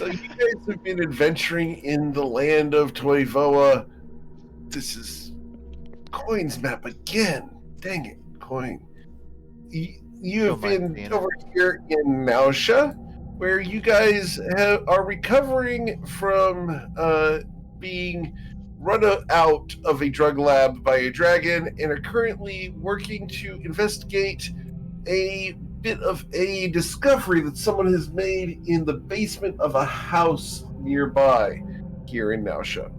So you guys have been adventuring in the land of Toivoa. This is Coin's map again. Dang it, Coin. You have been over here in Nausea, where you guys are recovering from being run out of a drug lab by a dragon and are currently working to investigate a bit of a discovery that someone has made in the basement of a house nearby here in Nausea.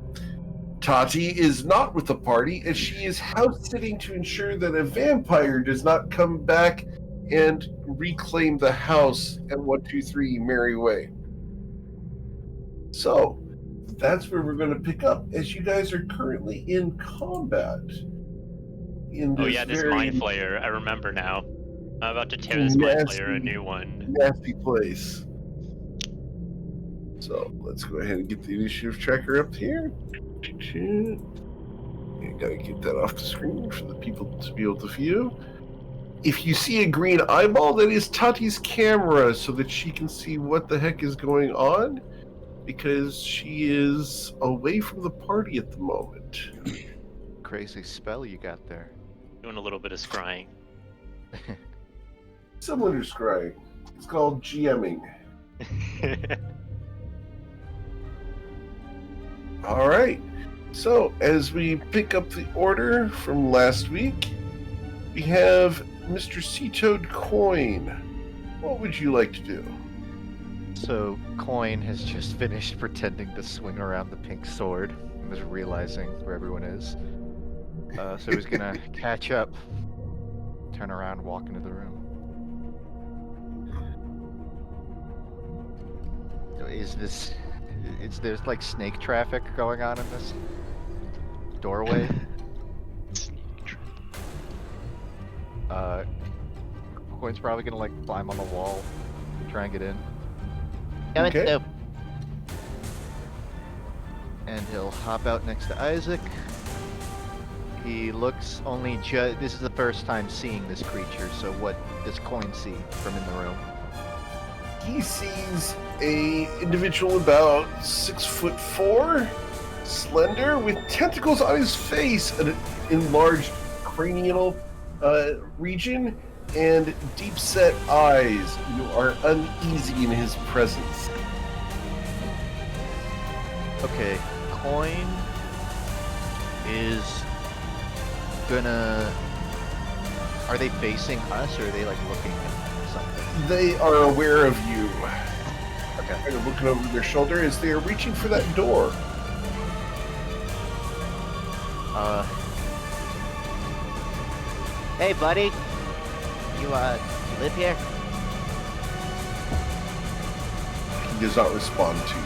Tati is not with the party, as she is house sitting to ensure that a vampire does not come back and reclaim the house at 123 Mary Way. So, that's where we're going to pick up, as you guys are currently in combat. This Mind Flayer, I remember now. I'm about to tear this Mind Flayer a new one. Nasty place. So, let's go ahead and get the initiative tracker up here. You gotta get that off the screen for the people to be able to view. If you see a green eyeball, that is Tati's camera, so that she can see what the heck is going on, because she is away from the party at the moment. Crazy spell you got there. Doing a little bit of scrying. Similar to scrying. It's called GMing. All right. So, as we pick up the order from last week, we have Mr. Sea-Toad Coin. What would you like to do? So, Coin has just finished pretending to swing around the pink sword and is realizing where everyone is. So he's gonna catch up, turn around, walk into the room. There's like snake traffic going on in this doorway. Coin's probably gonna like climb on the wall, try and get in. Okay. And he'll hop out next to Isaac. He looks only this is the first time seeing this creature, so what does Coin see from in the room? He sees a individual about 6'4", slender, with tentacles on his face, an enlarged cranial region, and deep-set eyes. You are uneasy in his presence. Okay, Coin is gonna... Are they facing us, or are they like looking at something? They are aware of you. Okay. They're looking over their shoulder as they are reaching for that door. Hey, buddy. You live here? He does not respond to you.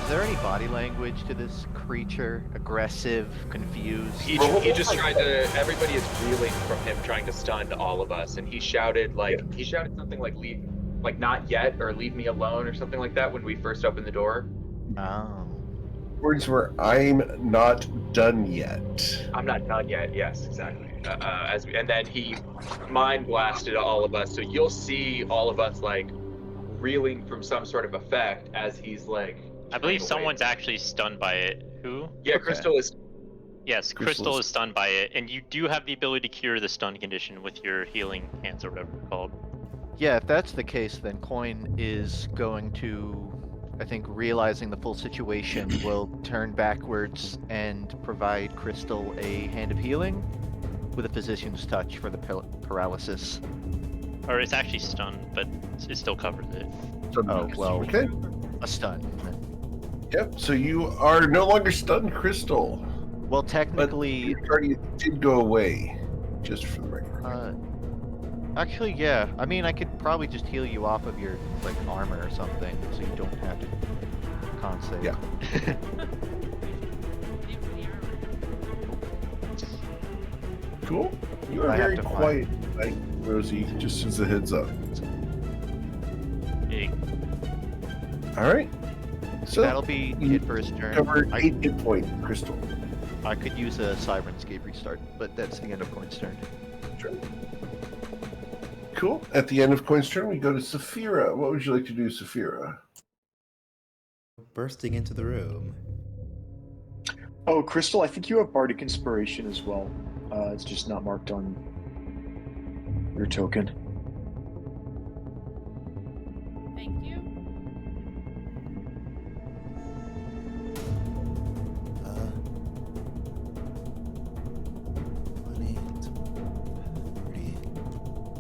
Is there any body language to this creature? Aggressive, confused? He just tried to. Everybody is reeling from him trying to stun all of us, and he shouted something like "leave, like not yet" or "leave me alone" or something like that when we first opened the door. Oh. Words were, "I'm not done yet." I'm not done yet. Yes, exactly. And then he mind blasted all of us, so you'll see all of us like reeling from some sort of effect as he's like. I believe someone's actually stunned by it. Who? Yeah, okay. Crystal is. Yes, Crystal is stunned by it, and you do have the ability to cure the stun condition with your healing hands or whatever it's called. Yeah, if that's the case, then Coin is going to, I think, realizing the full situation, will turn backwards and provide Crystal a hand of healing with a physician's touch for the paralysis. Or it's actually stunned, but it still covers it. Oh, well, okay. A stun. Yep, so you are no longer stunned, Crystal. Well, technically... But your guardian did go away, just for the record. Actually, yeah. I mean, I could probably just heal you off of your, like, armor or something, so you don't have to con save. Yeah. Cool. You are very quiet tonight, Rosie, just as a heads up. Hey. Alright. So that'll be it for his turn. Cover 8 hit point, Crystal. I could use a Sirenscape restart, but that's the end of Coin's turn. Sure. Cool. At the end of Coin's turn, we go to Saphira. What would you like to do, Saphira? Bursting into the room. Oh, Crystal, I think you have Bardic Inspiration as well. It's just not marked on your token. Thank you.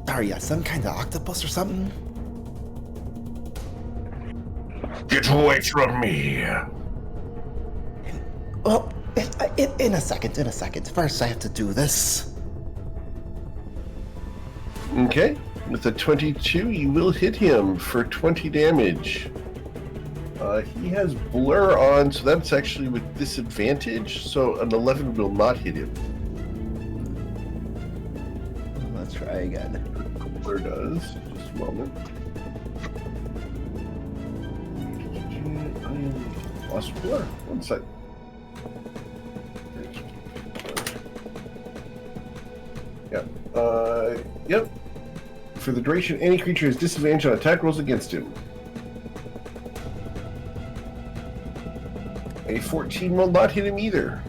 Are you some kind of octopus or something? Get away from me! Well, in a second. First, I have to do this. Okay. With a 22, you will hit him for 20 damage. He has blur on, so that's actually with disadvantage, so an 11 will not hit him. Let's try again. Blur does. Just a moment. I lost blur. One sec. Yeah. Yep. For the duration, any creature has disadvantage on attack rolls against him. A 14 will not hit him either.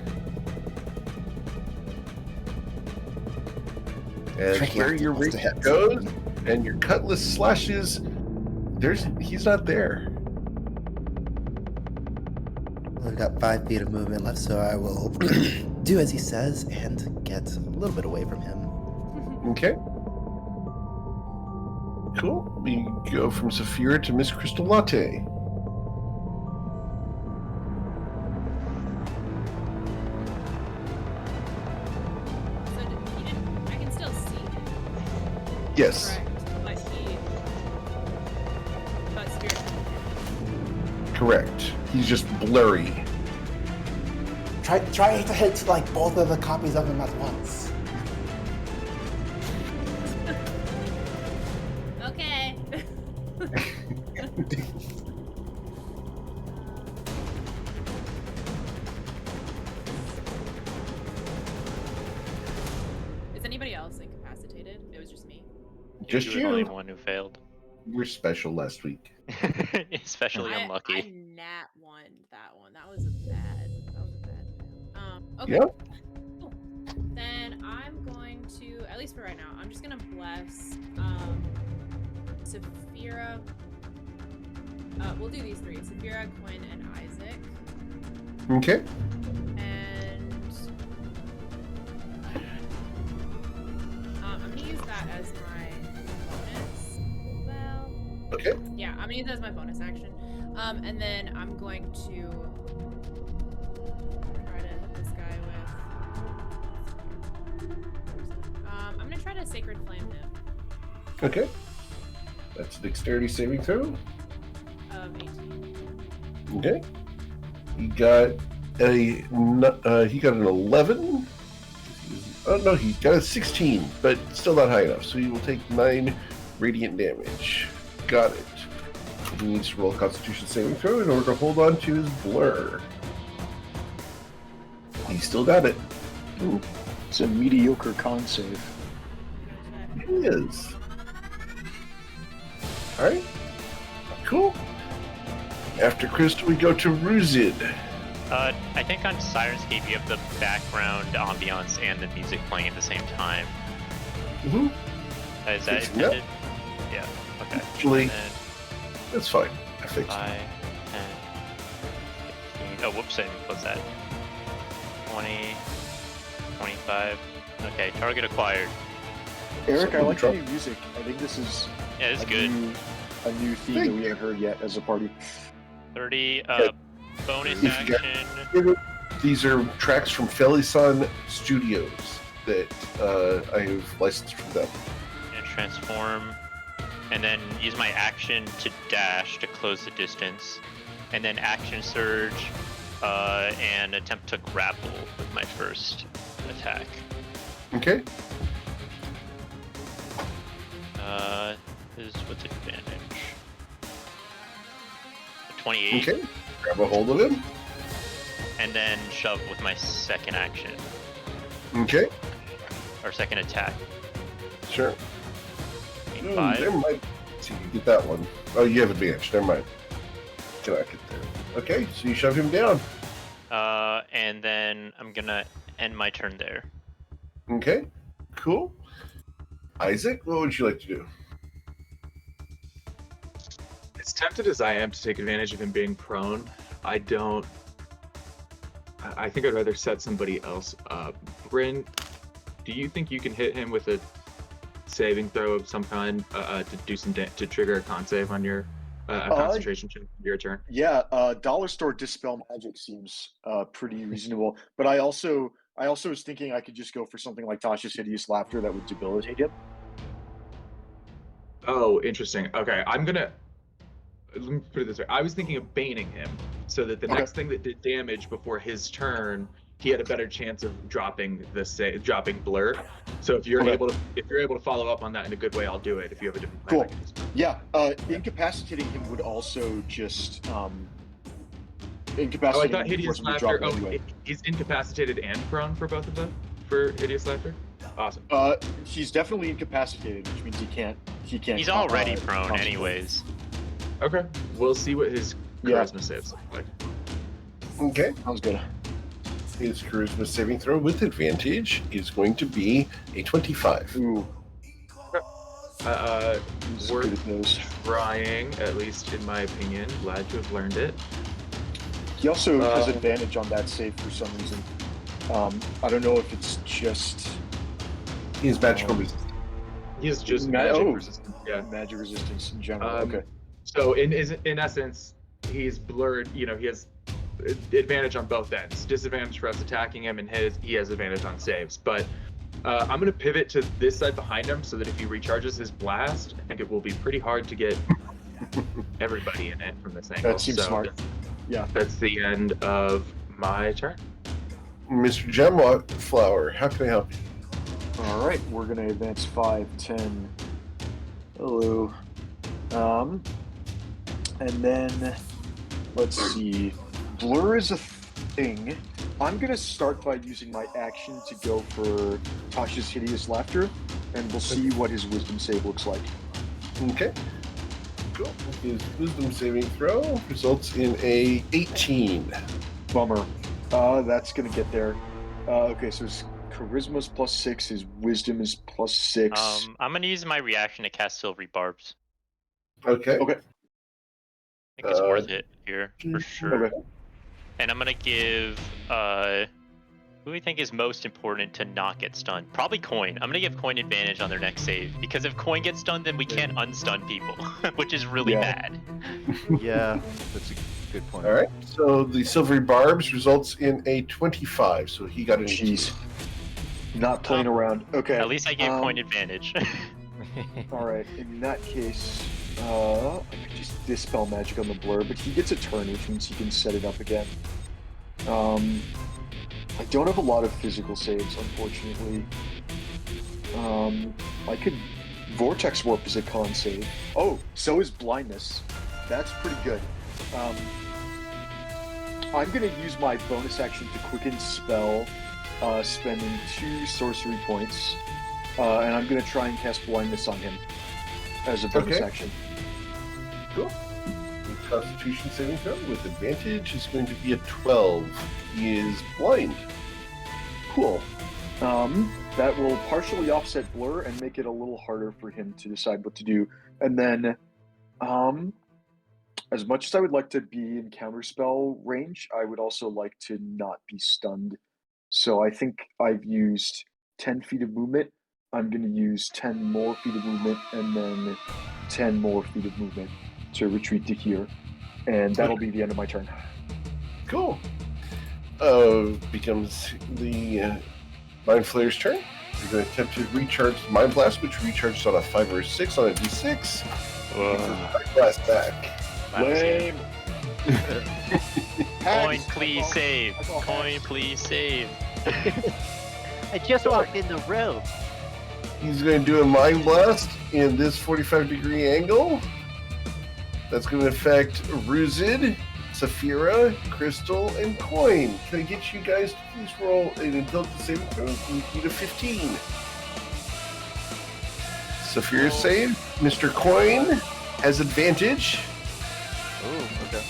As Tricky where your octopus rapier to hit. goes and your cutlass slashes, he's not there. I've got 5 feet of movement left, so I will do as he says and get a little bit away from him. Okay. Cool. We go from Saphira to Miss Crystal Latte. So he didn't. I can still see him. Yes. Correct. But spirit. Correct. He's just blurry. Try to hit like both of the copies of him at once. Okay. Is anybody else incapacitated? It was just me. Just You were the only you. one who failed. We're special last week. Especially unlucky. I nat one that one. That was a bad. Okay. Yep. Cool. Then I'm going to, at least for right now, I'm just gonna bless Saphira. We'll do these three: Saphira, Quinn, and Isaac. Okay. And I'm gonna use that as my bonus. Well, Okay. yeah, I'm gonna use that as my bonus action. And then I'm going to try to hit this guy with. I'm gonna try to Sacred Flame him. Okay. That's a dexterity saving throw. 18. Okay. He got an 11. Oh no, he got a 16, but still not high enough. So he will take 9 radiant damage. Got it. He needs to roll a Constitution saving throw in order to hold on to his blur. He still got it. Ooh, it's a mediocre con save. He is. All right. Cool. After Crystal, we go to Ruzid. I think on Sirenscape you have the background ambiance and the music playing at the same time. Mm-hmm. Is that Yep. intended? Yeah. Okay. Actually, And then that's fine. I fixed 5, it. 10, 15. Oh, whoops! I didn't close that. 20, 25. Okay. Target acquired. Eric, I Something like the drop- new music. I think this is Yeah, it's a good. a new theme Thank that we haven't heard yet as a party. 30. Bonus If you got- action. These are tracks from Felisan Studios that I have licensed from them. And transform, and then use my action to dash to close the distance, and then action surge, and attempt to grapple with my first attack. Okay. Is what's advantage? 28, Okay. Grab a hold of him. and then shove with my second action Okay. or second attack. Sure. Being Ooh, 5. there might. See, you get that one. Oh, you have advantage. Never mind. Cannot get there. Okay, so you shove him down. And then I'm gonna end my turn there. Okay, cool. Isaac, what would you like to do? As tempted as I am to take advantage of him being prone, I think I'd rather set somebody else up. Bryn, do you think you can hit him with a saving throw of some kind to trigger a con save on your a concentration check for your turn? Yeah, dollar store dispel magic seems pretty reasonable. But I also was thinking I could just go for something like Tasha's hideous laughter that would debilitate him. Oh, interesting. Okay, let me put it this way. I was thinking of baning him so that the next thing that did damage before his turn, he had a better chance of dropping blur. So if you're able to follow up on that in a good way, I'll do it. If you have a different plan, Cool. Yeah, incapacitating him would also just incapacitating. Oh, I thought him hideous would drop laughter. him anyway. He's incapacitated and prone for both of them for hideous laughter. Awesome. He's definitely incapacitated, which means he can't. He's already prone, concentrate. anyways. Okay, we'll see what his charisma saves look like. Okay. Sounds good. His charisma saving throw with advantage is going to be a 25. Ooh. We're Good at those. trying, at least in my opinion. Glad to have learned it. He also has advantage on that save for some reason. I don't know if it's just He is magical resistance. He's just magic resistant. Yeah. magic resistance in general. Okay. So in essence, he's blurred. You know, he has advantage on both ends. Disadvantage for us attacking him, and he has advantage on saves. But I'm going to pivot to this side behind him so that if he recharges his blast, I think it will be pretty hard to get everybody in it from this angle. That seems smart. Yeah. That's the end of my turn. Mr. Gemlock Flower, how can I help you? All right, we're gonna advance 5, 10. Hello. And then let's see. Blur is a thing. I'm gonna start by using my action to go for Tasha's hideous laughter, and we'll see what his wisdom save looks like. Okay. Cool. His wisdom saving throw results in a 18. Bummer. That's gonna get there. Okay, so his charisma's +6, his wisdom is +6. I'm gonna use my reaction to cast Silvery Barbs. Okay. Okay. I think it's worth it here for sure. Okay. And I'm gonna give who do we think is most important to not get stunned? Probably Coin. I'm gonna give Coin advantage on their next save because if Coin gets stunned, then we can't unstun people, which is really bad. Yeah, that's a good point. All right. So the silvery barbs results in a 25. So he got an 18. Jeez. Not playing around. Okay. At least I gave Coin advantage. All right. In that case, I could just dispel magic on the blur, but he gets a turn, which means he can set it up again. I don't have a lot of physical saves, unfortunately. I could Vortex Warp as a con save. Oh, so is Blindness. That's pretty good. I'm going to use my bonus action to quicken spell, spending 2 sorcery points, and I'm going to try and cast Blindness on him as a bonus action. Cool. The Constitution saving throw with advantage is going to be a 12. He is blind. Cool. That will partially offset Blur and make it a little harder for him to decide what to do. And then, as much as I would like to be in counterspell range, I would also like to not be stunned. So I think I've used 10 feet of movement. I'm going to use 10 more feet of movement and then 10 more feet of movement to retreat to here. And that'll be the end of my turn. Cool. Becomes the Mind Flayer's turn. You're going to attempt to recharge Mind Blast, which recharges on a 5 or a 6 on a d6. Mind Blast back. Lame. Coin, please save. Coin, please save. I just walked in the room. He's going to do a Mind Blast in this 45-degree angle. That's going to affect Ruzid, Saphira, Crystal, and Coin. Can I get you guys to please roll an intelligence saving throw? You need a 15. So for your save, Mr. Coin has advantage. Oh, okay.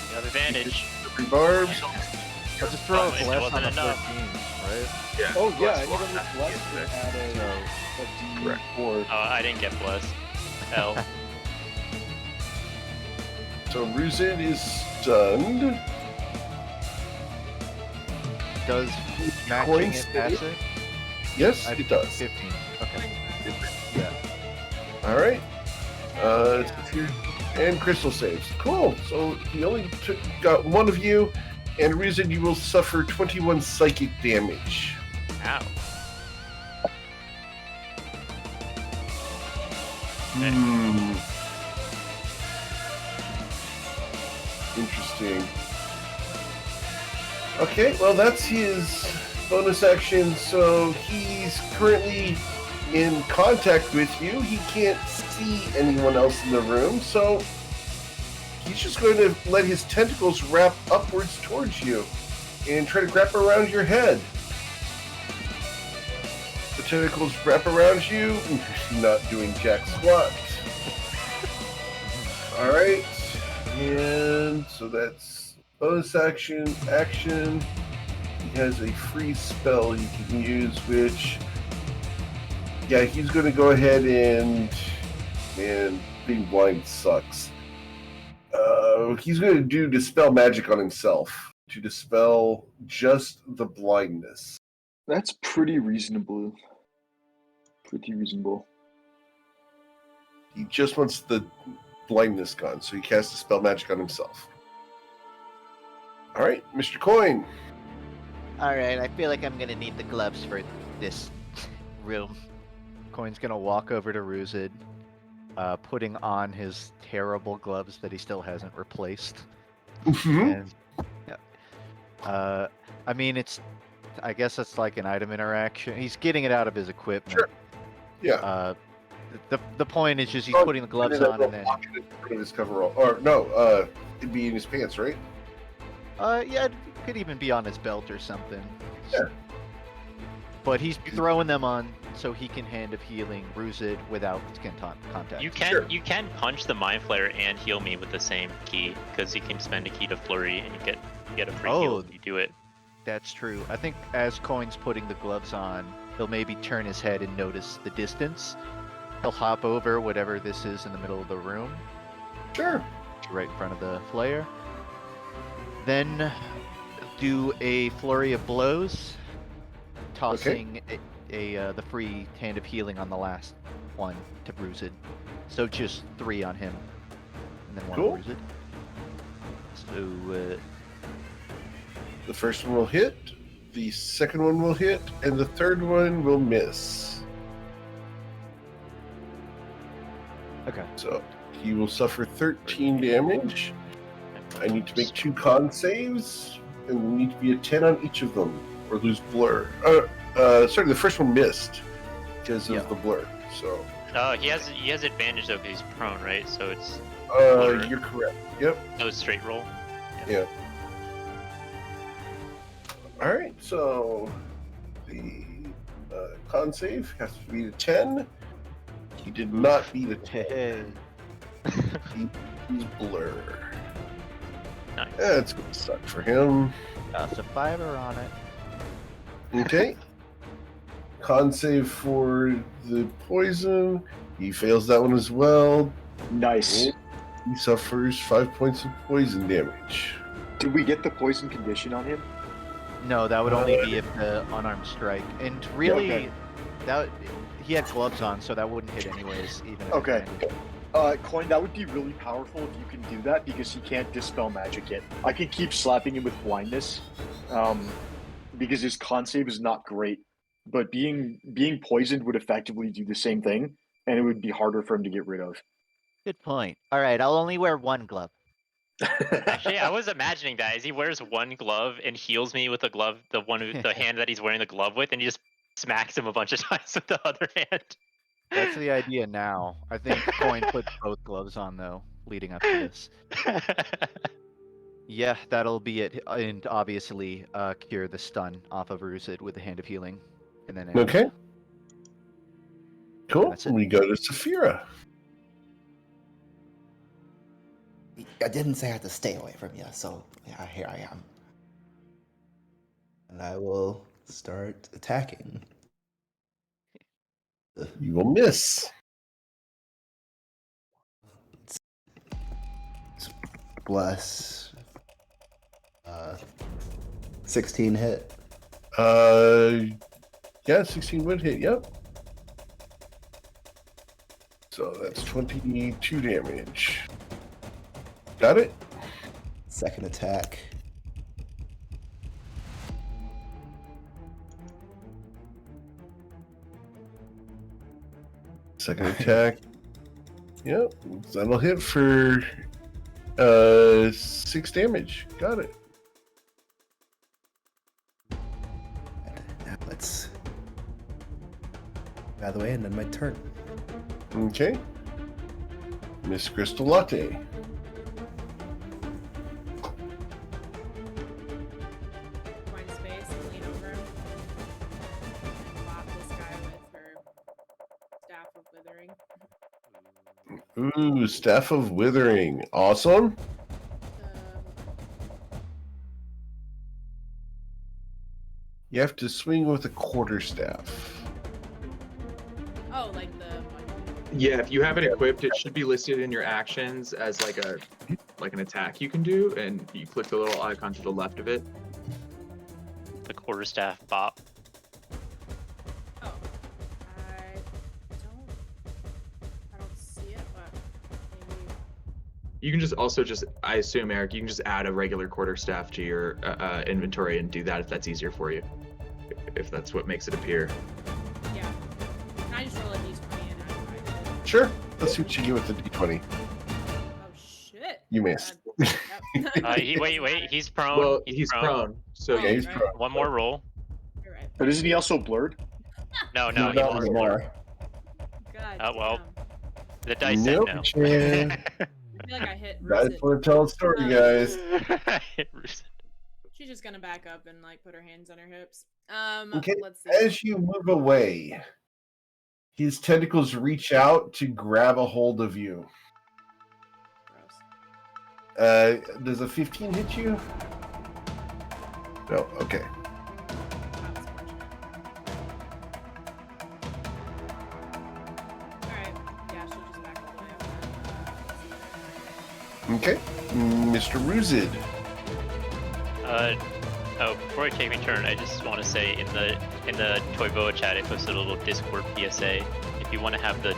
You have advantage. Three barbs. I'll just throw a it bless wasn't on a enough. 13, right? Yeah. Oh yeah, Bless anyone one, with that bless is can it. add a Correct. D4. Oh, I didn't get blessed. L. So Ruzid is stunned. Does matching Coin it save? pass it? Yes, it does. 15. Okay. Yeah. All right. And Crystal saves. Cool. So he only got one of you, and Ruzid, you will suffer 21 psychic damage. Ow. Interesting. Okay, well, that's his bonus action. So he's currently in contact with you. He can't see anyone else in the room, so he's just going to let his tentacles wrap upwards towards you and try to wrap around your head. The tentacles wrap around you, not doing jack squat. All right, and so that's bonus action. He has a free spell he can use, which, yeah, he's going to go ahead and being blind sucks. He's going to do Dispel Magic on himself to dispel just the blindness. That's pretty reasonable. Pretty reasonable. He just wants the blindness gone, so he casts Dispel Magic on himself. All right, Mr. Coin. Alright, I feel like I'm gonna need the gloves for this room. Coin's gonna walk over to Ruzid, putting on his terrible gloves that he still hasn't replaced. And I mean, I guess it's like an item interaction. He's getting it out of his equipment. Sure. Yeah. The point is just he's putting the gloves on and then. In his coverall, or no, it'd be in his pants, right? Yeah, it could even be on his belt or something. Yeah. But he's throwing them on so he can Hand of Healing Ruzid without skin contact. You can punch the Mind Flayer and heal me with the same key, because you can spend a key to flurry and you get a free heal if you do it. That's true. I think as Coin's putting the gloves on, he'll maybe turn his head and notice the distance. He'll hop over whatever this is in the middle of the room. Sure. Right in front of the Flayer. Then do a flurry of blows, tossing the free Hand of Healing on the last one to Ruzid. So just 3 on him, and then 1 Cool. on Ruzid. So The first one will hit, the second one will hit, and the third one will miss. okay. So he will suffer 13 damage. I need to make 2 con saves, and we need to be a 10 on each of them, or lose blur. Sorry, the first one missed because of the blur. So He has advantage though because he's prone, right? So it's you're correct. Yep. no straight roll. Yeah. All right. So the con save has to be a 10. He did not beat a 10. He's blur. Nice. Yeah, it's gonna suck for him. That's a 5er on it. Okay. Con save for the poison. He fails that one as well. Nice. He suffers 5 points of poison damage. Did we get the poison condition on him? No, that would only be if the unarmed strike. And really, okay. that he had gloves on, so that wouldn't hit anyways. Even if Okay. it landed. Coin, that would be really powerful if you can do that, because he can't dispel magic yet. I can keep slapping him with blindness, because his con save is not great. But being poisoned would effectively do the same thing, and it would be harder for him to get rid of. Good point. Alright, I'll only wear 1 glove. Actually, I was imagining that as he wears 1 glove and heals me with the glove, the hand that he's wearing the glove with, and he just smacks him a bunch of times with the other hand. That's the idea now. I think Coin put both gloves on though, leading up to this. Yeah, that'll be it. And obviously, cure the stun off of Ruzid with the Hand of Healing, and then end. Okay. Cool. That's it. We go to Saphira. I didn't say I had to stay away from you, so yeah, here I am. And I will start attacking. You will miss. Bless. 16 hit. Yeah, 16 would hit. Yep. So that's 22 damage. Got it? Second attack. Second attack. Yep. That'll hit for 6 damage. Got it. Now let's out of the way and then my turn. Okay. Miss Crystal Latte. Find space and lean over him. Bop this guy with her staff of withering. Ooh, Staff of Withering. Awesome. You have to swing with a quarterstaff. Oh, like the one. Yeah, if you have it equipped, it should be listed in your actions as like an attack you can do, and you click the little icon to the left of it. The quarterstaff bop. Oh, I don't see it, but maybe. You can just I assume, Eric, you can just add a regular quarterstaff to your inventory and do that if that's easier for you. If that's what makes it appear. Yeah. Can I just roll a d20 and add 5? Sure. Let's see what you get with the d20. Oh shit. You missed. Yep. Wait. He's prone. Well, he's prone. So Yeah, he's right. prone. One more roll. You're right. But isn't he also blurred? No, he Not lost one. anymore. God. Oh, well. damn. The dice Nope, said no. Chan. I feel like I hit Guys Rusid. want to tell a story, guys. She's just gonna back up and like put her hands on her hips. Okay, Let's see. as you move away, his tentacles reach out to grab a hold of you. Gross. Does a 15 hit you? No, okay. That's fortunate. Alright. Yeah, she'll just back all the way up. Okay. Mr. Ruzid. Before I take my turn, I just want to say in the Toivoa chat, I posted a little Discord PSA. If you want to have the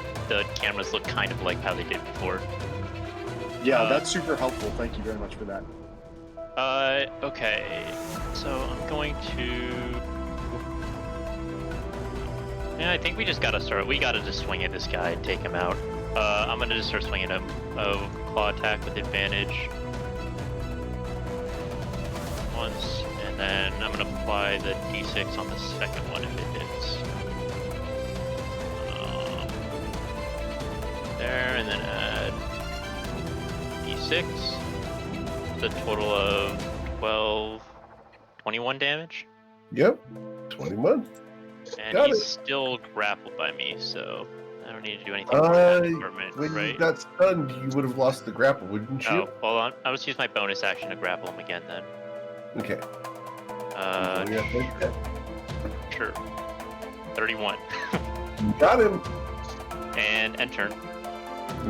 cameras look kind of like how they did before. Yeah, that's super helpful. Thank you very much for that. Okay. So I'm going to. Yeah, I think we just gotta start. We gotta just swing at this guy and take him out. I'm gonna just start swinging him. Claw attack with advantage. Once, and then I'm gonna apply the d6 on the second one if it hits. There, and then add d6. The total of 21 damage. Yep. 21. And Got he's it. still grappled by me, so I don't need to do anything more in that department, When right? you got stunned, you would have lost the grapple, wouldn't you? Oh, hold on. I'll just use my bonus action to grapple him again then. Okay. Sure. 31. You got him. And end turn.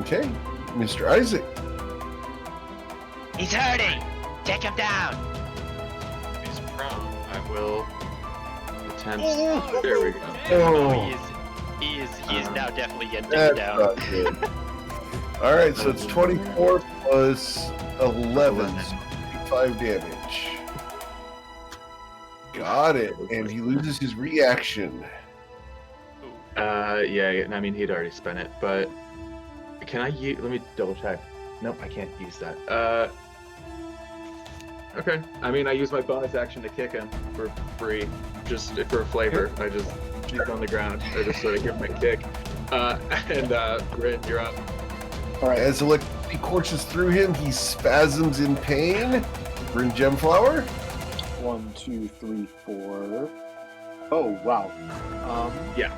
Okay. Mr. Isaac. He's hurting! Take him down! He's prone. I will attempt. Oh. There we go. Oh, Oh, he is now definitely getting that's down. not good. All right, so it's 24 plus 11, 5 damage. Got it, and he loses his reaction. Yeah, I mean, he'd already spent it, but can I use, let me double check. Nope, I can't use that. Okay. I mean, I use my bonus action to kick him for free, just for flavor. I just, he's on the ground. I just sort of give him a kick. And Rin, you're up. All right. As electricity courses through him, he spasms in pain. Bring Gemflower. 1, 2, 3, 4. Oh wow. Yeah.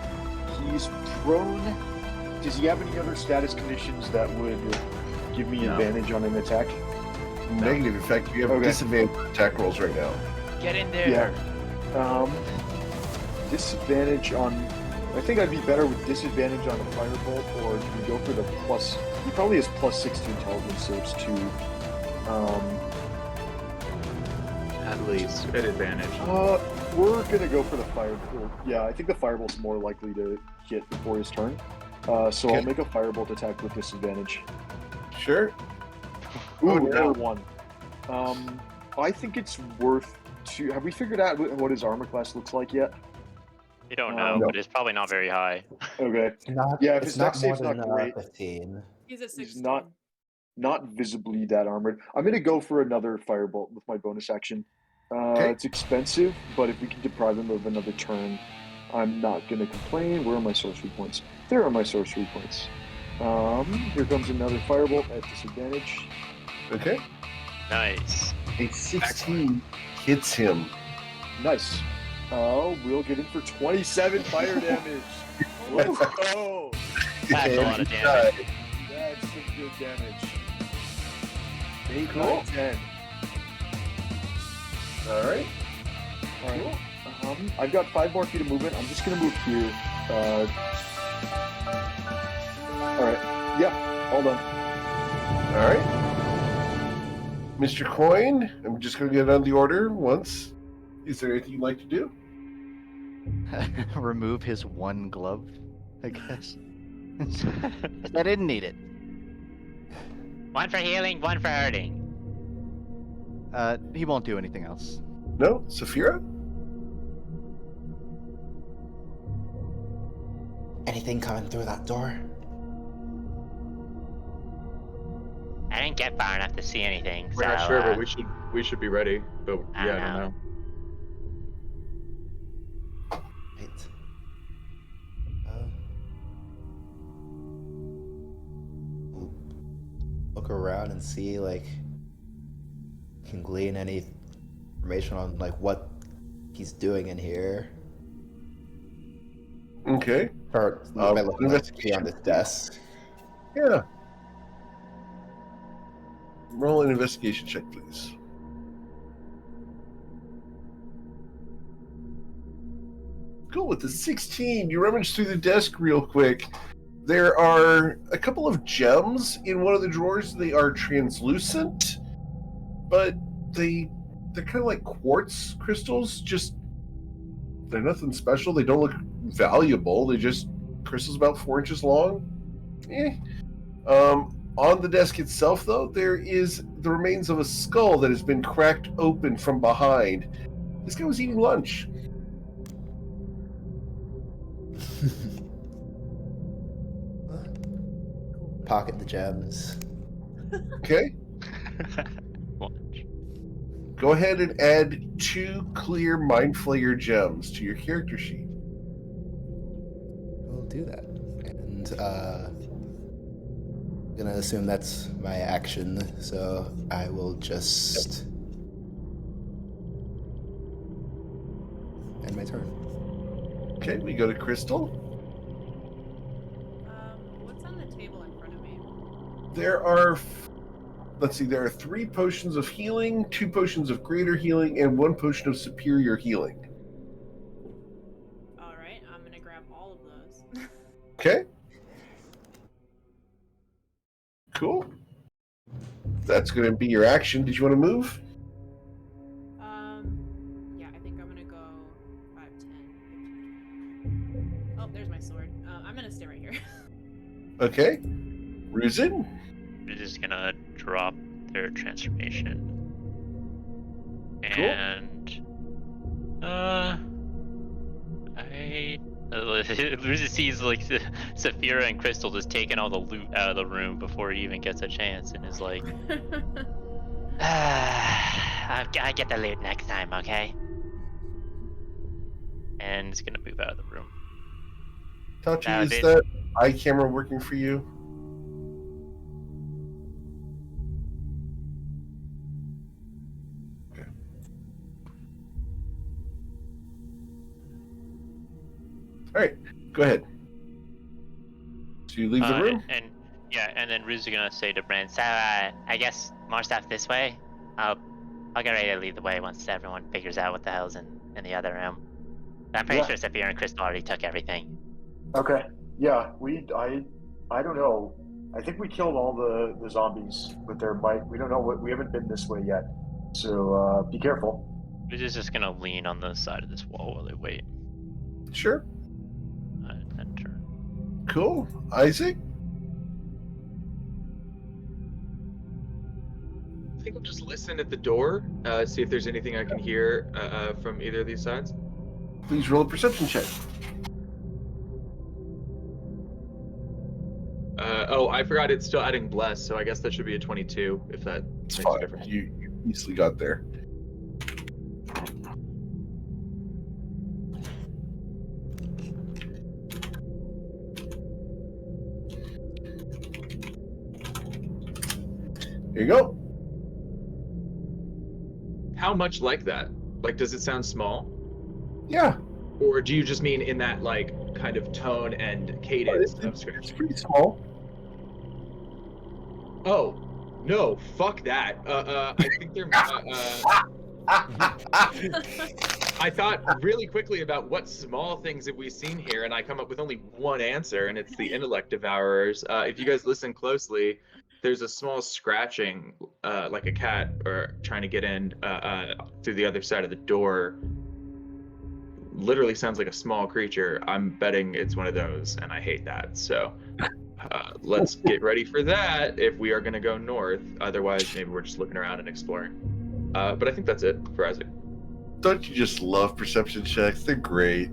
He's prone. Does he have any other status conditions that would give me No. advantage on an attack? Negative. In fact, you have Okay. disadvantage on attack rolls right now. Get in there. Disadvantage on. I think I'd be better with disadvantage on a firebolt, or do we go for the plus? He probably has +6 to intelligence, so it's 2. At least at advantage. We're gonna go for the firebolt. Yeah, I think the firebolt's more likely to hit before his turn. So Okay. I'll make a firebolt attack with disadvantage. Sure. Ooh, Oh, no. 1. I think it's worth to. Have we figured out what his armor class looks like yet? You don't know, No. but it's probably not very high. Okay. It's not, Yeah, if it's his not dex more save's not than great. 15. He's a 16. He's not visibly that armored. I'm gonna go for another firebolt with my bonus action. Okay. It's expensive, but if we can deprive him of another turn, I'm not gonna complain. Where are my sorcery points? There are my sorcery points. Here comes another firebolt at disadvantage. Okay. Nice. A 16 hits him. Nice. We'll get in for 27 fire damage. Let's go. That's a And lot of he damage. died. That's some good damage. 8, Cool. 9, 10. All right. Alright. I've got 5 more feet of movement. I'm just gonna move here. Alright. Yeah, all done. All right. Mr. Coin, I'm just going to get on the order once. Is there anything you'd like to do? Remove his one glove, I guess. I didn't need it. One for healing, one for hurting. He won't do anything else. No? Saphira? Anything coming through that door? I didn't get far enough to see anything. We're not sure, but we should be ready. But I yeah, I don't don't know. Right. We'll look around and see, like, can glean any information on, like, what he's doing in here. Okay. Or am I looking like, investigation. beyond this desk? Yeah. Roll an investigation check, please. Cool. With the 16, you rummage through the desk real quick. There are a couple of gems in one of the drawers. They are translucent, but they're kind of like quartz crystals. Just they're nothing special. They don't look valuable. They're just crystals about 4 inches long. On the desk itself, though, there is the remains of a skull that has been cracked open from behind. This guy was eating lunch. Pocket the gems. Okay? Lunch. Go ahead and add 2 clear Mind Flayer gems to your character sheet. We'll do that. And I'm gonna assume that's my action, so I will just end my turn. Okay, we go to Crystal. What's on the table in front of me? There are, let's see, there are 3 potions of healing, 2 potions of greater healing, and 1 potion of superior healing. All right, I'm gonna grab all of those. Okay? Cool. That's going to be your action. Did you want to move? Yeah, I think I'm gonna go 5, 10, 15. Oh, there's my sword. I'm gonna stay right here. Okay. Ruzin? We're just gonna drop their transformation. Cool. And Lucy sees like Saphira and Crystal just taking all the loot out of the room before he even gets a chance, and is like, I get the loot next time, okay? And is gonna move out of the room. Tachi, is that eye camera working for you? Okay. All right, go ahead. Do you leave the room? And then Rue's gonna say to Brent, so I guess more stuff this way. I'll get ready to lead the way once everyone figures out what the hell's in the other room. I'm pretty sure Saphir and Crystal already took everything. Okay. Yeah, I don't know. I think we killed all the zombies with their might. We don't know we haven't been this way yet. So be careful. Rue's just gonna lean on the side of this wall while they wait. Sure. And turn. Cool. Isaac? I think I'll just listen at the door, see if there's anything I can hear from either of these sides. Please roll a perception check. Oh, I forgot it's still adding bless, so I guess that should be a 22 if that It's makes a fine. difference. You easily got there. Here you go. How much like that? Like, does it sound small? Yeah. Or do you just mean in that, like, kind of tone and cadence of It's script? pretty small. Oh, no, fuck that. I think they're. I thought really quickly about what small things have we seen here, and I come up with only one answer, and it's the intellect devourers. If you guys listen closely, there's a small scratching, like a cat or trying to get in through the other side of the door. Literally sounds like a small creature. I'm betting it's one of those, and I hate that. So let's get ready for that if we are going to go north. Otherwise, maybe we're just looking around and exploring. But I think that's it for Isaac. Don't you just love perception checks? They're great.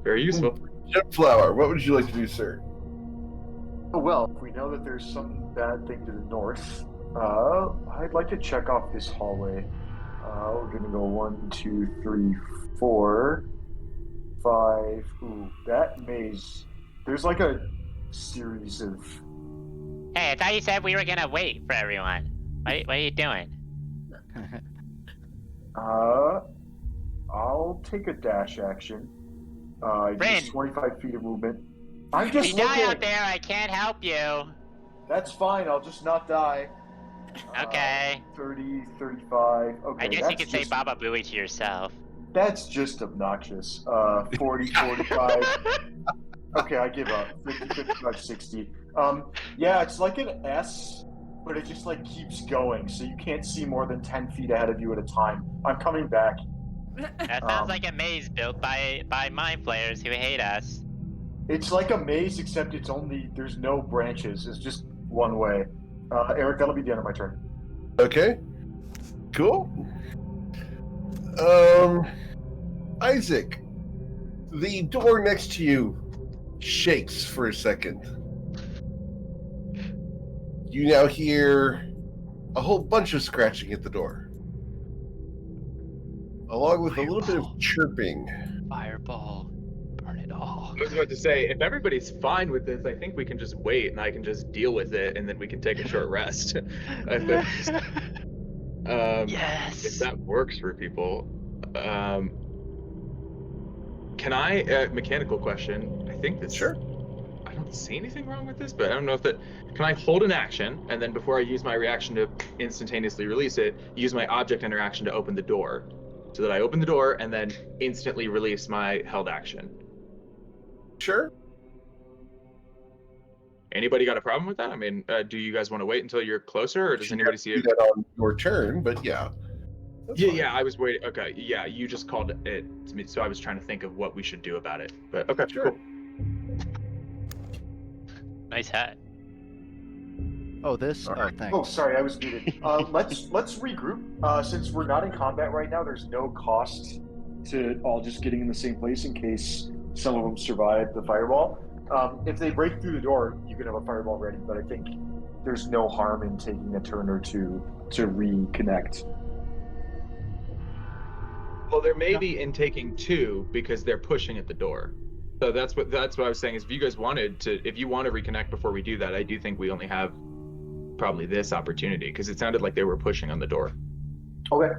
Very useful. Gemflower, what would you like to do, sir? Oh, well, if we know that there's some bad thing to the north, I'd like to check off this hallway. We're gonna go 1, 2, 3, 4, 5. Ooh, that maze. There's like a series of. Hey, I thought you said we were gonna wait for everyone. What are you doing? I'll take a dash action. Bryn. Use 25 feet of movement. I'm just If you die looking. out there, I can't help you. That's fine. I'll just not die. Okay. 30, 35. Okay. I guess that's you could say just- Baba Booey to yourself. That's just obnoxious. 40, 45. Okay, I give up. 50, 55, 60. Yeah, it's like an S, but it just like keeps going, so you can't see more than 10 feet ahead of you at a time. I'm coming back. That sounds like a maze built by mind flayers who hate us. It's like a maze, except there's no branches. It's just one way. Eric, that'll be the end of my turn. Okay. Cool. Isaac, the door next to you shakes for a second. You now hear a whole bunch of scratching at the door, along with a little bit of chirping. Fireball. Burn it all. I was about to say, if everybody's fine with this, I think we can just wait and I can just deal with it and then we can take a short rest. I think. Yes. If that works for people. Can I, mechanical question, I think that's... Sure. I don't see anything wrong with this, but I don't know if that... Can I hold an action, and then before I use my reaction to instantaneously release it, use my object interaction to open the door? So that I open the door and then instantly release my held action. Sure. Anybody got a problem with that? I mean, do you guys want to wait until you're closer, or does anybody see Do it? that on your turn, but yeah. That's Yeah, fine. yeah, I was waiting. Okay, yeah, you just called it to me, so I was trying to think of what we should do about it. But okay, Sure. cool. Nice hat. Oh, this? Oh, Oh, thanks. sorry, I was muted. Let's regroup. Since we're not in combat right now, there's no cost to all just getting in the same place in case some of them survive the fireball. If they break through the door, you can have a fireball ready, but I think there's no harm in taking a turn or two to reconnect. Well, there may be in taking two because they're pushing at the door. So that's what I was saying is if you guys if you want to reconnect before we do that, I do think we only have probably this opportunity because it sounded like they were pushing on the door. Okay.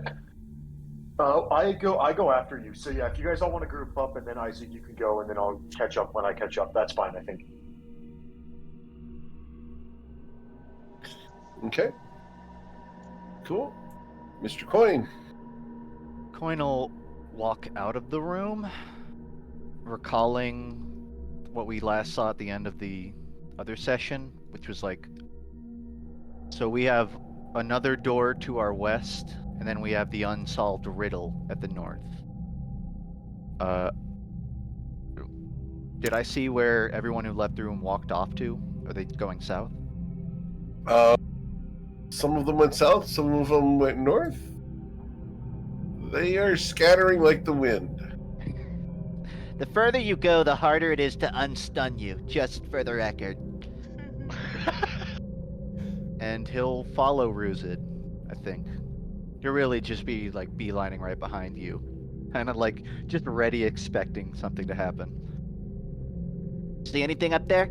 I go after you. So yeah, if you guys all want to group up, and then Isaac, you can go, and then I'll catch up when I catch up. That's fine, I think. Okay. Cool. Mr. Coin. Coin will walk out of the room, recalling what we last saw at the end of the other session, which was like, so we have another door to our west, and then we have the unsolved riddle at the north. Did I see where everyone who left the room walked off to? Are they going south? Some of them went south, some of them went north. They are scattering like the wind. The further you go, the harder it is to unstun you, just for the record. And he'll follow Ruzid, I think. He'll really just be like beelining right behind you. Kind of like just ready, expecting something to happen. See anything up there?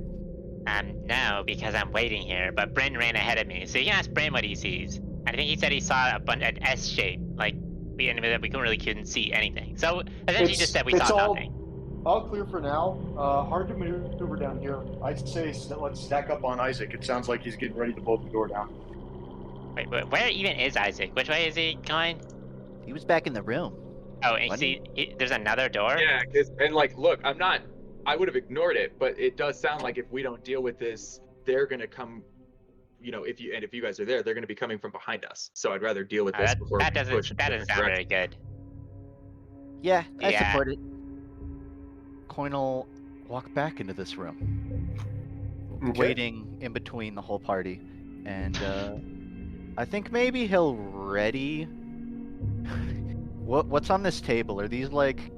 No, because I'm waiting here, but Bryn ran ahead of me, so you can ask Bryn what he sees. I think he said he saw an S shape, like, we couldn't see anything. So, essentially just said we saw nothing. All clear for now. Hard to maneuver down here. I'd say let's stack up on Isaac. It sounds like he's getting ready to bolt the door down. Wait, where even is Isaac? Which way is he going? He was back in the room. Oh, and see, there's another door? Yeah, and like, look, I would have ignored it, but it does sound like if we don't deal with this, they're gonna come. You know, if you guys are there, they're gonna be coming from behind us. So I'd rather deal with this before that we doesn't push. sound very good. Yeah, I Yeah. support it. Coin will walk back into this room, Okay. waiting in between the whole party. And I think maybe he'll ready. What's on this table? Are these like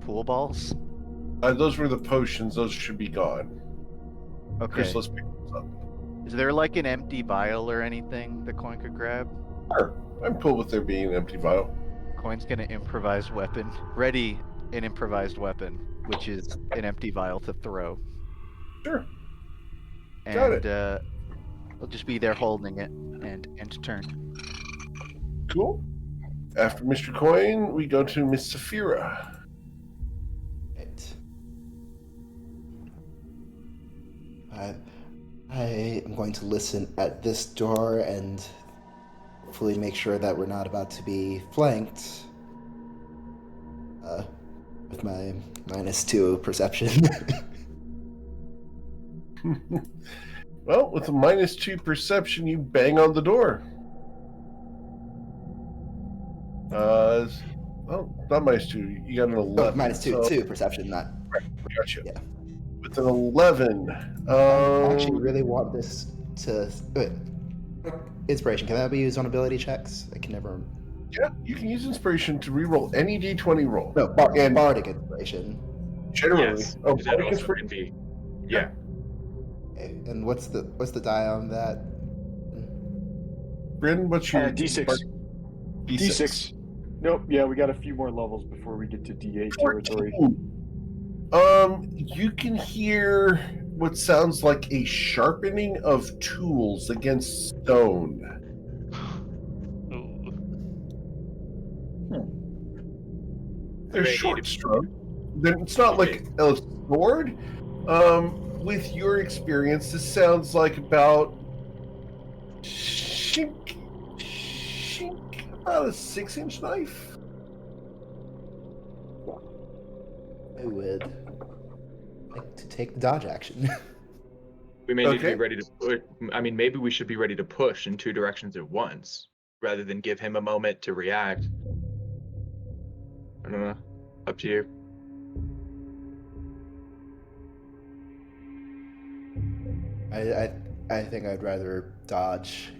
pool balls? Those were the potions. Those should be gone. Okay. Chris, let's pick those up. Is there like an empty vial or anything that Coin could grab? Sure. I'm cool with there being an empty vial. Coin's gonna improvise weapon. Ready an improvised weapon, which is an empty vial to throw. Sure. And Got it. he'll just be there holding it and end turn. Cool. After Mr. Coin, we go to Miss Saphira. Right. I am going to listen at this door and hopefully make sure that we're not about to be flanked. With my -2 perception. Well, with a -2 perception, you bang on the door. Well, not -2. You got an 11. -2 perception, not. Gotcha. Yeah. With an 11. I actually really want this to. Wait. Inspiration. Can that be used on ability checks? I can never. Yeah, you can use inspiration to reroll any d20 roll. No, bardic inspiration. Generally. Yes, Oh, that bardic also inspiration. can be. Yeah. Okay. And what's the die on that? Bryn, what's your D6. D6. Nope. Yeah, we got a few more levels before we get to D8 territory. 14. You can hear what sounds like a sharpening of tools against stone. Ooh. They're They need short to- strokes. It's not like a sword. With your experience, this sounds like about shink, about a 6-inch knife. I would like to take the dodge action. We may need to Okay. be ready to push. I mean, maybe we should be ready to push in 2 directions at once, rather than give him a moment to react. I don't know. Up to you. I think I'd rather dodge.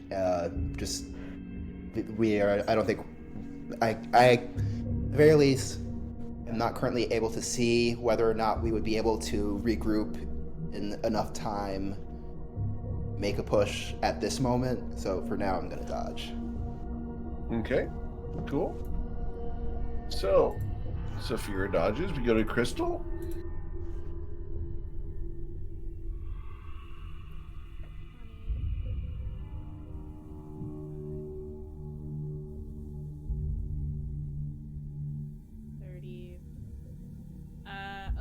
Just we are. I don't think. At the very least, am not currently able to see whether or not we would be able to regroup in enough time, make a push at this moment. So for now, I'm gonna dodge. Okay, cool. So, Saphira dodges. We go to Crystal.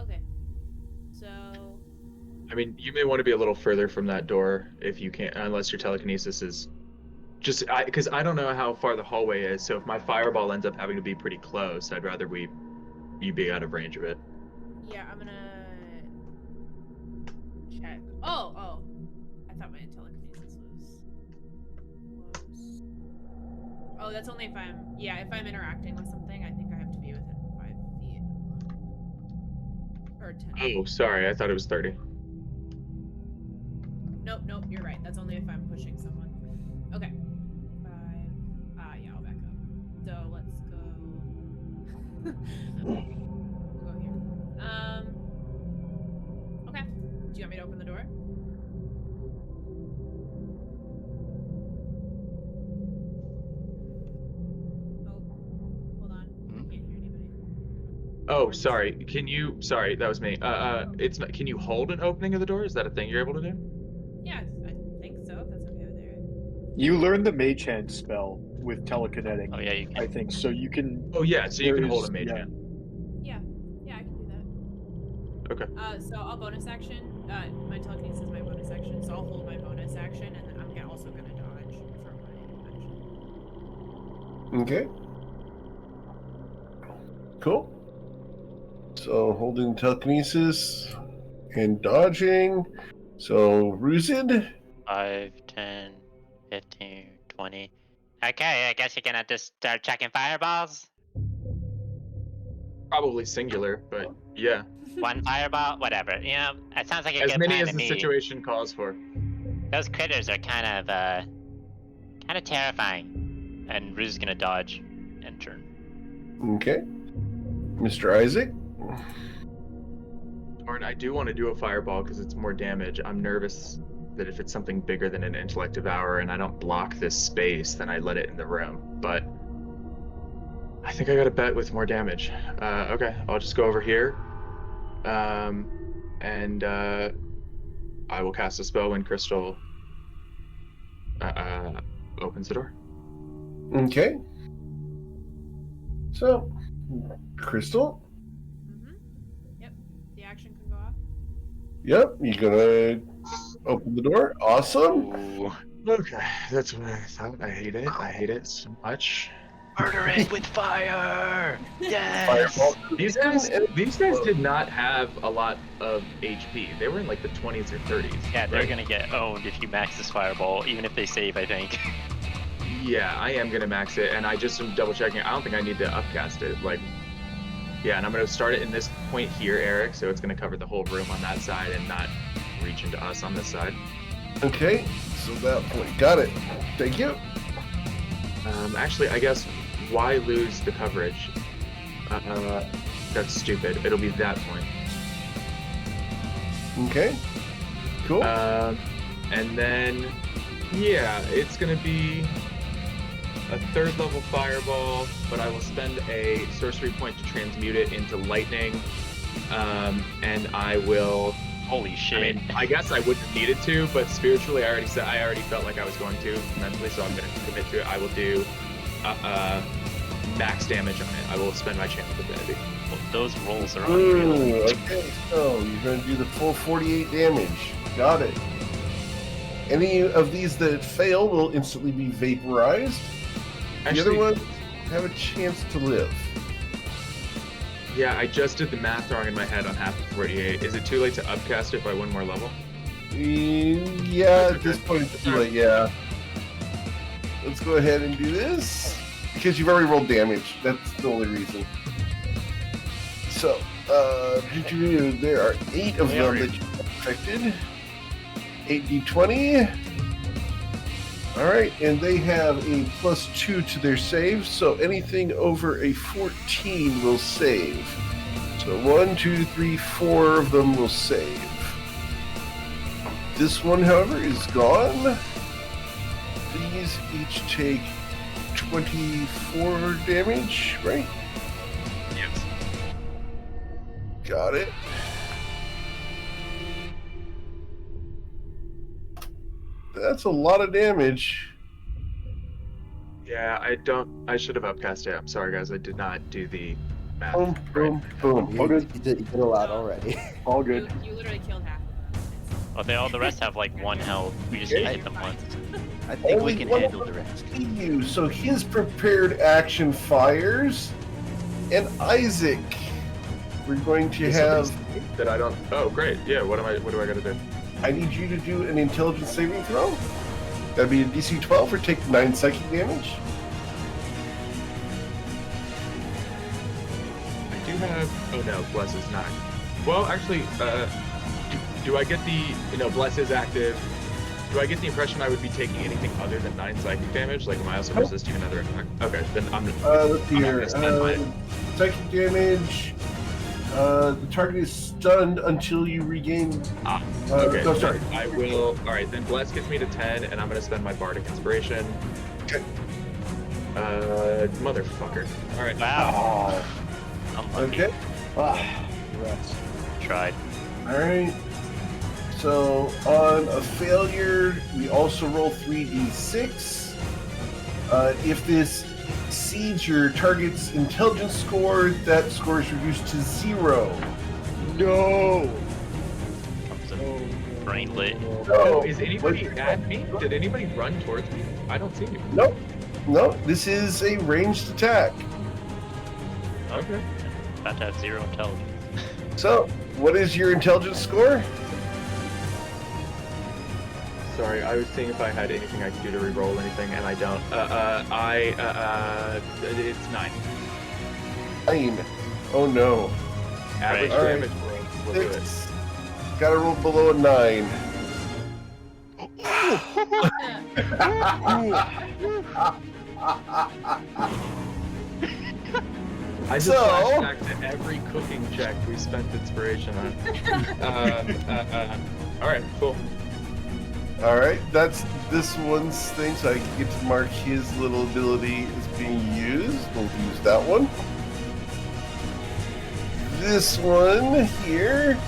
Okay. So I mean, you may want to be a little further from that door if you can't, unless your telekinesis is Just because I don't know how far the hallway is, so if my fireball ends up having to be pretty close, I'd rather you be out of range of it. Yeah, I'm gonna check. Oh, I thought my telekinesis was close. Oh, that's only if I'm interacting with something. I think I have to be within 5 feet or 10. Oh, sorry, I thought it was 30. Nope, you're right. That's only if I'm pushing someone. Okay. 5. Yeah, I'll back up. So let's go. We'll go here. Okay. Do you want me to open the door? Oh, hold on. I can't hear anybody. Oh, sorry. Sorry, that was me. It's not. Can you hold an opening of the door? Is that a thing you're able to do? Yeah, I think so. If that's okay with Eric. You learned the Mage Hand spell with telekinetic. Oh yeah, you can. I think so. You can. Oh yeah, so you can There hold is- a mage yeah. hand. Yeah, I can do that. Okay. So I'll bonus action. My telekinesis is my bonus action, so I'll hold my bonus action, and then I'm also gonna dodge from my action. Okay. Cool. So holding telekinesis and dodging. So Ruzid. 5, 10, 15, 20. Okay, I guess you're gonna just start checking fireballs. Probably singular, but yeah. One fireball, whatever. You know, it sounds like a As good many plan as to the me. situation calls for. Those critters are kind of terrifying. And Ruse is gonna dodge and turn. Okay. Mr. Isaac. Or I do want to do a fireball because it's more damage. I'm nervous that if it's something bigger than an intellect devour and I don't block this space, then I let it in the room. But I think I got to bet with more damage. Okay, I'll just go over here. And I will cast a spell when Crystal opens the door. Okay. So, Crystal. Yep. The action can go off. Yep. You're gonna open the door. Awesome. Ooh. Okay, that's what I thought. I hate it so much. Murder it with fire! Yes! Fireball. These guys did not have a lot of HP. They were in like the 20s or 30s. Yeah, they're right? gonna get owned if you max this fireball, even if they save, I think. Yeah, I am gonna max it, and I just am double checking. I don't think I need to upcast it. Like, yeah, and I'm gonna start it in this point here, Eric. So it's gonna cover the whole room on that side and not reach into us on this side. Okay. So that point. Got it. Thank you. Actually, I guess why lose the coverage? That's stupid. It'll be that point. Okay. Cool. And then, yeah, it's gonna be a 3rd level fireball, but I will spend a sorcery point to transmute it into lightning. And I will. Holy shit. I mean, I guess I wouldn't have needed to, but spiritually, I already felt like I was going to mentally, so I'm gonna commit to it. I will do max damage on it. I will spend my channel divinity. Well, those rolls are unreal. Ooh, okay, so you're going to do the full 48 damage. Got it. Any of these that fail will instantly be vaporized. The other Actually, ones have a chance to live. yeah, I just did the math wrong in my head on half of 48. Is it too late to upcast it by 1 more level? Yeah, at this point it's too late, yeah. Let's go ahead and do this. Because you've already rolled damage. That's the only reason. So, there are 8 of them that you affected. 8d20. Alright, and they have a +2 to their save, so anything over a 14 will save. So 1, 2, 3, 4 of them will save. This one, however, is gone. These each take 24 damage, right? Yes. Got it. That's a lot of damage. Yeah, I should have upcast it. I'm sorry, guys. I did not do the math. Boom, boom, boom. You did a lot already. All good. You literally killed half of them. all the rest have like 1 health. We just need to hit them once. I think we Only can one handle the rest. You. So his prepared action fires, and Isaac, we're going to have. That I don't. Oh, great. Yeah. What do I gotta do? I need you to do an intelligence saving throw. That'd be a DC 12 or take 9 psychic damage. I do have. Oh no, bless is 9. Well, actually, do I get the? Bless is active. Do I get the impression I would be taking anything other than 9 psychic damage? Like, am I also resisting another attack? Okay, then I'm. Let's see I'm here. gonna spend my. Psychic damage. The target is stunned until you regain. Okay. No, sorry. I will. All right, then bless gets me to 10, and I'm gonna spend my bardic inspiration. Okay. Motherfucker. All right. Wow. Unlucky. Okay. Rats. Tried. All right. So on a failure, we also roll 3d6. If this exceeds your target's intelligence score, that score is reduced to 0. No. Brain lit. Oh, is anybody at me? Did anybody run towards me? I don't see you. Nope. No, this is a ranged attack. Okay. About to have 0 intelligence. So, what is your intelligence score? Sorry, I was seeing if I had anything I could do to re-roll anything, and I don't. It's 9. 9. Oh no. Average Right. damage. We'll do it. 6. Gotta roll below a 9. I just So- flashed back to every cooking check we spent inspiration on. All right, cool. All right, that's this one's thing, so I get to mark his little ability as being used. We'll use that one. This one here,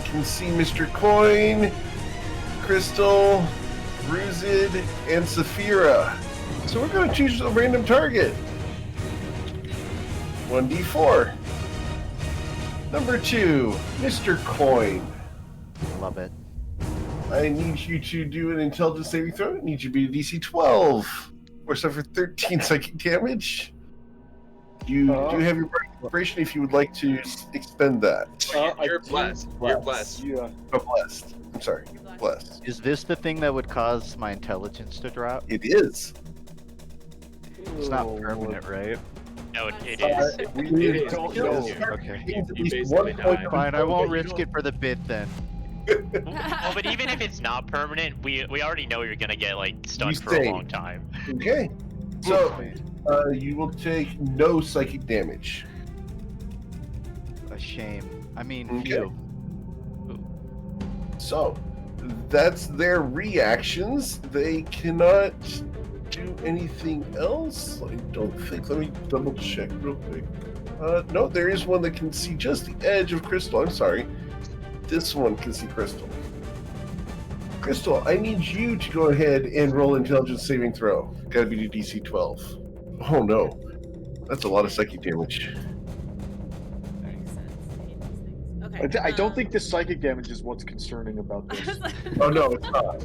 you can see Mr. Coin, Crystal, Bruzid, and Saphira. So we're going to choose a random target. 1d4. Number 2, Mr. Coin. Love it. I need you to do an intelligence saving throw. I need you to be a DC 12 or suffer 13 psychic damage. You do have your inspiration if you would like to expend that. You're blessed. You're blessed. Yeah. Oh, blessed. I'm sorry. Blessed. Is this the thing that would cause my intelligence to drop? It is. It's not permanent, right? No, it is. We It is. don't It know. is. Okay. Gains at You least basically 1 point die. of Fine, I won't but you risk don't- it for the bit then. Well, but even if it's not permanent, we already know you're gonna get like stunned You for a stay. long time. Okay. So, you will take no psychic damage. A shame. I mean, Okay. phew. So, that's their reactions. They cannot do anything else. I don't think. Let me double check real quick. No, there is one that can see just the edge of Crystal. I'm sorry. This one can see Crystal. Crystal, I need you to go ahead and roll intelligence saving throw. Gotta be the DC 12. Oh no. That's a lot of psychic damage. Makes sense. I hate these things. Okay. I don't think the psychic damage is what's concerning about I this. was like, Oh no, it's not.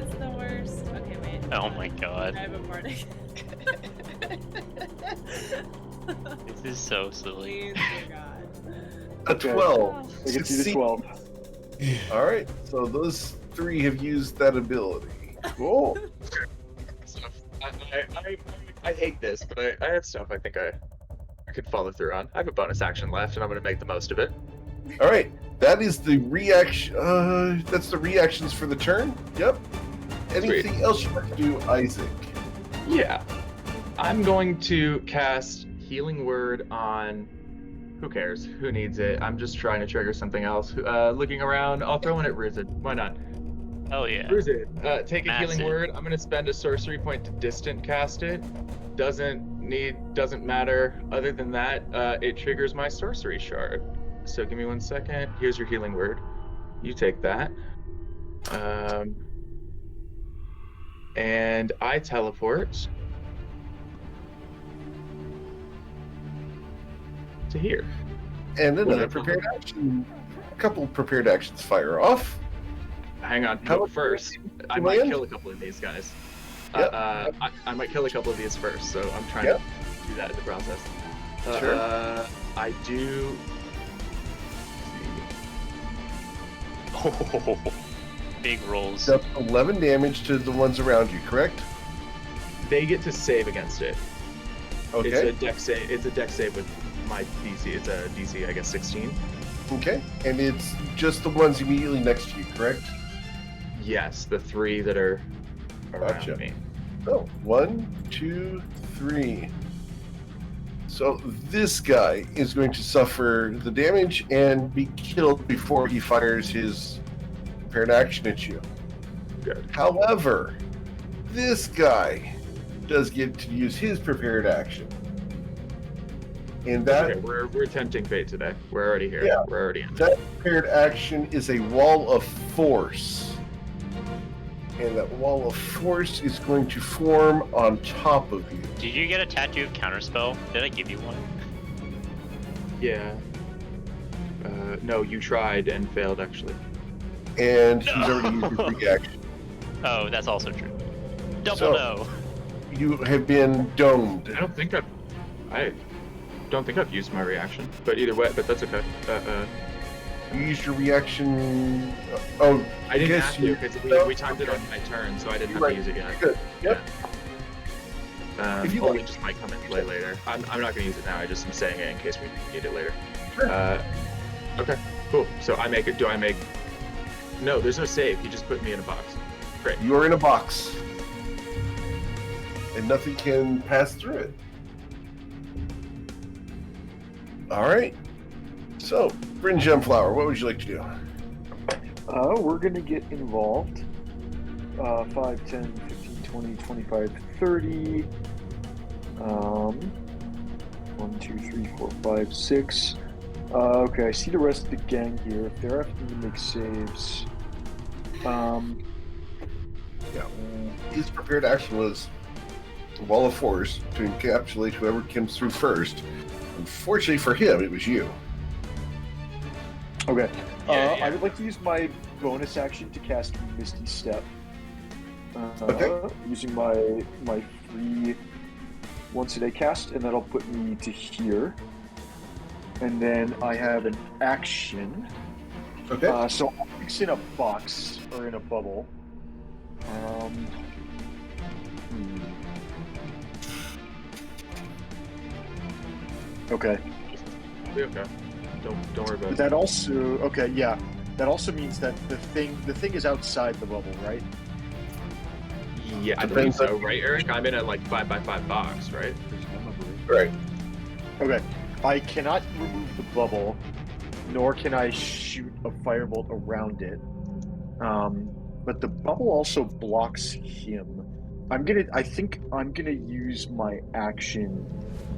it's the worst. Okay, wait. Oh my god. I have a bardic. This is so silly. Please, dear God. A Okay. 12. They get you to Succeed. 12. Alright, so those 3 have used that ability. Cool. Stuff. I hate this, but I have stuff I think I could follow through on. I have a bonus action left, and I'm going to make the most of it. Alright, that is the reaction. That's the reactions for the turn. Yep. Anything else you want to do, Isaac? Yeah. I'm going to cast Healing Word on. Who cares? Who needs it? I'm just trying to trigger something else. Looking around, I'll throw in at Ruzid. Why not? Oh yeah. Ruzid, take a Massive. Healing Word. I'm going to spend a sorcery point to distant cast it. Doesn't matter. Other than that, it triggers my sorcery shard. So give me 1 second. Here's your Healing Word. You take that. And I teleport to here. And another Wonderful. prepared action. couple prepared actions fire off. Hang on. How No, much first, I you might land? kill a couple of these guys. Yep. I might kill a couple of these first, so I'm trying Yep. to do that in the process. Sure. I do. Oh, big rolls. That's 11 damage to the ones around you, correct? They get to save against it. Okay. It's a dex save. It's a dex save with my DC. It's a DC, I guess, 16. Okay. And it's just the ones immediately next to you, correct? Yes, the 3 that are around Gotcha. me. Oh, 1, 2, 3. So this guy is going to suffer the damage and be killed before he fires his prepared action at you. Good. However, this guy does get to use his prepared action. And that Okay, we're tempting fate today. We're already here. Yeah. We're already in. that prepared action is a wall of force. And that wall of force is going to form on top of you. Did you get a tattoo of counterspell? Did I give you one? Yeah. No, you tried and failed actually. And he's already used his reaction. Oh, that's also true. Double So- no. You have been domed. I don't think I've used my reaction, but either way, but that's okay. You used your reaction. Oh, I didn't Yes, have to you- because we timed it on my turn, so I didn't have Right. to use it yet. good. Yep. If you Only like. just might come into play later. I'm not going to use it now. I just am saying it in case we need it later. Sure. Okay, cool. So I make it. Do I make? No, there's no save. He just put me in a box. Great. You are in a box. And nothing can pass through it. Alright. So, Bryn Gemflower, what would you like to do? We're going to get involved. 5, 10, 15, 20, 25, 30. 1, 2, 3, 4, 5, 6. Okay, I see the rest of the gang here. If they're having to make saves. His prepared action was a wall of force to encapsulate whoever comes through first. Unfortunately for him, it was you. Okay. Yeah, yeah. I would like to use my bonus action to cast Misty Step. Okay. Using my free once a day cast, and that'll put me to here. And then I have an action. Okay. So I'll mix in a box or in a bubble. Okay. Be okay. Don't worry about But it. that also yeah. That also means that the thing is outside the bubble, right? Yeah, I believe Depends so, right, Eric? I'm in a like 5x5 box, right? Right. Okay. I cannot remove the bubble, nor can I shoot a firebolt around it. But the bubble also blocks him. I think I'm gonna use my action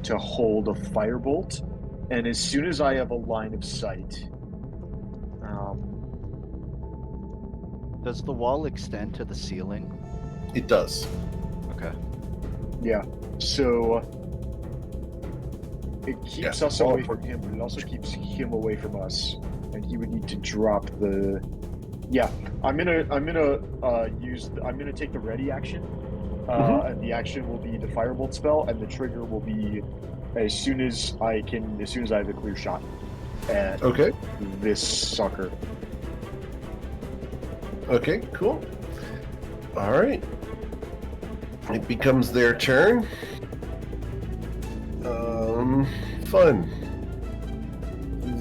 to hold a firebolt, and as soon as I have a line of sight, Does the wall extend to the ceiling? It does. Okay. yeah. So it keeps us all away from him, but it also keeps him away from us, and he would need to drop the. Yeah, I'm gonna take the ready action, and the action will be the firebolt spell, and the trigger will be as soon as I have a clear shot at Okay. this sucker. Okay, cool. Alright. It becomes their turn. Fun.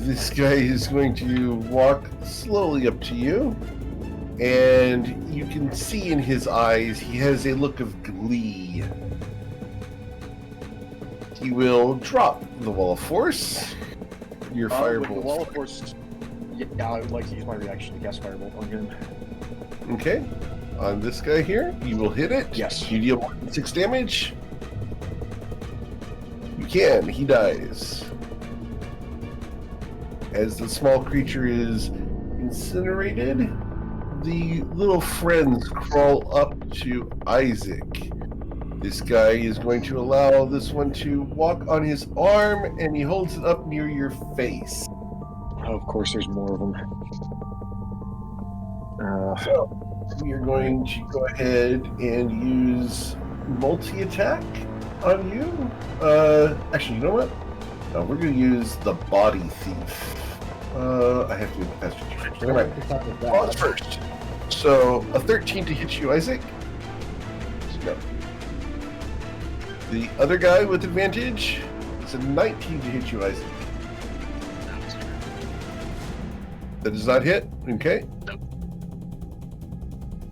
This guy is going to walk slowly up to you, and you can see in his eyes he has a look of glee. He will drop the wall of force. Your With firebolt. the wall of force. Yeah, I would like to use my reaction to cast firebolt on him. Okay. On this guy here, you will hit it. Yes. You deal more than 6 damage. You can. He dies. As the small creature is incinerated, the little friends crawl up to Isaac. This guy is going to allow this one to walk on his arm, and he holds it up near your face. Oh, of course, there's more of them. So we are going to go ahead and use multi-attack on you. Actually, you know what? No, we're going to use the body thief. I have to pass you first. All right, pause first. So a 13 to hit you, Isaac. No. The other guy with advantage is a 19 to hit you, Isaac. That does not hit. Okay.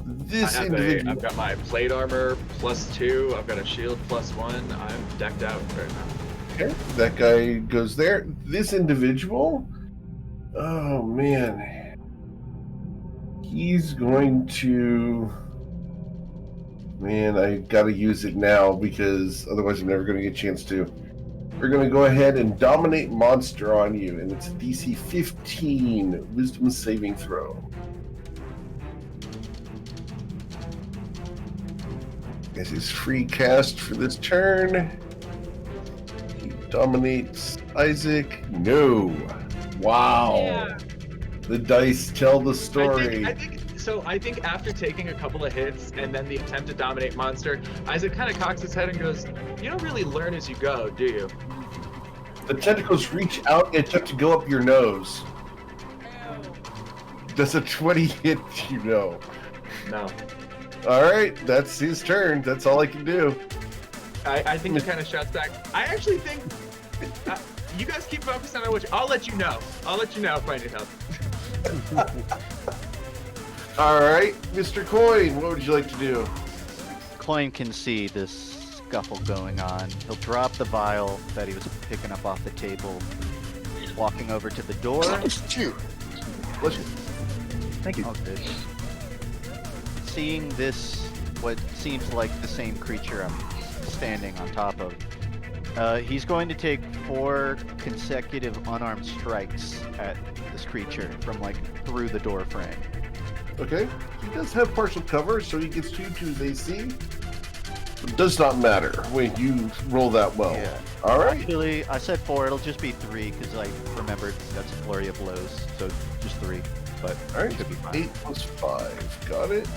This individual. I've got my plate armor +2. I've got a shield +1. I'm decked out right now. Okay, that guy goes there. This individual. Oh man. He's going to. Man, I gotta use it now because otherwise I'm never gonna get a chance to. We're gonna go ahead and dominate monster on you, and it's a DC 15 Wisdom saving throw. This is free cast for this turn. He dominates Isaac. No. Wow. Yeah. The dice tell the story. I think after taking a couple of hits and then the attempt to dominate monster, Isaac kind of cocks his head and goes, "You don't really learn as you go, do you?" The tentacles reach out and attempt to go up your nose. Ew. Does a 20 hit you know? No. Alright, that's his turn. That's all I can do. I think he kind of shuts back. I actually think you guys keep focusing on which. I'll let you know. I'll let you know if I need help. Alright, Mr. Coin, what would you like to do? Coin can see this scuffle going on. He'll drop the vial that he was picking up off the table, walking over to the door. Bless you. Thank you. Okay. Seeing this, what seems like the same creature I'm standing on top of, he's going to take 4 consecutive unarmed strikes at this creature from like through the door frame. Okay, he does have partial cover, so he gets 2 to his AC. It does not matter when you roll that well. Yeah. Alright. Actually, I said 4, it'll just be 3 because I remembered that's a flurry of blows, so just 3. But Alright, should be fine. 8 plus 5. Got it.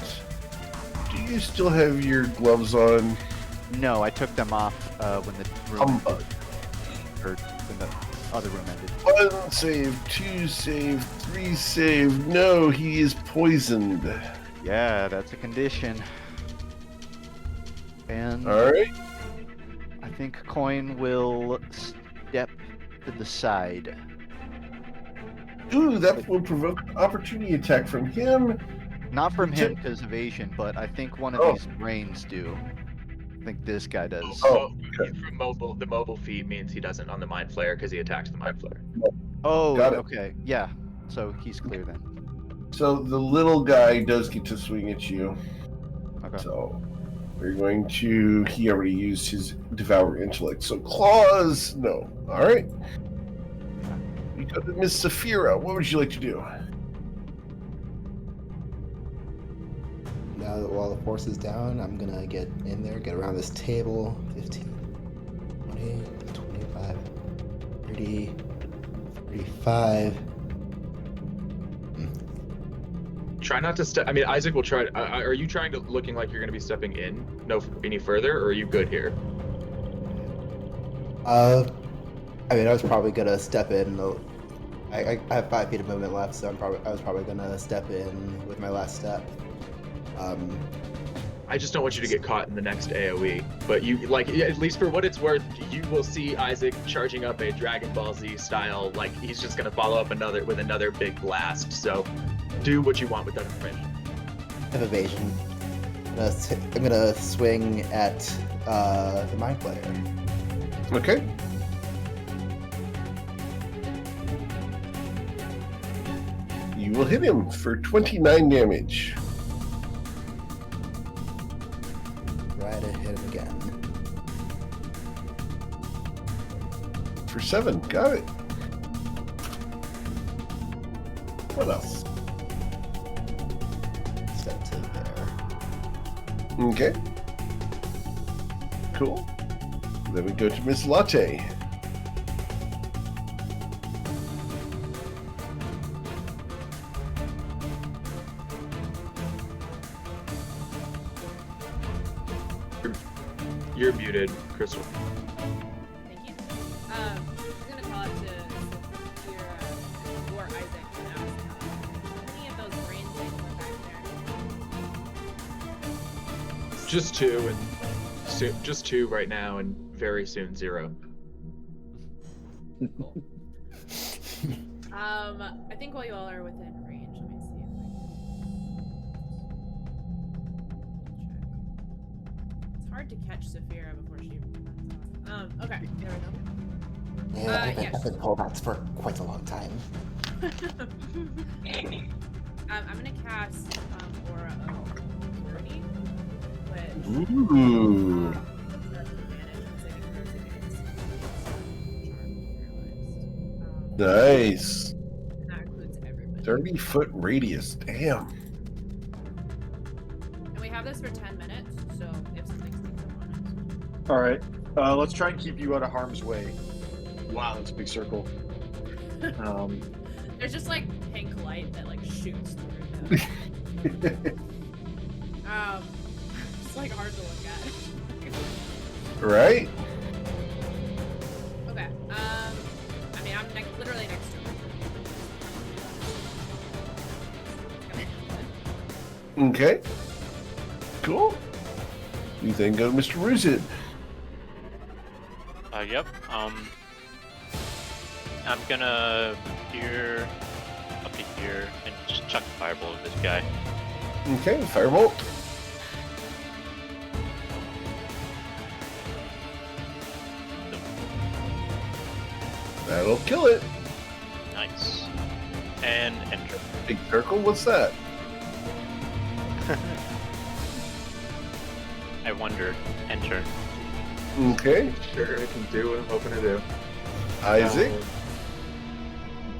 Do you still have your gloves on? No, I took them off when the room Humbug. or when the other room ended. 1 save, 2 save, 3 save. No, he is poisoned. Yeah, that's a condition. And Alright. I think Coin will step to the side. Ooh, that will provoke an opportunity attack from him. Not from him because evasion, but I think one of Oh. these brains do. I think this guy does. Oh, okay. From mobile, the mobile feat means he doesn't on the mind flayer because he attacks the mind flayer. Oh, Got it. okay. Yeah. So he's clear then. So the little guy does get to swing at you. Okay. So we're going to. He already used his Devour Intellect. So claws. No. All right. You got to Miss Saphira. What would you like to do? Now that while the force is down, I'm gonna get in there, get around this table. 15, 20, 25, 30, 35. Try not to step. I mean, Isaac will try. Are you trying to looking like you're going to be stepping in any further, or are you good here? I mean, I was probably gonna step in. I have 5 feet of movement left, so I was probably gonna step in with my last step. I just don't want you to get caught in the next AoE. But you, like, at least for what it's worth, you will see Isaac charging up a Dragon Ball Z style. Like, he's just gonna follow up with another big blast. So, do what you want with that information. I have evasion. I'm gonna swing at the mind flayer. Okay. You will hit him for 29 damage. Try to hit him again. For 7. Got it. What else? Step to there. Okay. Cool. Then we go to Miss Latte. You're muted, Crystal. Thank you. I'm gonna call out to your or Isaac and ask any of those brain things are back there. Just two, and just two right now, and very soon 0. Cool. I think while you all are within range, let me see if I can check. It's hard to catch Saphira before she runs off. Okay, there we go. Yeah, yes. I've been told that for quite a long time. I'm gonna cast Aura of Purity, which Ooh. that's advantage on saving throws against charmed, paralyzed. Nice. And that includes everybody. 30-foot radius. Damn. And we have this for 10 minutes, so if something sneaks up on us. All right. Let's try and keep you out of harm's way. Wow, that's a big circle. There's just like pink light that like shoots through them. It's like hard to look at. Right? Okay. I mean, I'm literally next to him. Okay. Cool. We then go to Mr. Ruzid. Yep. I'm gonna appear up to here and just chuck a fireball at this guy. Okay, firebolt. That'll kill it. Nice. And enter. Big circle, what's that? I wonder. Enter. Okay. Sure, I can do what I'm hoping to do. Isaac.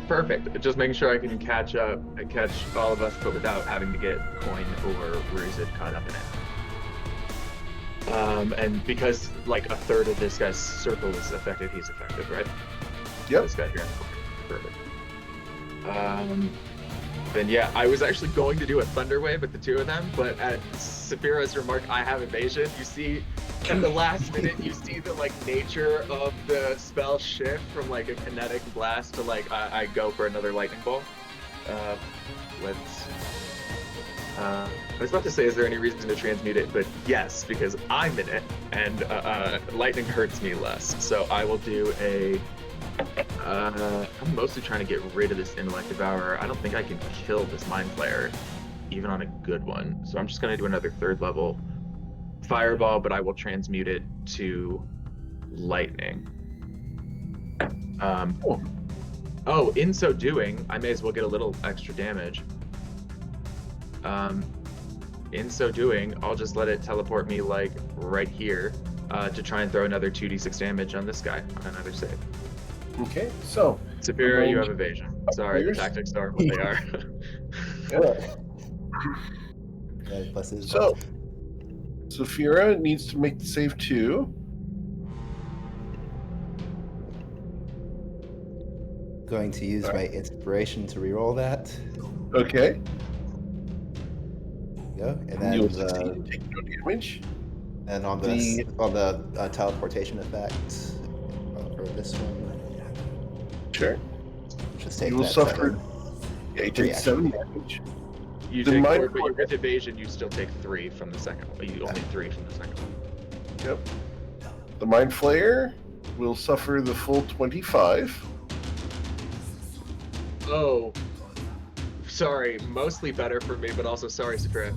Perfect. Just making sure I can catch up, catch all of us, but without having to get Coin or Ruzid caught up in it. And because like a third of this guy's circle is affected, he's affected, right? Yep. This guy here. Perfect. Then yeah, I was actually going to do a Thunder Wave with the two of them, but at Saphira's remark, I have evasion. You see, at the last minute, you see the like nature of the spell shift from like a kinetic blast to like I go for another lightning bolt. I was about to say, is there any reason to transmute it? But yes, because I'm in it, and lightning hurts me less. So I will do a. I'm mostly trying to get rid of this Intellect Devourer. I don't think I can kill this Mind Flayer, even on a good one. So I'm just going to do another 3rd level Fireball, but I will transmute it to Lightning. Oh, in so doing, I may as well get a little extra damage. In so doing, I'll just let it teleport me like right here to try and throw another 2d6 damage on this guy on another save. Okay, so. Saphira, you have evasion. Sorry, the tactics are what they are. So, Saphira needs to make the save too. Going to use my inspiration to reroll that. Okay. Go, and then You'll succeed and take no damage. And on the teleportation effect for this one. Sure. Just take You will that suffer. 7. Yeah, you take 7 damage. You The take mind 4, but flayer- with evasion, you still take 3 from the second one. You only 3 from the second one. Yep. The Mind Flayer will suffer the full 25. Oh, sorry. Mostly better for me, but also sorry, Saphira.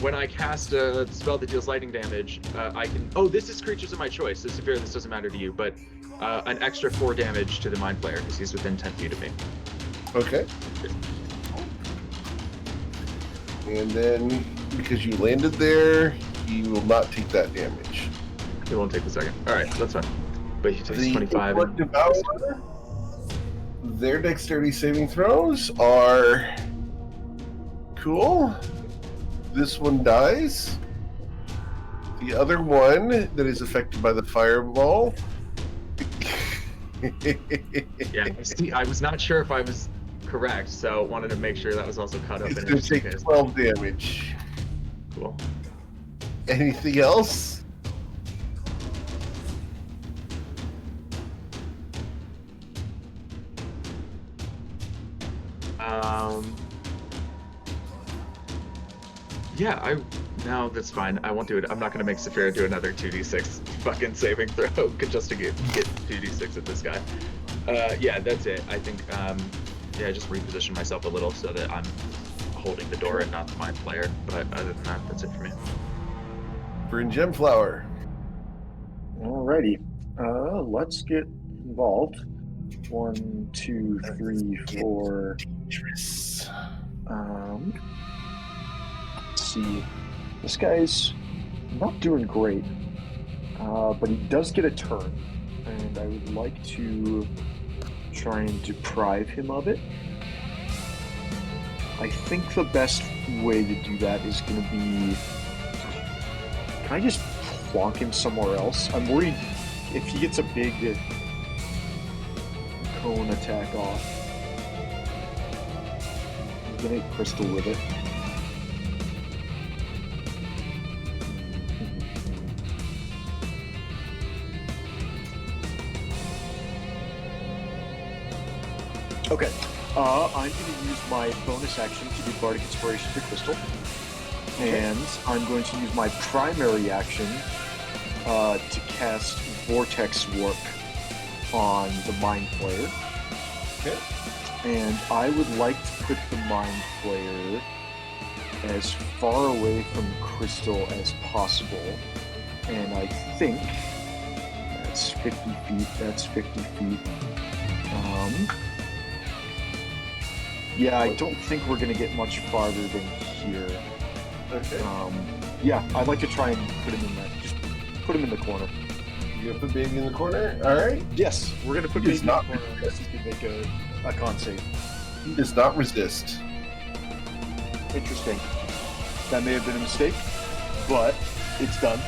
When I cast a spell that deals lightning damage, I can. Oh, this is creatures of my choice. So Saphira, this doesn't matter to you, but an extra 4 damage to the Mind Flayer because he's within 10 feet of me. Okay. And then, because you landed there, he will not take that damage. He won't take the second. All right, that's fine. But he takes The 25. Intellect Devourer, their dexterity saving throws are cool. This one dies. The other one that is affected by the fireball. Yeah, see, I was not sure if I was correct, so wanted to make sure that was also cut up It's in going it. to take 12 damage. Cool. Anything else? Yeah, no, that's fine. I won't do it. I'm not gonna make Saphira do another 2d6 fucking saving throw just to get 2d6 at this guy. Yeah, that's it. I think yeah, just reposition myself a little so that I'm holding the door and not the mind player. But other than that, that's it for me. Bryn Gemflower. Alrighty. Let's get involved. 1, 2, 3, 4. Let's see. This guy's not doing great, but he does get a turn, and I would like to try and deprive him of it. I think the best way to do that is going to be... Can I just plonk him somewhere else? I'm worried if he gets a big cone attack off. I'm going to hit Crystal with it. Okay, I'm going to use my bonus action to give Bardic Inspiration to Crystal. And I'm going to use my primary action to cast Vortex Warp on the Mind Flayer. Okay. And I would like to put the Mind Flayer as far away from Crystal as possible. And I think that's 50 feet, that's 50 feet. Yeah, I don't think we're going to get much farther than here. Okay. Yeah, I'd like to try and put him in that. Just put him in the corner. You gonna put baby in the corner? Alright. Yes, we're going to put He baby does in the not corner unless he can make a con save. He does not resist. Interesting. That may have been a mistake, but it's done.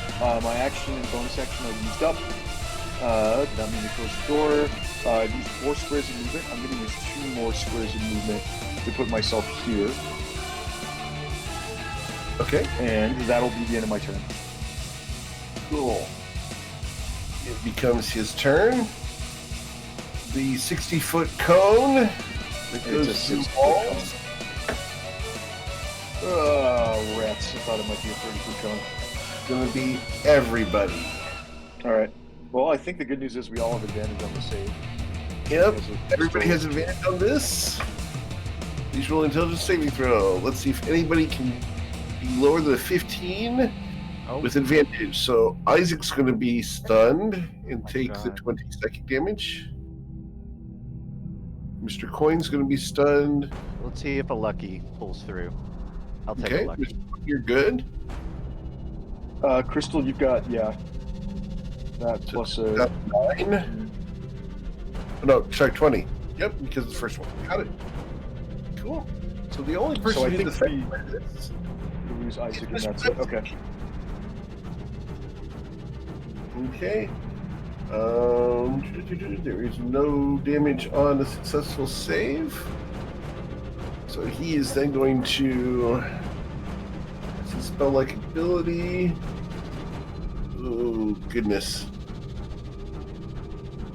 My action and bonus action I've used up. That means to close the door. I've used 4 squares of movement. I'm going to use 2 more squares of movement to put myself here. Okay. And that'll be the end of my turn. Cool. It becomes his turn. The 60-foot cone that goes through walls. Oh, rats. I thought it might be a 30-foot cone. Gonna be everybody. Alright. Well, I think the good news is we all have advantage on the save. Yep. Everybody has advantage on this. Please roll intelligence saving throw. Let's see if anybody can be lower than a 15 with advantage. So Isaac's going to be stunned and take the 20 psychic damage. Mr. Coin's going to be stunned. Let's see if a lucky pulls through. I'll take a lucky. You're good. Crystal, you've got, that plus a... That's 9. No, sorry, 20. Yep, because of the first one. Got it. Cool. So the only person So I who's think affected by this... we lose Isaac and that's it. Okay. Okay. There is no damage on a successful save. So he is then going to... It's a spell-like ability. Oh, goodness.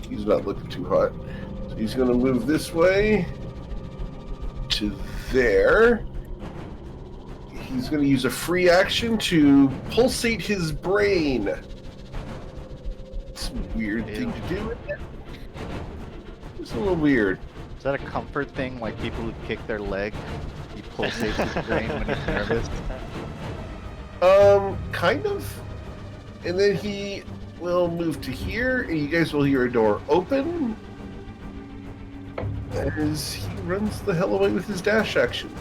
He's not looking too hot. So he's going to move this way to there. He's going to use a free action to pulsate his brain. It's a weird thing to do. It's a little weird. Is that a comfort thing, like people who kick their leg? He pulsates his brain when he's nervous? Kind of. And then he will move to here, and you guys will hear a door open as he runs the hell away with his dash action.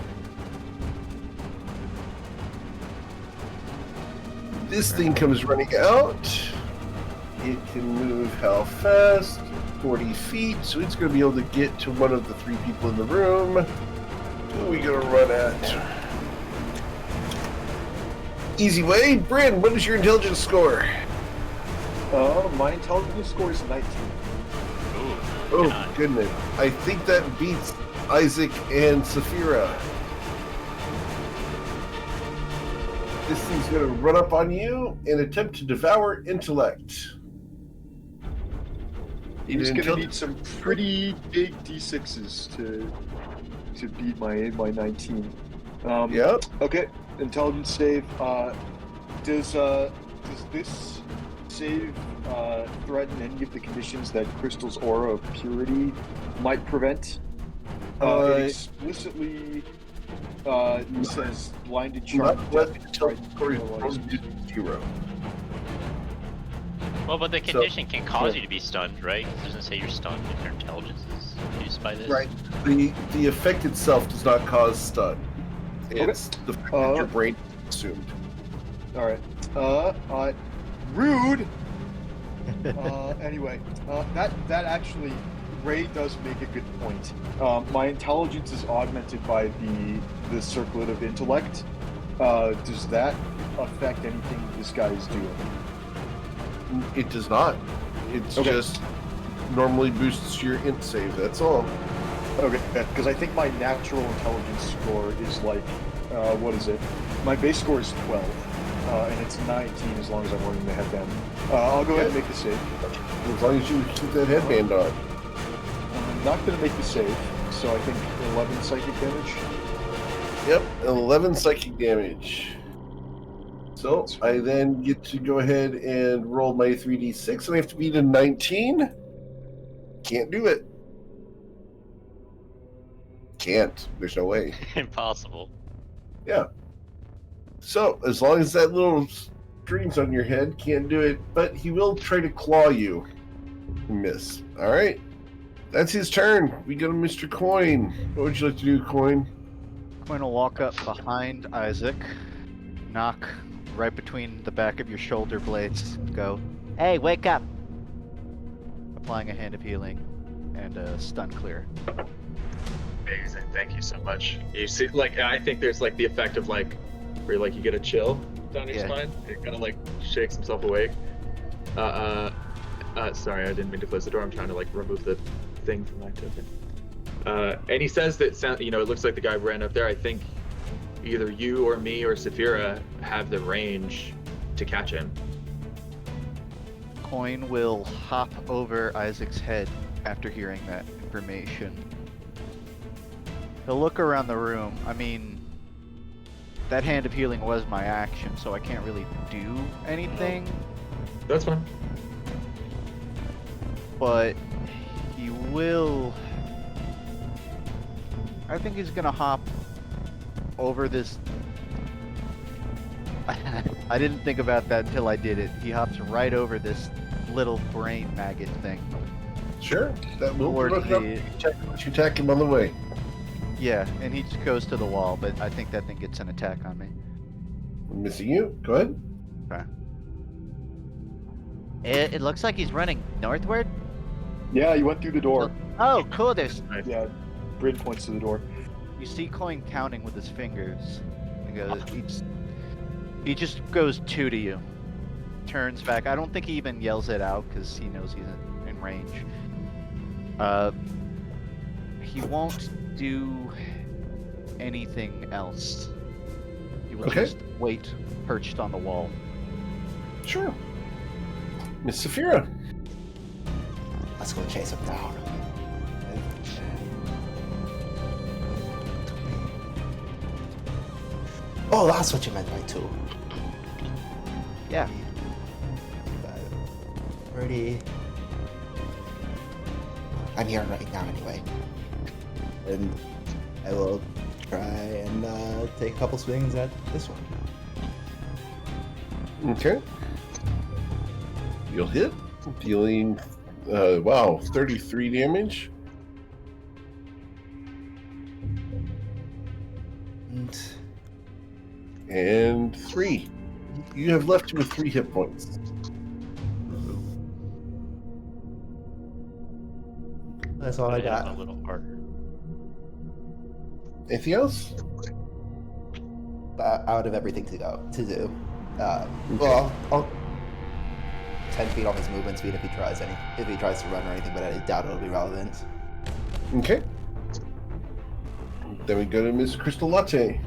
This thing comes running out. It can move how fast? 40 feet, so it's going to be able to get to one of the 3 people in the room. Who are we going to run at? Easy way. Bryn, what is your intelligence score? My intelligence score is 19. Oh, goodness. I think that beats Isaac and Saphira. This thing's going to run up on you and attempt to devour intellect. He's gonna until- need some pretty big d6s to beat my 19. Yep. Okay, intelligence save. Does this save threaten any of the conditions that Crystal's aura of purity might prevent? It explicitly says blinded charm, Not death, until frightened, Corey paralyzed. rolls 0. Well, but the So- condition can cause you to be stunned, right? It doesn't say you're stunned if your intelligence is used by this. Right. The effect itself does not cause stun. It's the fact that your brain is consumed. All right. Rude. Anyway, that actually, Ray does make a good point. My intelligence is augmented by the circlet of intellect. Does that affect anything this guy is doing? It does not. It's Okay. just normally boosts your int save. That's all. Okay, because I think my natural intelligence score is like, what is it? My base score is 12, and it's 19 as long as I'm wearing the headband. I'll go ahead and make the save. As long as you keep that headband on. I'm not going to make the save, so I think 11 psychic damage. Yep, 11 psychic damage. So I then get to go ahead and roll my 3d6, and I have to beat a 19. Can't do it. Can't. There's no way. Impossible. Yeah. So as long as that little string's on your head, can't do it. But he will try to claw you. Miss. All right. That's his turn. We go to Mr. Coin. What would you like to do, Coin? Coin will walk up behind Isaac, knock right between the back of your shoulder blades, go, Hey, wake up! applying a hand of healing, and stun clear. Amazing. Thank you so much. You see, like, I think there's like the effect of like, where like you get a chill down your Yeah. spine. It kind of like shakes himself awake. Sorry, I didn't mean to close the door. I'm trying to like remove the thing from my token. And he says that it looks like the guy ran up there. I think either you or me or Saphira have the range to catch him. Coin will hop over Isaac's head after hearing that information. He'll look around the room. I mean, that hand of healing was my action, so I can't really do anything, That's fine. but he will... I think he's gonna hop over this... I didn't think about that until I did it. He hops right over this little brain maggot thing. Sure. That will Or look up. the- You attack him on the way. Yeah, and he just goes to the wall, but I think that thing gets an attack on me. I'm missing you. Go ahead. It looks like he's running northward. Yeah, you went through the door. Oh, cool. There's Yeah, Bryn points to the door. You see Coin counting with his fingers. He just goes two to you. Turns back. I don't think he even yells it out because he knows he's in range. He won't do anything else. He will Okay. just wait perched on the wall. Sure. Miss Saphira. Let's go chase him down. Oh, that's what you meant by 2. Yeah. 30. I'm here right now anyway. And I will try and take a couple swings at this one. Okay. You'll hit, dealing, 33 damage. And 3. You have left him with 3 hit points. That's all I Hit him got. a little harder. Anything else? Out of everything to do. Well, I'll 10 feet on his movement speed if he tries to run or anything, but I doubt it'll be relevant. Okay. Then we go to Miss Crystal Latte.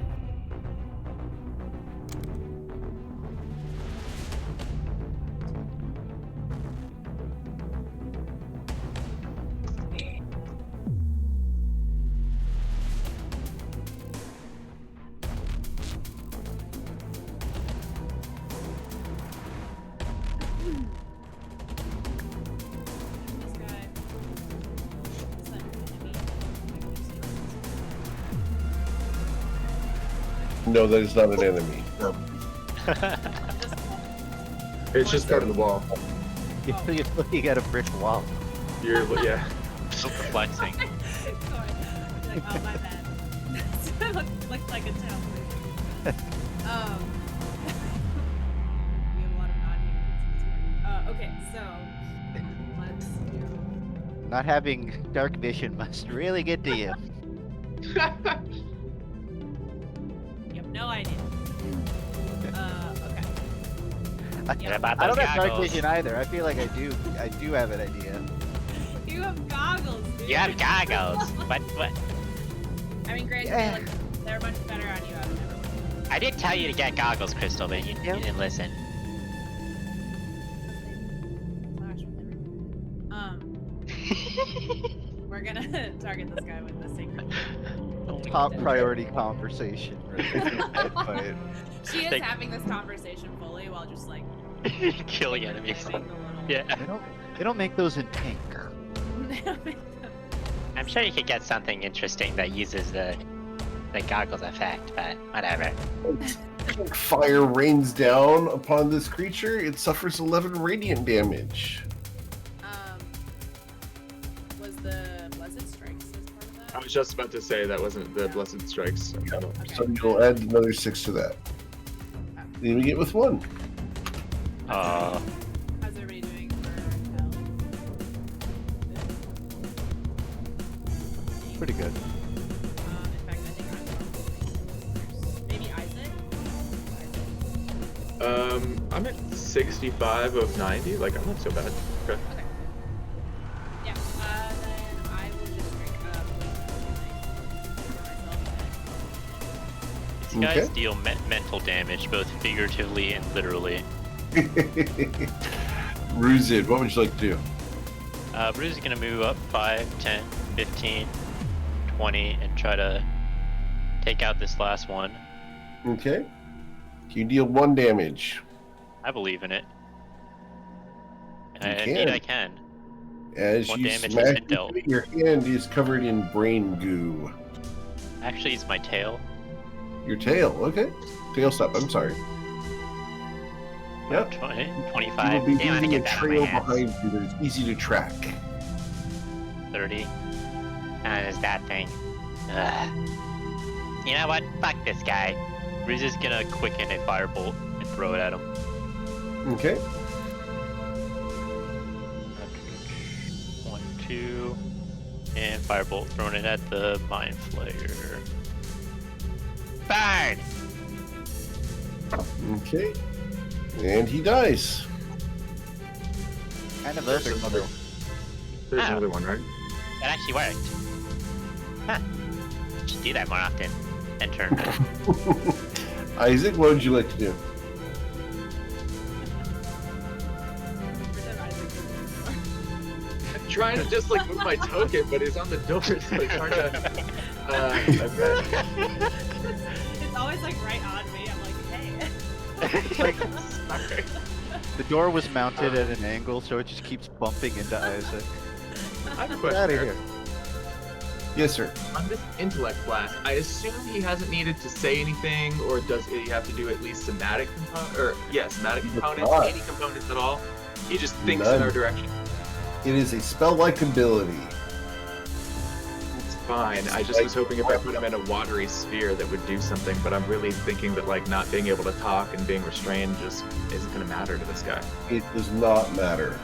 No, that is not an enemy. It's just part of the wall. You're looking at a brick wall. Yeah. So perplexing. Like, oh, my bad. Looked like a tail. We have a lot of non-humans. Okay, so let's do. Not having dark vision must really get to you. You have no idea. Okay. What about I don't those have dark goggles? vision either. I feel like I do have an idea. You have goggles, dude. You have goggles. What? I mean, granted, Yeah. they're much better on you out of everyone. I did tell you to get goggles, Crystal, but you didn't listen. We're gonna target this guy with the sacred. Top priority conversation. Right? She is Like- having this conversation fully while just like Killing enemies. seeing the little. Yeah. They don't make those in pink. I'm sure you could get something interesting that uses the goggles effect, but whatever. Fire rains down upon this creature. It suffers 11 radiant damage. Was the Blessed Strikes as part of that? I was just about to say that wasn't the Blessed Strikes. So you'll add another 6 to that. Then we get with 1. Oh, How's everybody doing for health? Pretty good. In fact, I think I'm maybe Isaac. I'm at 65 of 90. Like, I'm not so bad. Okay. Okay. Yeah. Then I will just drink for myself. these guys deal mental damage, both figuratively and literally. Ruzid, what would you like to do? Bruce is gonna move up 5, 10, 15, 20, and try to take out this last one. Okay. You deal 1 damage. I believe in it. You Indeed, can. I can. As One you damage has smash been dealt. it, your hand is covered in brain goo. Actually, it's my tail. Your tail, okay. Tail stop, I'm sorry. Yep. 20, You 25. will be Damn, I leaving get a that on my trail hands. behind you that is easy to track. 30. And there's that thing. Ugh. You know what? Fuck this guy. Bruce is gonna quicken a firebolt and throw it at him. Okay. 1, 2, and firebolt throwing it at the mind flayer. Burn! Okay. And he dies. Kind of There's perfect. another. There's Ow. another one, right? That actually worked. Huh. Should do that more often. And turn. Isaac, what would you like to do? I'm trying to just like move my token, but it's on the door. It's like hard to. Okay. It's always like right on me. I'm like, hey. Sorry. The door was mounted at an angle, so it just keeps bumping into Isaac. I have a Get question. out of here. here. Yes, sir. On this intellect blast, I assume he hasn't needed to say anything, or does he have to do at least somatic components? Or yeah, somatic components, not. any components at all? He just thinks None. in our direction. It is a spell-like ability. It's fine. I just was hoping if I put him in a watery sphere that would do something, but I'm really thinking that like not being able to talk and being restrained just isn't going to matter to this guy. It does not matter.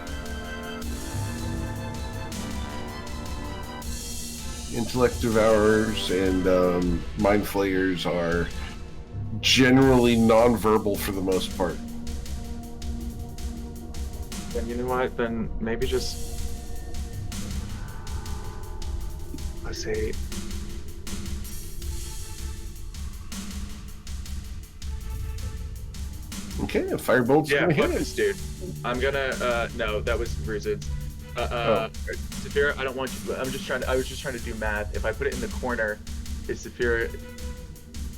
Intellect devourers and mind flayers are generally non-verbal for the most part. Then you know what? Then maybe just let's say. Okay, a firebolt's Yeah, gonna fuck hit it. this dude. I'm gonna no, that was Ruzid. Saphira, I don't want you. I was just trying to do math. If I put it in the corner, is Saphira?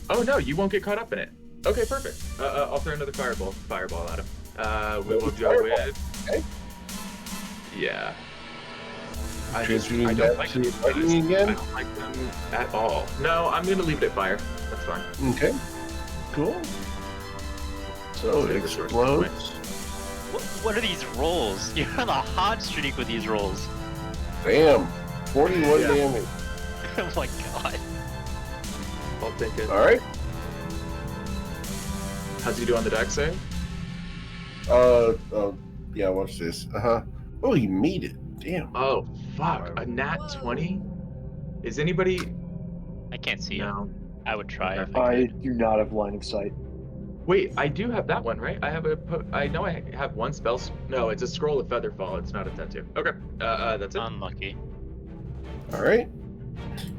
Oh no, you won't get caught up in it. Okay, perfect. I'll throw another fireball at him. We will go with. Okay. Yeah. I Transmuting don't that like to these guys. lightning I again. don't like them at all. No, I'm gonna leave it at fire. That's fine. Okay. Cool. So it explodes. What are these rolls? You're on a hot streak with these rolls. Bam. 41 damage. Oh my god. I'll take it. Alright. How's he do on the deck save? Yeah, watch this. Oh, he made it. Damn. Oh, fuck. A nat 20? Is anybody... I can't see No. him. I would try if I I could. do not have line of sight. Wait, I do have that one, right? I know I have one spell. No, it's a scroll of featherfall. It's not a tattoo. Okay, that's it. Unlucky. Alright.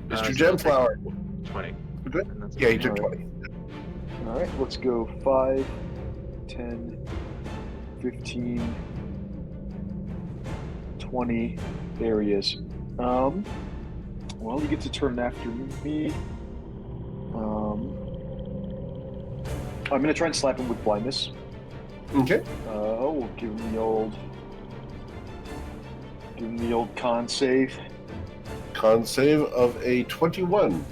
Mr. So I'll Gemflower. take 20. Good? And that's Yeah, he it. took Alright. 20. All right, let's go 5, 10, 15, 20 areas. Well, you get to turn after me. I'm gonna try and slap him with blindness. Okay. We'll give him the old con save. Con save of a 21.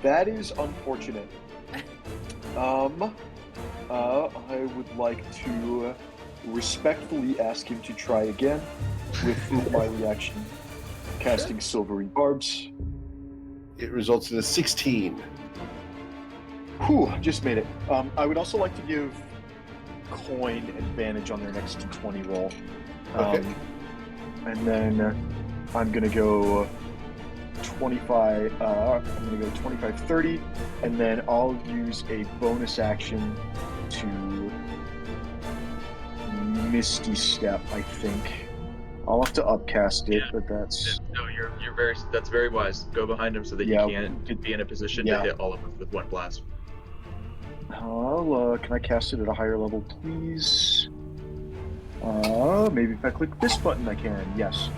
That is unfortunate. I would like to respectfully ask him to try again with my reaction, casting Silvery Barbs. It results in a 16. Whew, just made it. I would also like to give Coin advantage on their next 20 roll. Okay. And then I'm gonna go 25. I'm gonna go 25, 30, and then I'll use a bonus action to Misty Step. I think I'll have to upcast it, but that's No, that's very wise. Go behind him so that Yeah. you can't be in a position Yeah. to hit all of us with one blast. Can I cast it at a higher level, please? Maybe if I click this button, I can. Yes.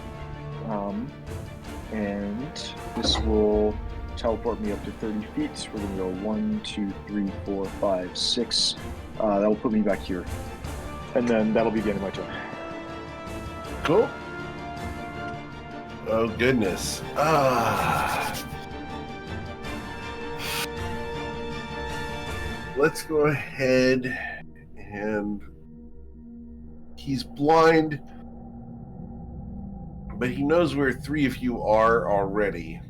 And this will teleport me up to 30 feet. So we're gonna go 1, 2, 3, 4, 5, 6. That'll put me back here, and then that'll be the end of my turn. Cool. Oh, goodness. Let's go ahead and he's blind, but he knows where 3 of you are already.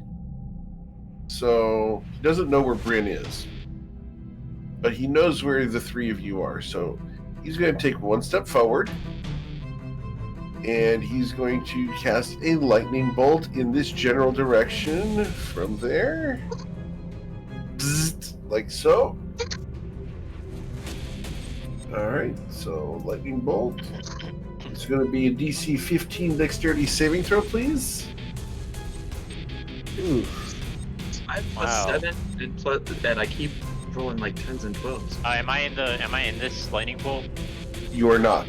So he doesn't know where Bryn is, but he knows where the 3 of you are. So he's going to take 1 step forward, and he's going to cast a lightning bolt in this general direction from there. Bzzzt, like so. Alright, so lightning bolt. It's going to be a DC 15 dexterity saving throw, please. Ooh. I'm Wow. 7 and I keep rolling like 10s and 12s. Am I in this lightning bolt? You are not.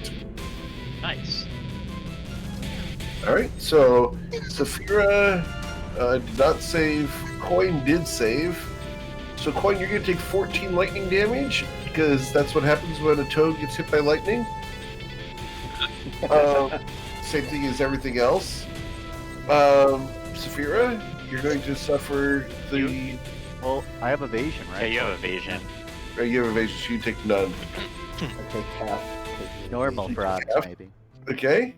Nice. Alright, so Saphira did not save. Coin did save. So Coin, you're going to take 14 lightning damage, because that's what happens when a toad gets hit by lightning. Same thing as everything else. Saphira, you're going to suffer the... Well, I have evasion, Yeah, right? you have evasion. You have evasion, so you take none. I take half. Normal for odds, Half. maybe. Okay?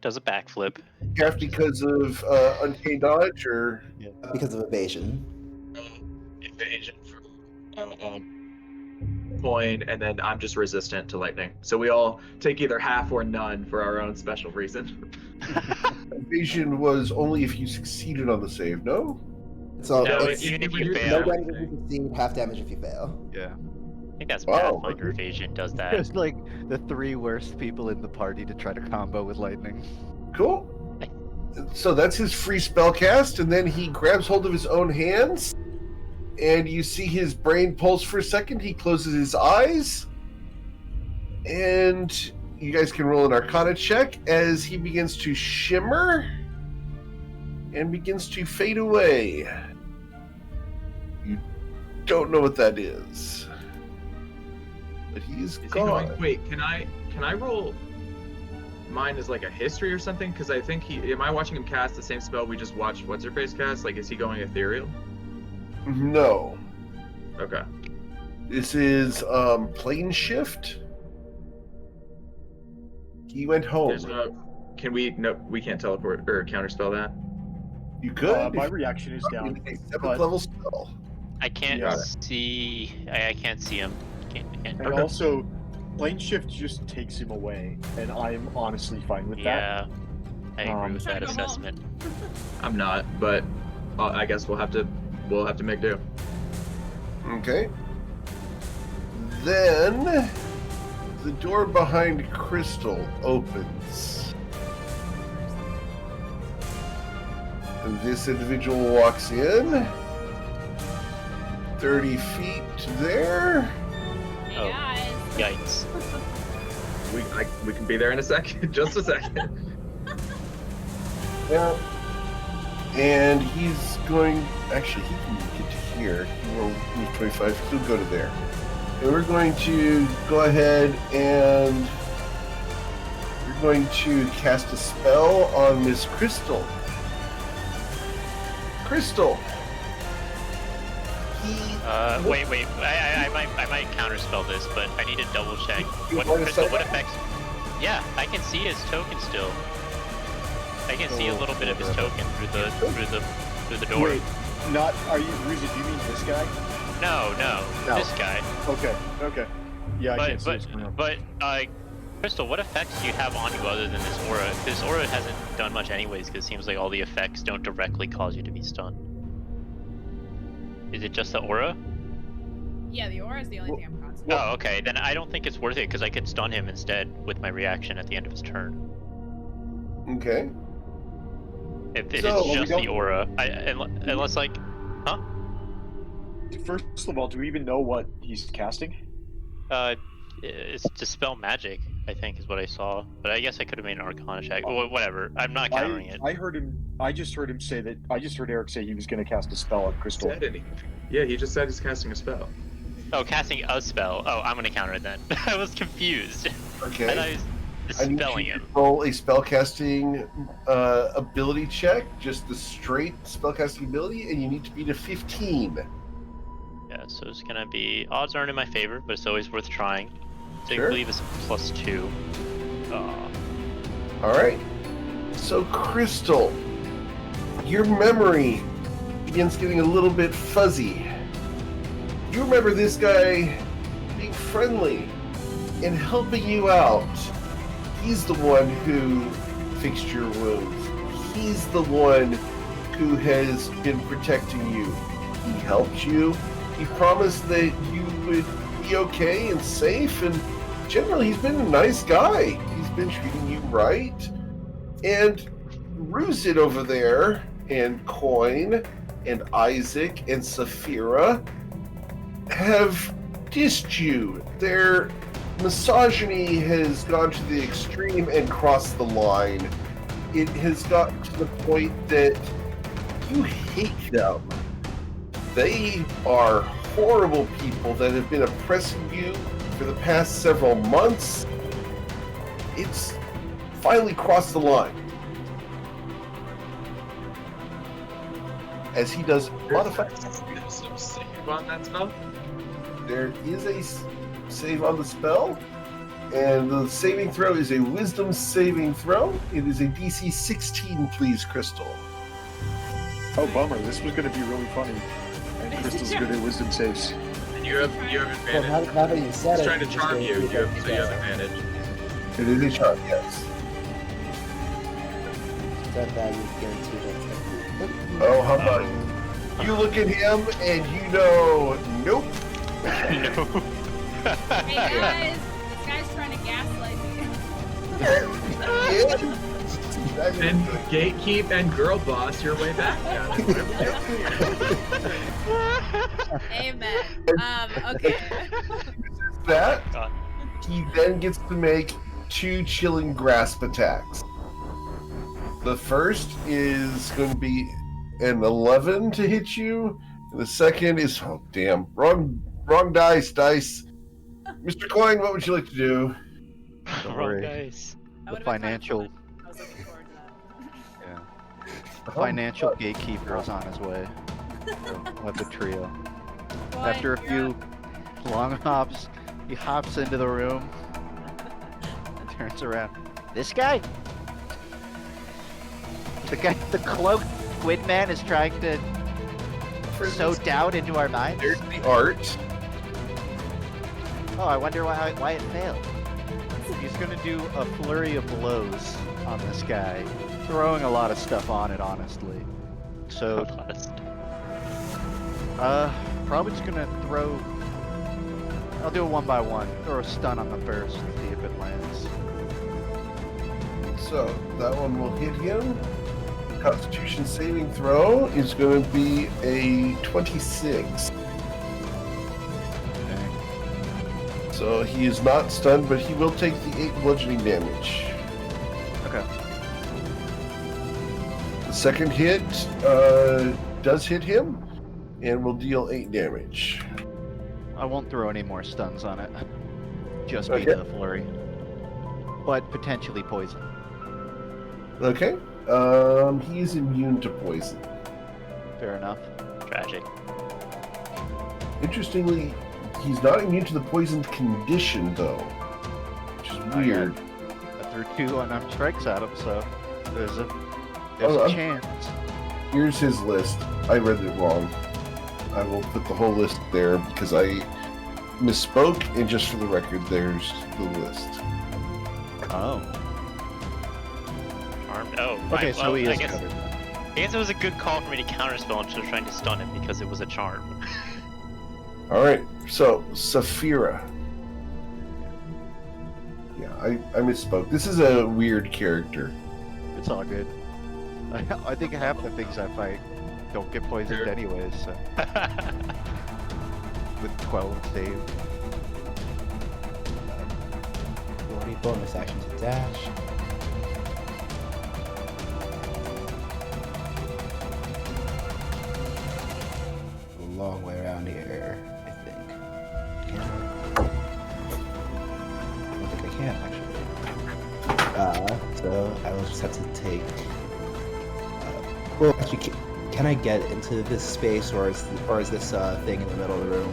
Does a backflip. Half because of uncanny dodge, or... Because of evasion. Evasion for Coin, and then I'm just resistant to lightning. So we all take either half or none for our own special reason. Evasion was only if you succeeded on the save, no? So No, it's even if you no fail. no damage if you succeed, half damage if you fail. Yeah. I think that's Wow, Pathfinder okay. evasion does that. It's like the 3 worst people in the party to try to combo with lightning. Cool. So that's his free spell cast, and then he grabs hold of his own hands, and you see his brain pulse for a second. He closes his eyes, and you guys can roll an Arcana check as he begins to shimmer and begins to fade away. You don't know what that is, but he's Is he gone. going? Wait, can I roll mine as like a history or something? Because I think am I watching him cast the same spell we just watched what's her face cast? Like, is he going ethereal? No. Okay. This is plane shift. He went home. Can we? No, we can't teleport or counterspell that. You could. My reaction is down. A 7th but- level spell. I can't Yeah. see. I can't see him. Can't. And Okay. also, plane shift just takes him away, and I'm honestly fine with that. Yeah, I agree with Trying that to go home. assessment. I'm not, but I guess we'll have to make do. Okay. Then the door behind Crystal opens. And this individual walks in. 30 feet to there. Hey Oh. guys. Yikes. We can be there in a second. Just a second. Yeah. And he's going. Actually, he can get to here. He will move 25. He'll go to there. And we're going to go ahead and we're going to cast a spell on Miss Crystal. Crystal. Wait. I might counterspell this, but I need to double check. You What wanna Crystal? say What that? effects? Yeah, I can see his token still. I can see a little bit of his token through the door. Wait, not are you? Ruzi, do you mean this guy? No, No. this guy. Okay. Yeah, I can't see his But Crystal, what effects do you have on you other than this aura? This aura hasn't done much anyways, because it seems like all the effects don't directly cause you to be stunned. Is it just the aura? Yeah, the aura is the only thing I'm constant. Oh, okay. Then I don't think it's worth it, because I could stun him instead with my reaction at the end of his turn. Okay. If it So, is we just don't- the aura. Unless, like... Huh? First of all, do we even know what he's casting? It's Dispel Magic, I think, is what I saw. But I guess I could have made an Arcana check. Whatever. I'm not countering it. I heard him. I just heard him say that. I just heard Eric say he was going to cast a spell on Crystal. Said anything? Yeah, he just said he's casting a spell. Oh, casting a spell. Oh, I'm gonna counter it then. I was confused. Okay. I thought he was I need dispelling you to him. roll a spellcasting ability check, just the straight spellcasting ability, and you need to beat a 15. Yeah, so it's gonna be... Odds aren't in my favor, but it's always worth trying. So Sure. I believe it's +2. All right. So, Crystal, your memory begins getting a little bit fuzzy. You remember this guy being friendly and helping you out. He's the one who fixed your wounds. He's the one who has been protecting you. He helped you. He promised that you would be okay and safe, and generally he's been a nice guy. He's been treating you right. And Ruzit over there, and Coin, and Isaac, and Saphira have dissed you. Their misogyny has gone to the extreme and crossed the line. It has gotten to the point that you hate them. They are horrible people that have been oppressing you for the past several months. It's finally crossed the line. As he does modify. There's some save on that spell. There is a save on the spell, and the saving throw is a wisdom saving throw. It is a DC 16, please, Crystal. Oh, bummer. This was going to be really funny. And Crystal's good at wisdom saves. And you have Well, advantage. now that you said He's it, trying to just charm gave you. me that So you have spell. advantage. It is a charm, yes. That value is guaranteed. Oh, how about it? You look at him and you know, nope. No. Hey guys, this guy's trying to gaslight me. And gatekeep and girl boss your way back. Amen. Okay. That God. he then gets to make 2 chilling grasp attacks. The first is going to be an 11 to hit you. And the second is, oh damn, wrong dice. Mr. Coin, what would you like to do? Don't Wrong worry. dice. That The would've been kinda financial, fun. I was looking forward to that. the financial gatekeeper is on his way. So we'll have the trio. Boy, After a you're few, up. Long hops. He hops into the room. Turns around. This guy? The cloaked squid man is trying to sow doubt into our minds? There's the art. Oh, I wonder why it failed. He's gonna do a flurry of blows on this guy, throwing a lot of stuff on it, honestly. So, probably just gonna throw. I'll do a 1 by 1. Throw a stun on the first, see if it lands. So that one will hit him. Constitution saving throw is going to be a 26. Okay. So he is not stunned, but he will take the 8 bludgeoning damage. Okay. The second hit does hit him and will deal 8 damage. I won't throw any more stuns on it. Just be Okay. the flurry. But potentially poison. Okay. He is immune to poison. Fair enough. Tragic. Interestingly, he's not immune to the poisoned condition, though. Which is weird. I threw 2 unarmed strikes at him, so there's a Oh, chance. Here's his list. I read it wrong. I will put the whole list there because I misspoke, and just for the record, there's the list. Oh. Armed. Oh. Okay, so he I is guess, covered. I guess it was a good call for me to counterspell instead of trying to stun him because it was a charm. Alright, so, Saphira. Yeah, I misspoke. This is a weird character. It's all good. I think half the things I fight don't get poisoned Sure. anyways, so. With 12 save. We'll need bonus action to dash. A long way around here, I think. Can I? I don't think I can, actually. So I will just have to take. Well, actually, can I get into this space, or is this thing in the middle of the room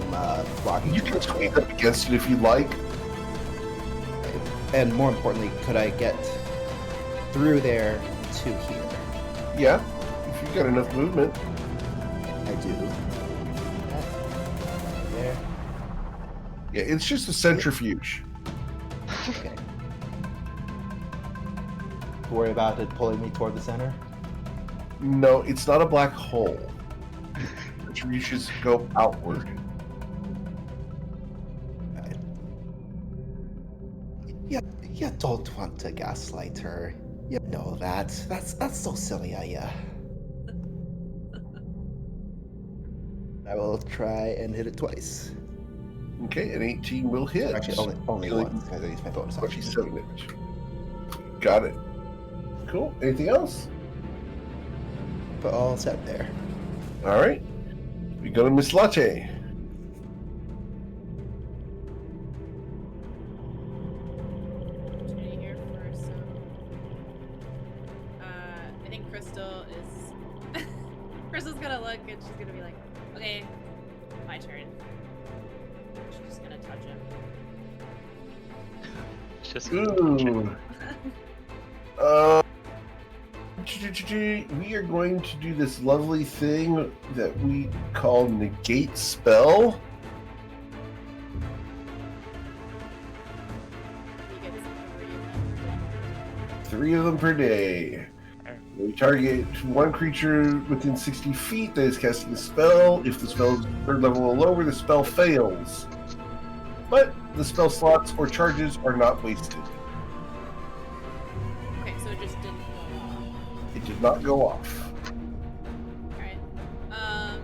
blocking? You can squeeze up against it if you like. And more importantly, could I get through there to here? Yeah, if you've got enough movement. I do. There. Yeah, it's just a centrifuge. Okay. Worry about it pulling me toward the center? No, it's not a black hole. Centrifuges go outward. You don't want to gaslight her. You know that. That's so silly of you. I will try and hit it twice. Okay, an 18 will hit. Actually, only Really? once because I used my bonus action. 27 damage. Got it. Cool. Anything else? But all set there. All right. We go to Miss Latte. Opportunity here for some. I think Crystal is. Crystal's gonna look and she's gonna be like, okay, my turn. She's just gonna touch him. It's just Ooh. We are going to do this lovely thing that we call negate spell. You get some 3 of them per day. We target one creature within 60 feet that is casting a spell. If the spell is 3rd level or lower, the spell fails. But the spell slots or charges are not wasted. Okay, so it just didn't go off. It did not go off. Alright. I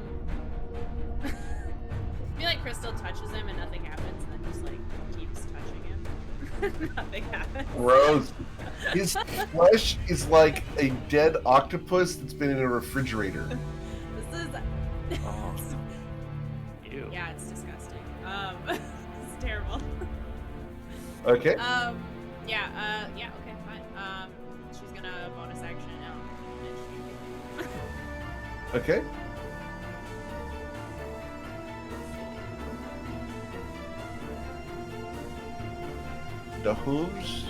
feel like Crystal touches him and nothing happens, and then just like keeps touching him. Nothing happens. Gross. His flesh is like a dead octopus that's been in a refrigerator. This is. Oh. Ew. Yeah, it's disgusting. It's terrible. Okay. Yeah, okay, fine. She's gonna bonus action now. And Okay. the hooves.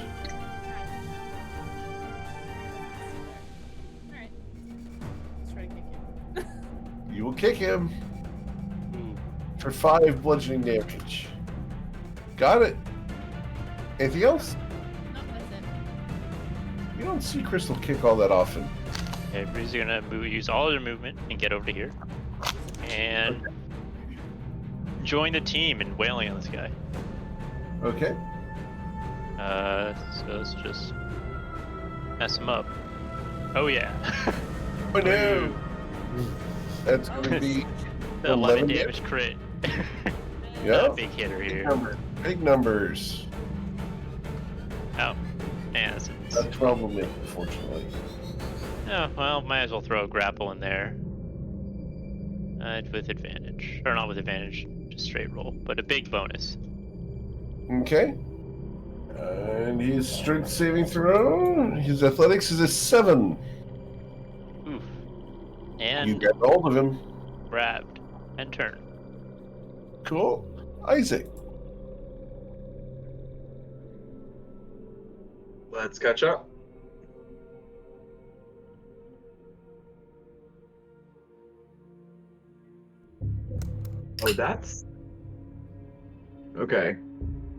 Alright. Let's try to kick him. You will kick him for 5 bludgeoning damage. Got it. Anything else? Nope, that's it. You don't see Crystal kick all that often. Everybody's gonna use all of their movement and get over to here. And join the team in wailing on this guy. Okay. So let's just mess him up. Oh yeah. Oh no! That's gonna be 11 11 damage crit. Yeah. Big hitter here. Big numbers. Oh, man, that's A 12 will make, unfortunately. Oh, well, might as well throw a grapple in there. With advantage. Or not with advantage, just straight roll, but a big bonus. Okay. And his strength saving throw, his athletics is a 7. Oof. You And got hold of him. grabbed. And turn. Cool. Isaac. Let's catch up. Oh, that's okay.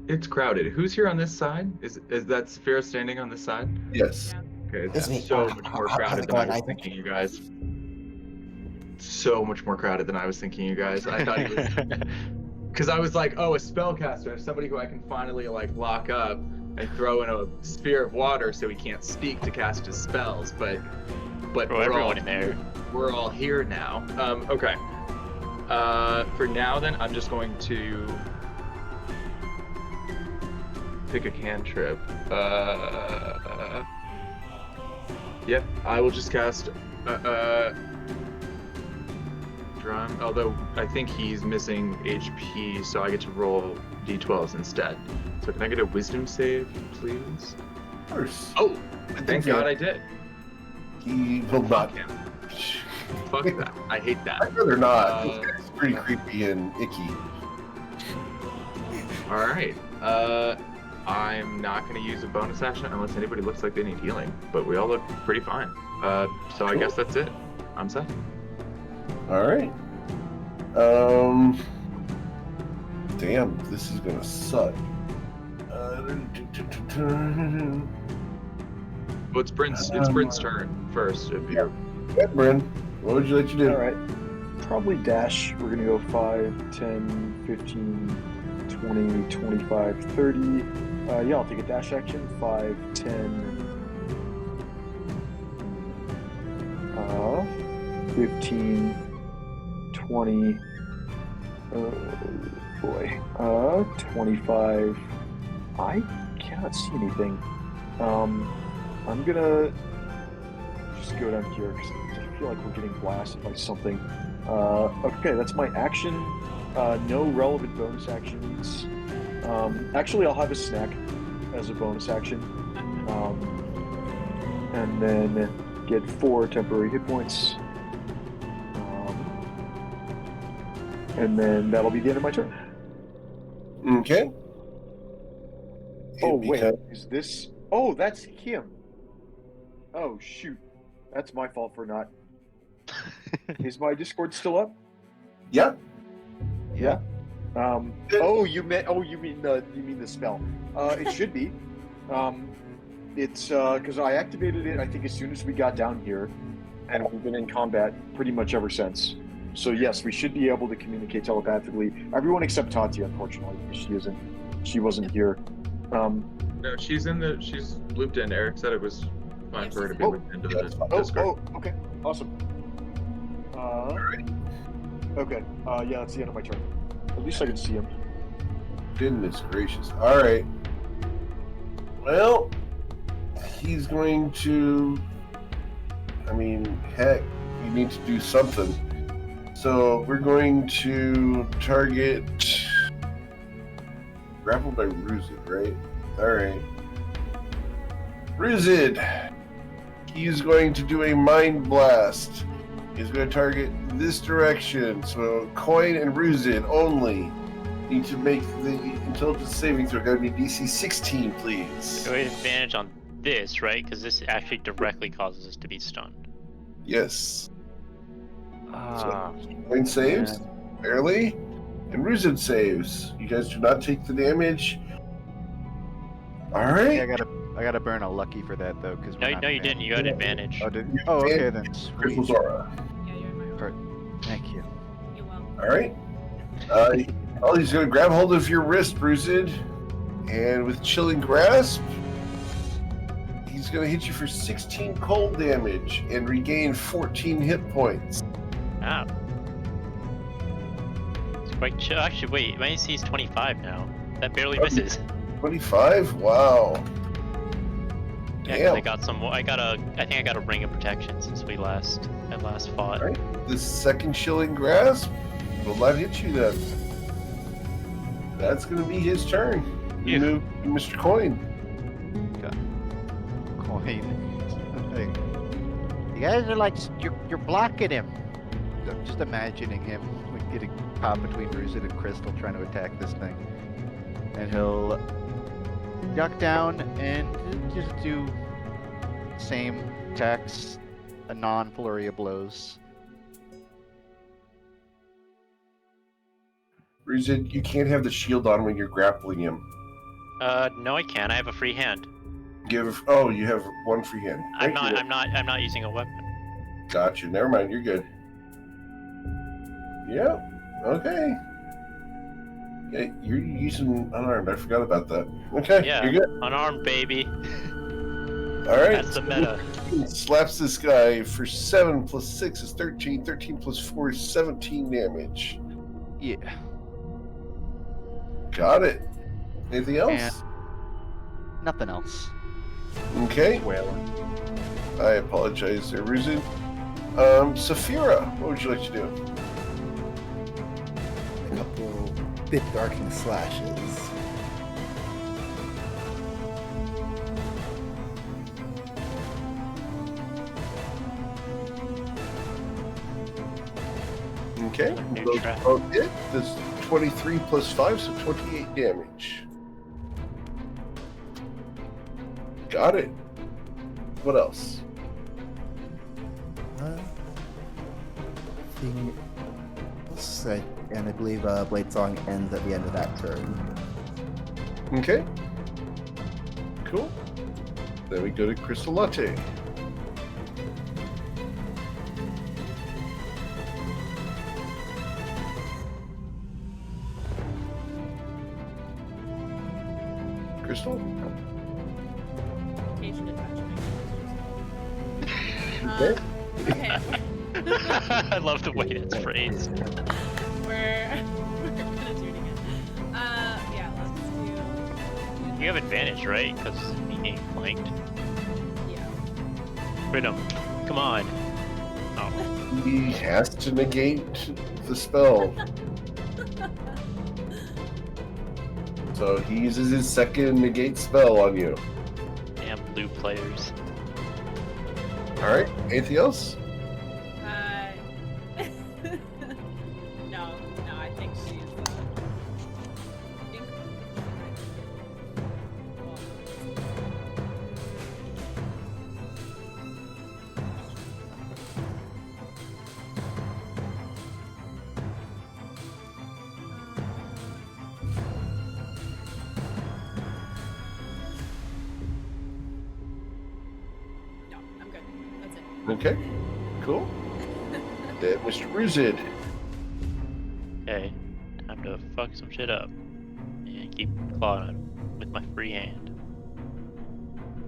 It's crowded. Who's here on this side? Is that Saphira standing on this side? Yes. Okay, It's that's me. so much more How's crowded it than I going, was Isaac? thinking, you guys. So much more crowded than I was thinking, you guys. I thought he was, because I was like, oh, a spellcaster, somebody who I can finally like lock up and throw in a sphere of water so he can't speak to cast his spells. But Throw everyone in there. We're all here now. Okay. For now, then, I'm just going to pick a cantrip. Yep, I will just cast Drum. Although I think he's missing HP, so I get to roll d12s instead. So can I get a Wisdom save, please? Of course. Oh, thank God I did. He will not. Fuck him. Fuck that. I hate that. I'd rather not. This guy's pretty creepy and icky. All right. I'm not going to use a bonus action unless anybody looks like they need healing, but we all look pretty fine. So I guess that's it. I'm set. All right. Damn, this is gonna suck. Well, it's Bryn's turn first. If you Yeah, Bryn, what would you like to do? All right. Probably dash. We're going to go 5, 10, 15, 20, 25, 30. Yeah, I'll take a dash action. 5, 10, 15, 20. Oh boy. 25. I cannot see anything. I'm gonna just go down here because I feel like we're getting blasted by something. Okay, that's my action. No relevant bonus actions. Actually, I'll have a snack as a bonus action. And then get 4 temporary hit points. And then that'll be the end of my turn. Okay. Oh, wait. Is this... Oh, that's him. Oh, shoot. That's my fault for not... Is my Discord still up? Yeah. Yeah. Oh, you mean the spell? It should be. It's because I activated it, I think, as soon as we got down here, and we've been in combat pretty much ever since. So yes, we should be able to communicate telepathically. Everyone except Tati, unfortunately, because she wasn't here. No, she's looped in. Eric said it was fine for her to be looped into the Discord. Oh, okay, awesome. Okay, yeah, that's the end of my turn. At least I can see him. Goodness gracious. All right. Well, he's going to. I mean, heck, you need to do something. So we're going to target. Grappled by Ruzid, right? Alright. Ruzid! He's going to do a Mind Blast. He's going to target this direction. So Coin and Ruzid only. Need to make the intelligence saving throw. Gotta be DC 16, please. So we have advantage on this, right? Because this actually directly causes us to be stunned. Yes. Ah, Coin saves, barely. And Ruzid saves. You guys do not take the damage. Alright. I gotta burn a lucky for that though, because No, you didn't. You got advantage. Oh, did you? Oh, okay then. Crystal Sweet. Zora. Yeah, you're in my room. Thank you. You're welcome. Alright. He's gonna grab hold of your wrist, Ruzid. And with Chilling Grasp, he's gonna hit you for 16 cold damage and regain 14 hit points. Ah. It's quite chill. Actually, wait. My AC is 25 now. That barely misses. 25? Wow. Yeah, 'cause Damn. I think I got a ring of protection since I last fought. Alright. The second Chilling Grasp will not hit you then. That's gonna be his turn. You move Mr. Coin. Coin. You guys are like you're blocking him. I'm just imagining him like getting caught between Ruzid and Crystal trying to attack this thing. And he'll duck down and just do same attacks, a non-flurry of blows. Ruzid, you can't have the shield on when you're grappling him. No, I can't. I have a free hand. You have one free hand. I'm Thank you. not using a weapon. Gotcha. Never mind. You're good. Yep. Okay. Yeah, you're using unarmed. I forgot about that. Okay. Yeah. You're good. Unarmed, baby. All right. That's the meta. Slaps this guy for 7 plus 6 is 13. 13 plus 4 is 17 damage. Yeah. Got it. Anything else? And nothing else. Okay. Wailing. I apologize there, Ruzid. Saphira, what would you like to do? A couple bit darkening slashes. Okay. New Those trap. both hit. This 23 plus 5, so 28 damage. Got it. What else? Thing else, and I believe Blade Song ends at the end of that turn. Okay. Cool. Then we go to Crystal Latte. Crystal? Occasion to touch me. Okay. Okay. I love the way it's phrased. We're gonna do it again. Yeah, let's do. You have advantage, right? Because you being flanked. Yeah. Rhythm. Come on. Oh. He has to negate the spell. So he uses his second negate spell on you. Damn blue players. Alright, anything else? No, I think she's no, I'm good. That's it. Okay, cool. Then Mr. Ruzid. Okay. Time to fuck some shit up. And keep clawing at him with my free hand.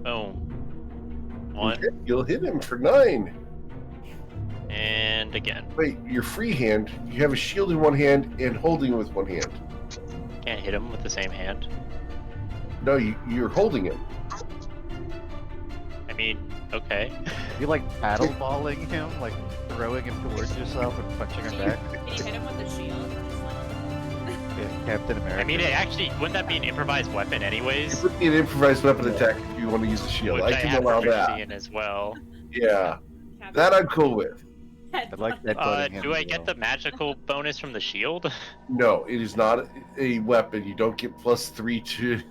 Boom. One. Okay, you'll hit him for 9. And again. Wait, your free hand, you have a shield in one hand and holding it with one hand. Can't hit him with the same hand. No, you're holding him. I mean, okay. You like paddle balling him, like throwing him towards yourself and punching him back. Can you hit him with the shield? Yeah, Captain America. I mean, it actually, wouldn't that be an improvised weapon anyways? It would be an improvised weapon attack if you want to use the shield. Which I can have allow proficiency that. in as well. Yeah, that I'm cool with. I'd like that butting him. Do I get the magical bonus from the shield? No, it is not a weapon. You don't get +3 to.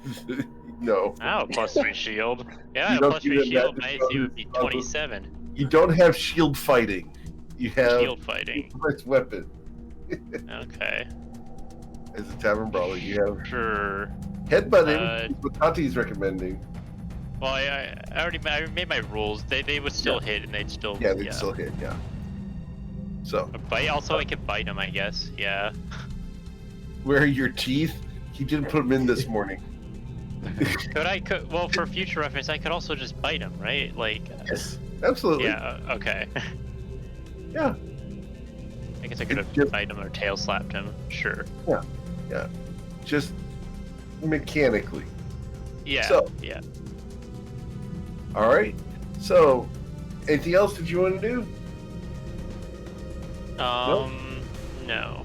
No. Oh, +3 shield. Yeah, You a don't +3 get a shield. magic My AC would be bonus on the- 27. You don't have shield fighting. You have Shield fighting. first weapon. Okay. As a tavern brawler, you have Sure. headbutting. Is what Tati's recommending. Well, I already made my rules. They would still hit, and they'd still. Yeah, they still hit. Yeah. So A bite. Also, I could bite him. I guess. Yeah. where are your teeth? He didn't put them in this morning. Could well, for future reference, I could also just bite him, right? Like. Yes, absolutely. Yeah. Okay. Yeah. I guess I could have Just- bite him or tail slapped him. Sure. Yeah. Just mechanically. Yeah. So- Yeah. All right. So, anything else that you want to do? No.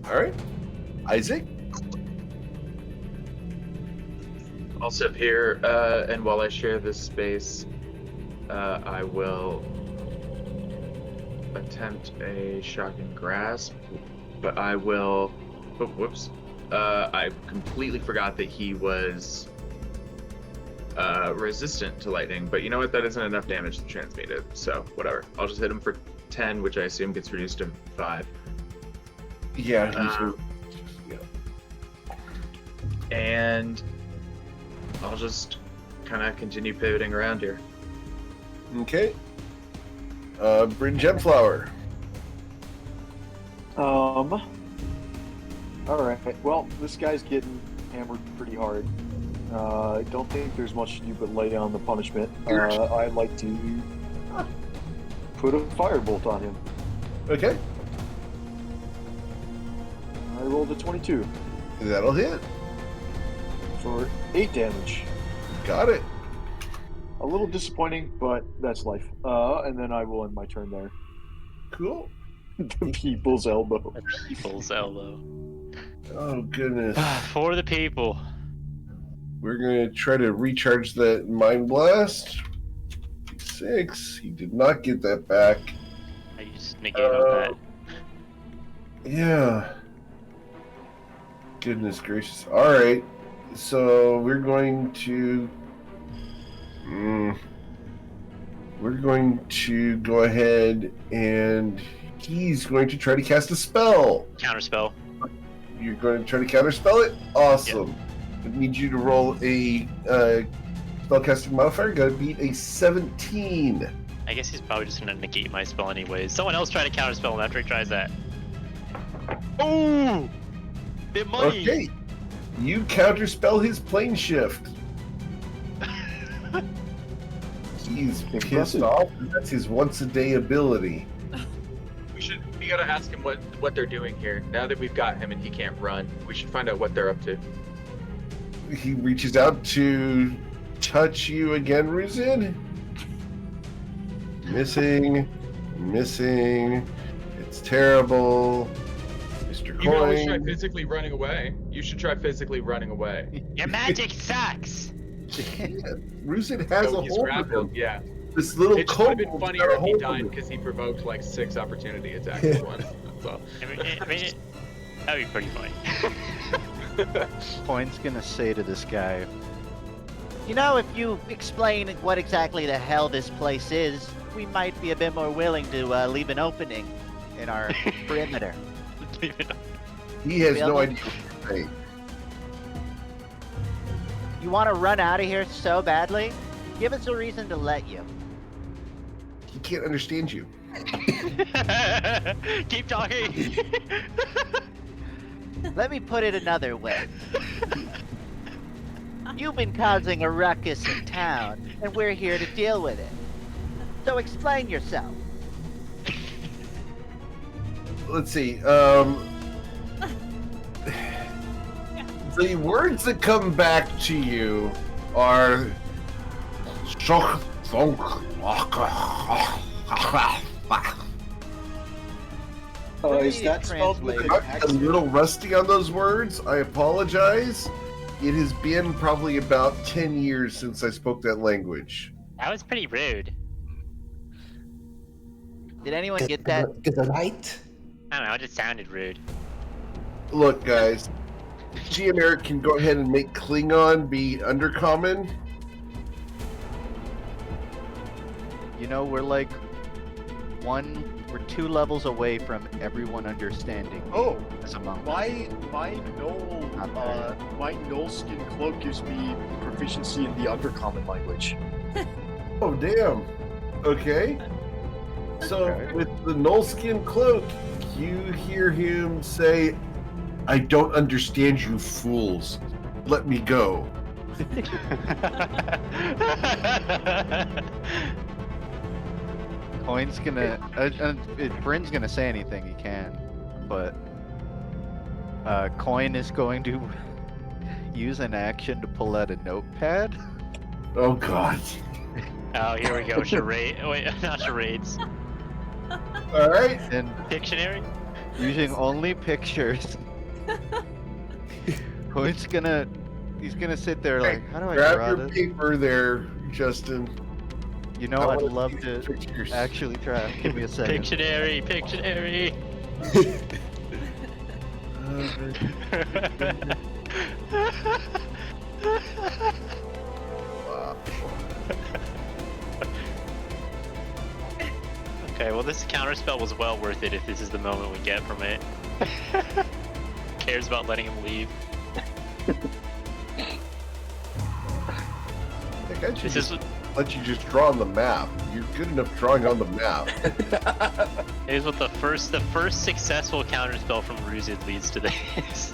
All right. Isaac. I'll sit here, and while I share this space, I will attempt a shocking grasp, but I will. Oh, whoops. I completely forgot that he was resistant to lightning, but you know what? That isn't enough damage to transmute it, so whatever. I'll just hit him for 10, which I assume gets reduced to 5. Yeah. And I'll just kind of continue pivoting around here. Okay. Bryn Gemflower. All right. Well, this guy's getting hammered pretty hard. I don't think there's much to do but lay down the punishment. I'd like to put a firebolt on him. Okay. I rolled a 22 That'll hit. for 8 damage. Got it. A little disappointing, but that's life. And then I will end my turn there. Cool. The people's elbow. People's elbow. Oh, goodness. For the people. We're going to try to recharge that Mind Blast. 6. He did not get that back. I just negate on that. Yeah. Goodness gracious. All right. So we're going to. We're going to go ahead and he's going to try to cast a spell. Counterspell. You're going to try to counterspell it? Awesome. I need you to roll a spellcasting modifier. Got to beat a 17. I guess he's probably just gonna negate my spell anyways. Someone else try to counterspell him after he tries that. Oh! Bit money! Okay. You counterspell his plane shift. He's pissed Impressive. off. That's his once a day ability. We gotta ask him what they're doing here. Now that we've got him and he can't run, we should find out what they're up to. He reaches out to touch you again, Ruzid. Missing. It's terrible. Mr. You can always try Coin. physically running away. You should try physically running away. Your magic sucks! Ruzid has So a he's hold of grappled, him. yeah. This little It would have been kobold's funnier got a if he hold of died him. because he provoked like 6 opportunity attacks at once. That's all. I mean, that'd be pretty funny. Coin's gonna say to this guy, You know, if you explain what exactly the hell this place is, we might be a bit more willing to leave an opening in our perimeter. He has no Really? idea what to say. You want to run out of here so badly? Give us a reason to let you. He can't understand you. Keep talking. Let me put it another way. You've been causing a ruckus in town, and we're here to deal with it. So explain yourself. Let's see. The words that come back to you are Is that spelled with an I'm X? a little rusty on those words. I apologize. It has been probably about 10 years since I spoke that language. That was pretty rude. Did anyone get that? Good night. I don't know, it just sounded rude. Look, guys, GM Eric can go ahead and make Klingon be undercommon. You know, we're like we're 2 levels away from everyone understanding. Oh, as a monk. my null skin cloak gives me proficiency in the undercommon language. Oh, damn. Okay. So, Okay. with the Nullskin cloak, you hear him say, "I don't understand you fools. Let me go." Coin's gonna. If Bryn's gonna say anything, he can. But. Coin is going to use an action to pull out a notepad. Oh, God. Oh, here we go. Charade. Wait, not charades. All right. And Pictionary? using only pictures. Coin's gonna. He's gonna sit there like, how do I Grab draw your this? paper there, Justin. You know, I I'd wanna love see to pictures. actually try. Give me a second. Pictionary, Pictionary. Wow. Okay, well this counterspell was well worth it if this is the moment we get from it. Cares about letting him leave. I think I should This just is let you just draw on the map. You're good enough drawing on the map. is what the first successful counterspell from Ruzid leads to this.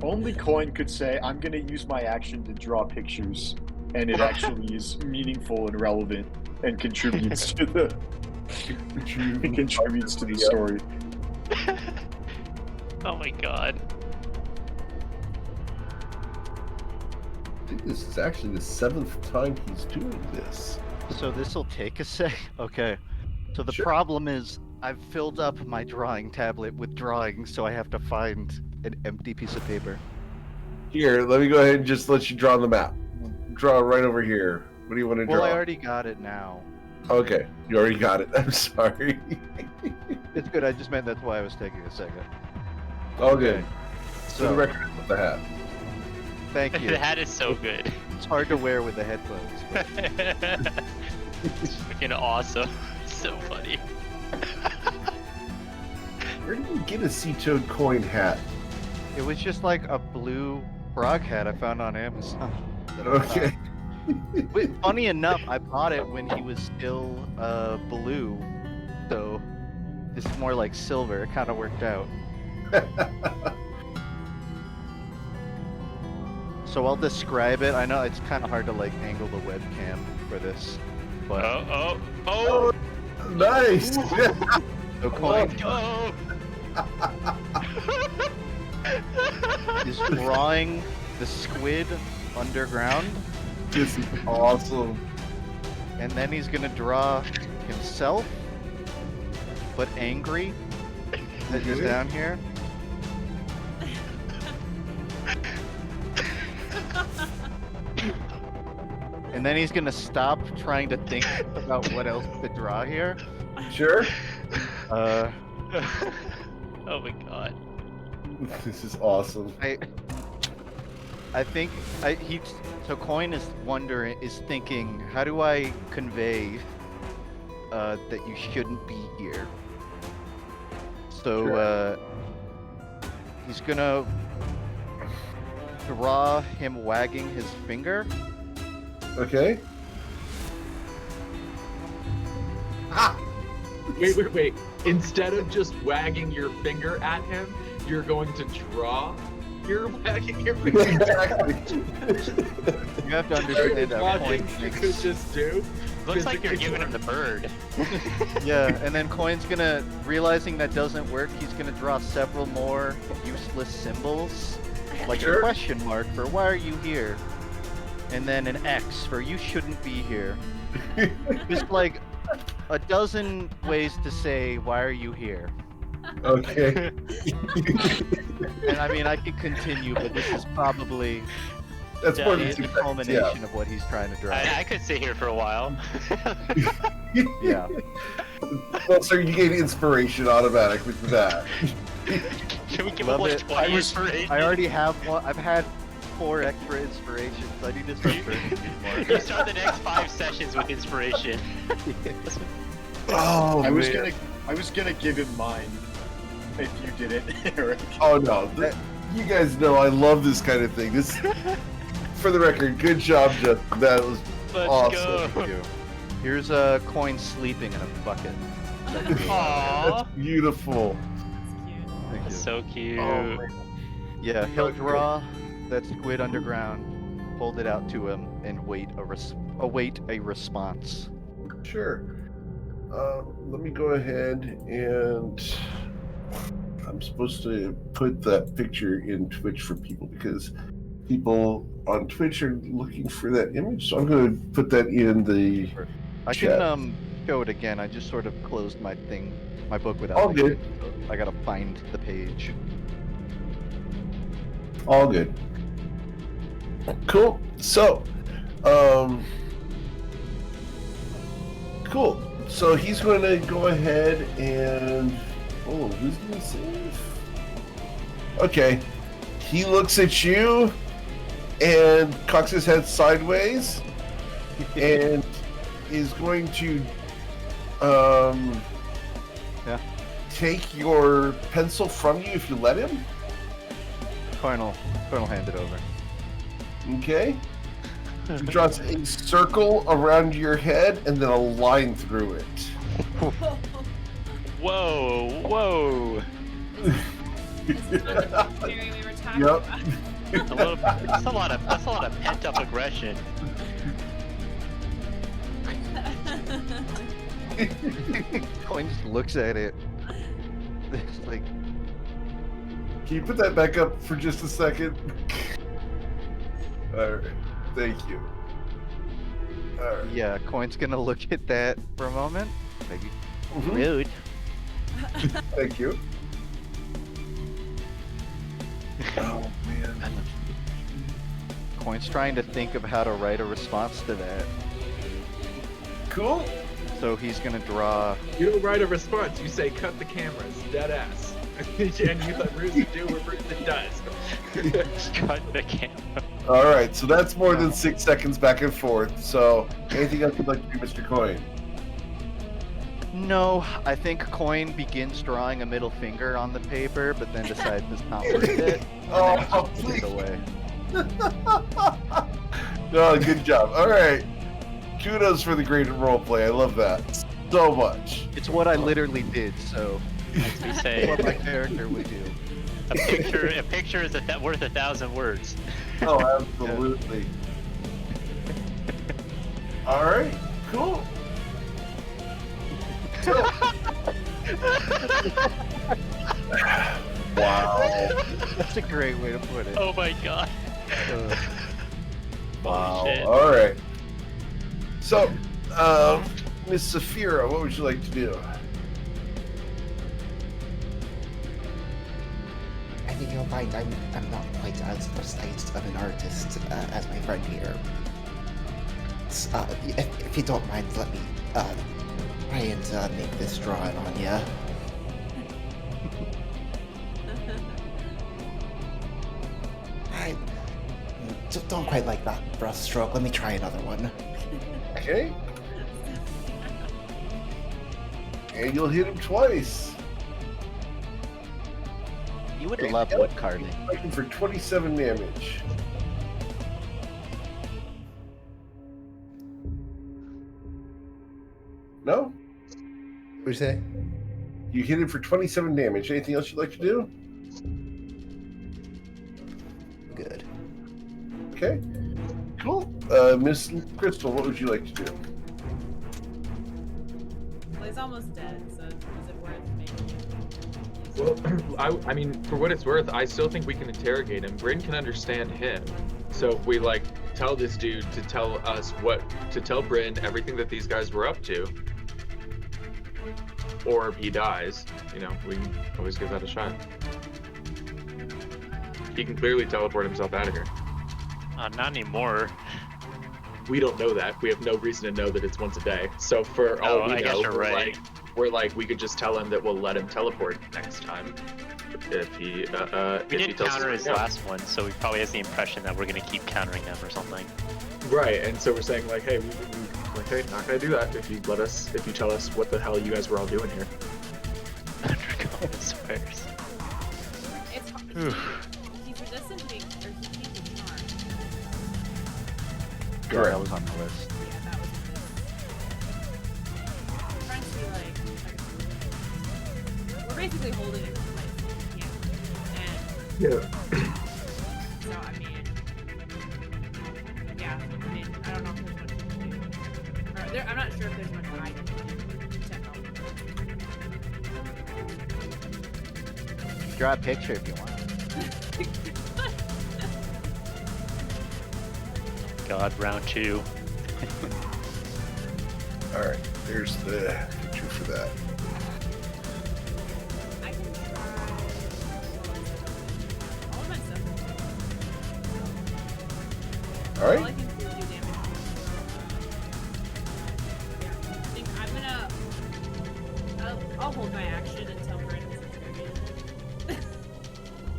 Only Coin could say, I'm going to use my action to draw pictures, and it actually is meaningful and relevant and contributes to the it contributes to the story. Oh my god. I think this is actually the 7th time he's doing this. So this will take a sec. Okay. So the Sure. problem is I've filled up my drawing tablet with drawings, so I have to find an empty piece of paper. Here, let me go ahead and just let you draw on the map. Draw right over here. What do you want to draw? Well, I already got it now. Okay, you already got it. I'm sorry. It's good. I just meant that's why I was taking a second. All good. For the So, record, with the hat. thank you. The hat is so good. It's hard to wear with the headphones. But... It's freaking awesome. It's so funny. Where did you get a Sea-Toad coin hat? It was just like a blue frog hat I found on Amazon. Okay. But funny enough, I bought it when he was still blue, so this is more like silver. It kind of worked out. So I'll describe it. I know it's kind of hard to like angle the webcam for this, but Oh! Nice! so Coin Oh! is drawing the squid underground, This is awesome. and then he's gonna draw himself, but angry, that is down here. And then he's gonna stop trying to think about what else to draw here. Sure? Uh, Oh my god. This is awesome. I think so Coin is thinking, how do I convey that you shouldn't be here? So Sure. He's gonna draw him wagging his finger. Okay. Ah! Wait. Instead of just wagging your finger at him, you're going to draw your wagging your finger. Exactly. You have to understand that Logic Coin you could thinks. just do. Looks like you're giving him the bird. Yeah, and then Coin's gonna, realizing that doesn't work, he's gonna draw several more useless symbols. Like Sure. a question mark for why are you here? And then an X for you shouldn't be here. Just like a dozen ways to say why are you here. Okay. And I mean I could continue, but this is probably That's Yeah, more The than 6 seconds. culmination of what he's trying to draw. I could sit here for a while. Yeah. Well, sir, you gain inspiration automatically for that. Can we give Love him like it. 20 inspiration? I already have one. I've had 4 extra inspirations. I need to start burning more. You start the next 5 sessions with inspiration. Oh, I was man. gonna give him mine if you did it, Eric. Oh no, you guys know I love this kind of thing. This, for the record, good job, Justin. That was Let's awesome. go. Here's a coin sleeping in a bucket. Aww. That's beautiful. That's cute. Thank That's you. so cute. Oh, Yeah, he'll draw that squid underground, hold it out to him, and await a response. Sure. Let me go ahead and I'm supposed to put that picture in Twitch for people because people on Twitch are looking for that image. So I'm going to put that in the I chat. can show it again. I just sort of closed my book without. All the good. kit, so I gotta find the page. All good. Cool. So, cool. So he's going to go ahead and who's going to save? Okay. He looks at you and cocks his head sideways and is going to take your pencil from you if you let him. Coin will hand it over. Okay. He draws a circle around your head and then a line through it. Whoa. Jerry, we were talking Yep. about. That's a lot of pent up aggression. Coin just looks at it. It's like, Can you put that back up for just a second? Alright. Thank you. Alright. yeah, Coin's gonna look at that for a moment. Like, Mhm. Rude. Thank you. Oh man. Coin's trying to think of how to write a response to that. Cool. So he's gonna draw. You don't write a response. You say cut the cameras, dead ass, and you let Ruzi do what Ruzi does. Cut the camera. Alright, so that's more than 6 seconds back and forth. So anything else you'd like to do, Mr. Coin? No, I think Coin begins drawing a middle finger on the paper, but then decides it's not worth it. And Oh, then just puts please. it away. No, good job. Alright. Kudos for the great roleplay. I love that so much. It's what I literally did, so As we say, what my character would do. a picture is worth 1,000 words. Oh, absolutely. Alright, cool. Wow. That's a great way to put it. Oh my god. Uh, Wow. shit. Alright. So, Miss Saphira, what would you like to do? I think you'll find I'm not quite as precise of an artist as my friend here. If you don't mind, let me try and make this drawing on ya. I don't quite like that brush stroke. Let me try another one. Okay. And you'll hit him twice. You would love wood carving. Fighting for 27 damage. No? What'd you say? You hit him for 27 damage. Anything else you'd like to do? Good. Okay. Cool. Miss Crystal, what would you like to do? Well, he's almost dead, so is it worth making? Well, I mean, for what it's worth, I still think we can interrogate him. Bryn can understand him. So if we tell this dude to tell us tell Bryn everything that these guys were up to, or if he dies, we can always give that a shot. He can clearly teleport himself out of here. Not anymore. We don't know that. We have no reason to know that it's once a day. So for all we I guess know, you're right. we're like, we could just tell him that we'll let him teleport next time. If he, We if he didn't tells us counter to his go. last one, so he probably has the impression that we're gonna keep countering them or something. Right, and so we're saying like, hey, like, hey, not gonna do that if you tell us what the hell you guys were all doing here. Undergoing swears. It's hard. He's resistant to being, or he can't be charmed. Yeah, that was on the list. Yeah, that was I'm trying to be like we're basically holding it in place. Yeah. And so I mean, yeah. I mean, I don't know if there's much you can do. Or I'm not sure if there's much I can do to help. You can draw a picture if you want. God, round 2. All right, there's the picture for that. I can try. All of my stuff. All All I right. can do is do damage. Yeah, I think I'm gonna. I'll hold my action until Brandon's contributed.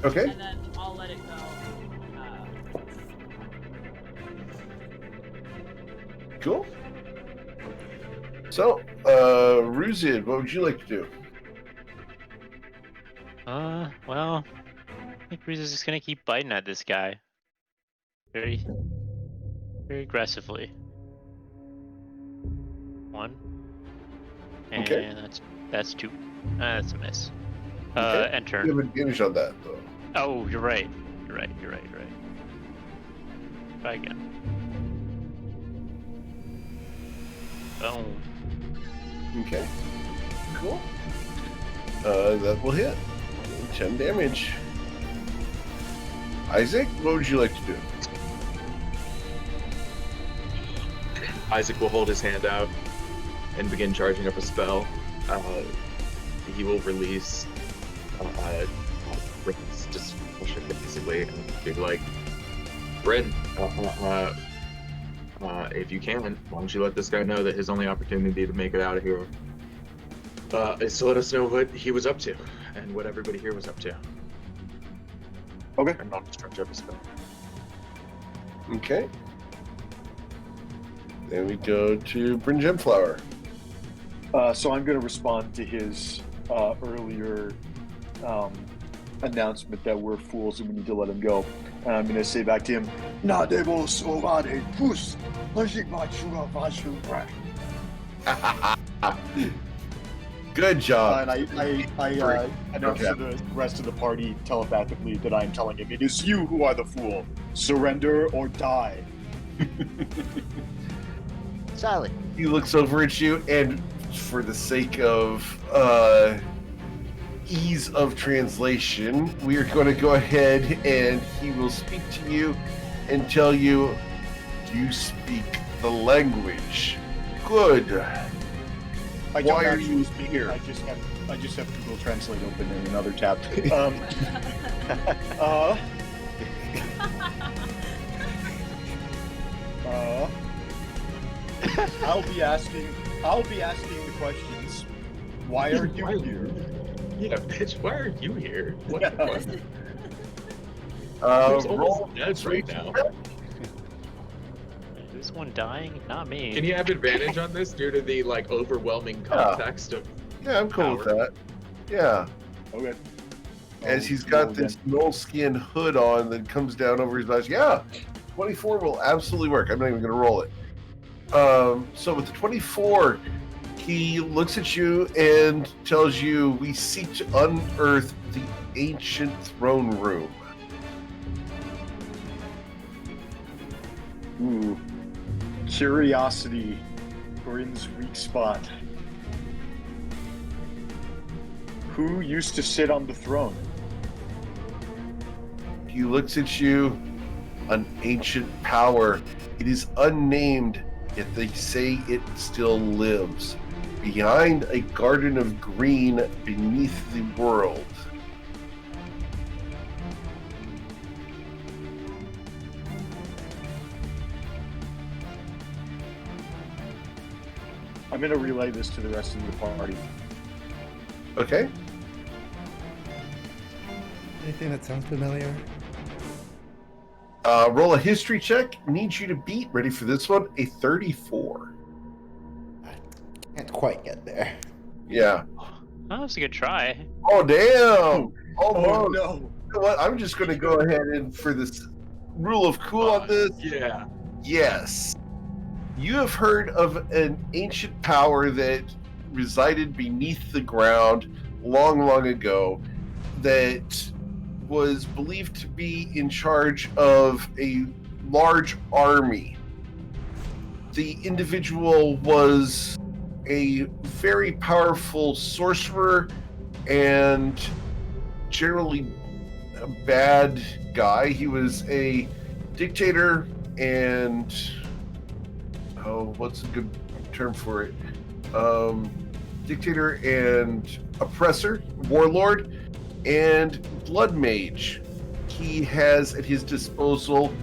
Okay. And then I'll let it go. Cool. So, Ruzid, what would you like to do? Well, I think Reese is just gonna keep biting at this guy. Very aggressively. 1. And Okay. that's 2. That's a miss. Okay. Enter. You have advantage on that, though. Oh, you're right. You're right. Try again. Boom. Okay. Cool. That will hit. 10 damage. Isaac, what would you like to do? Isaac will hold his hand out and begin charging up a spell. He will release Britain's discussion basically, and be like, Bryn, if you can, why don't you let this guy know that his only opportunity to make it out of here is to let us know what he was up to and what everybody here was up to. Okay. I'm not charge up a spell. Okay. Then we go to Bryn Gemflower. So I'm going to respond to his earlier announcement that we're fools and we need to let him go. And I'm going to say back to him, "Na debos ovade pus, logic machuga vashu." Good job. And I announce to the rest of the party telepathically that I'm telling him, "It is you who are the fool. Surrender or die." Solid. He looks over at you, and for the sake of ease of translation, we are going to go ahead and he will speak to you and tell you, you speak the language. Good. I don't Why are actually you speak here? I just have Google Translate open in another tab. I'll be asking the questions. Why are you here? Yeah, bitch, why are you here? What Yeah. the fuck? Who's Roll almost dead right now? Is one dying? Not me. Can you have advantage on this due to the like overwhelming context of? Yeah, I'm cool with Power. that. Yeah. Okay. As he's got this moleskin hood on that comes down over his eyes. Yeah, 24 will absolutely work. I'm not even going to roll it. So with the 24, he looks at you and tells you, "We seek to unearth the ancient throne room." Ooh. Curiosity, Bryn's weak spot. Who used to sit on the throne? He looks at you, "An ancient power. It is unnamed, yet they say it still lives. Behind a garden of green beneath the world." gonna relay this to the rest of the party. Okay. Anything that sounds familiar? Roll a history check. Need you to beat. Ready for this one? A 34. Can't quite get there. Yeah. Oh, that's a good try. Oh damn! Oh Almost. no! You know what? I'm just going to go ahead and for this rule of cool on this. Yeah. Yes. You have heard of an ancient power that resided beneath the ground long, long ago that was believed to be in charge of a large army. The individual was a very powerful sorcerer and generally a bad guy. He was a dictator and what's a good term for it? Dictator and oppressor, warlord, and blood mage. He has at his disposal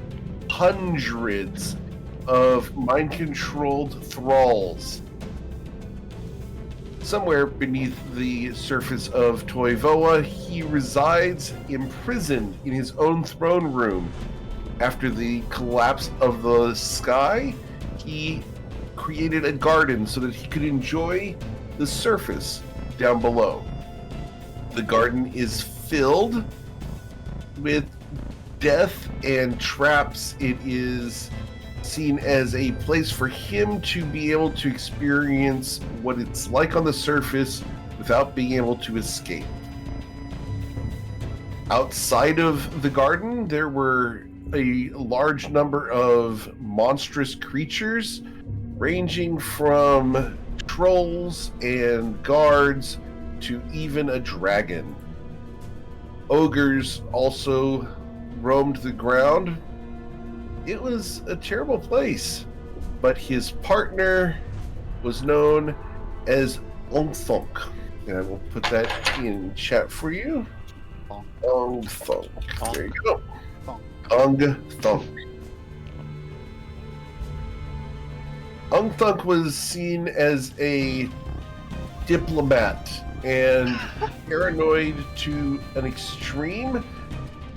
hundreds of mind-controlled thralls. Somewhere beneath the surface of Toivoa, he resides imprisoned in his own throne room. After the collapse of the sky, he created a garden so that he could enjoy the surface down below. The garden is filled with death and traps. It is seen as a place for him to be able to experience what it's like on the surface without being able to escape. Outside of the garden, there were a large number of monstrous creatures, ranging from trolls and guards to even a dragon. Ogres also roamed the ground. It was a terrible place, but his partner was known as Ongthonk. And I will put that in chat for you. Ongthonk. There you go. Ongthonk. Ongthonk was seen as a diplomat and paranoid to an extreme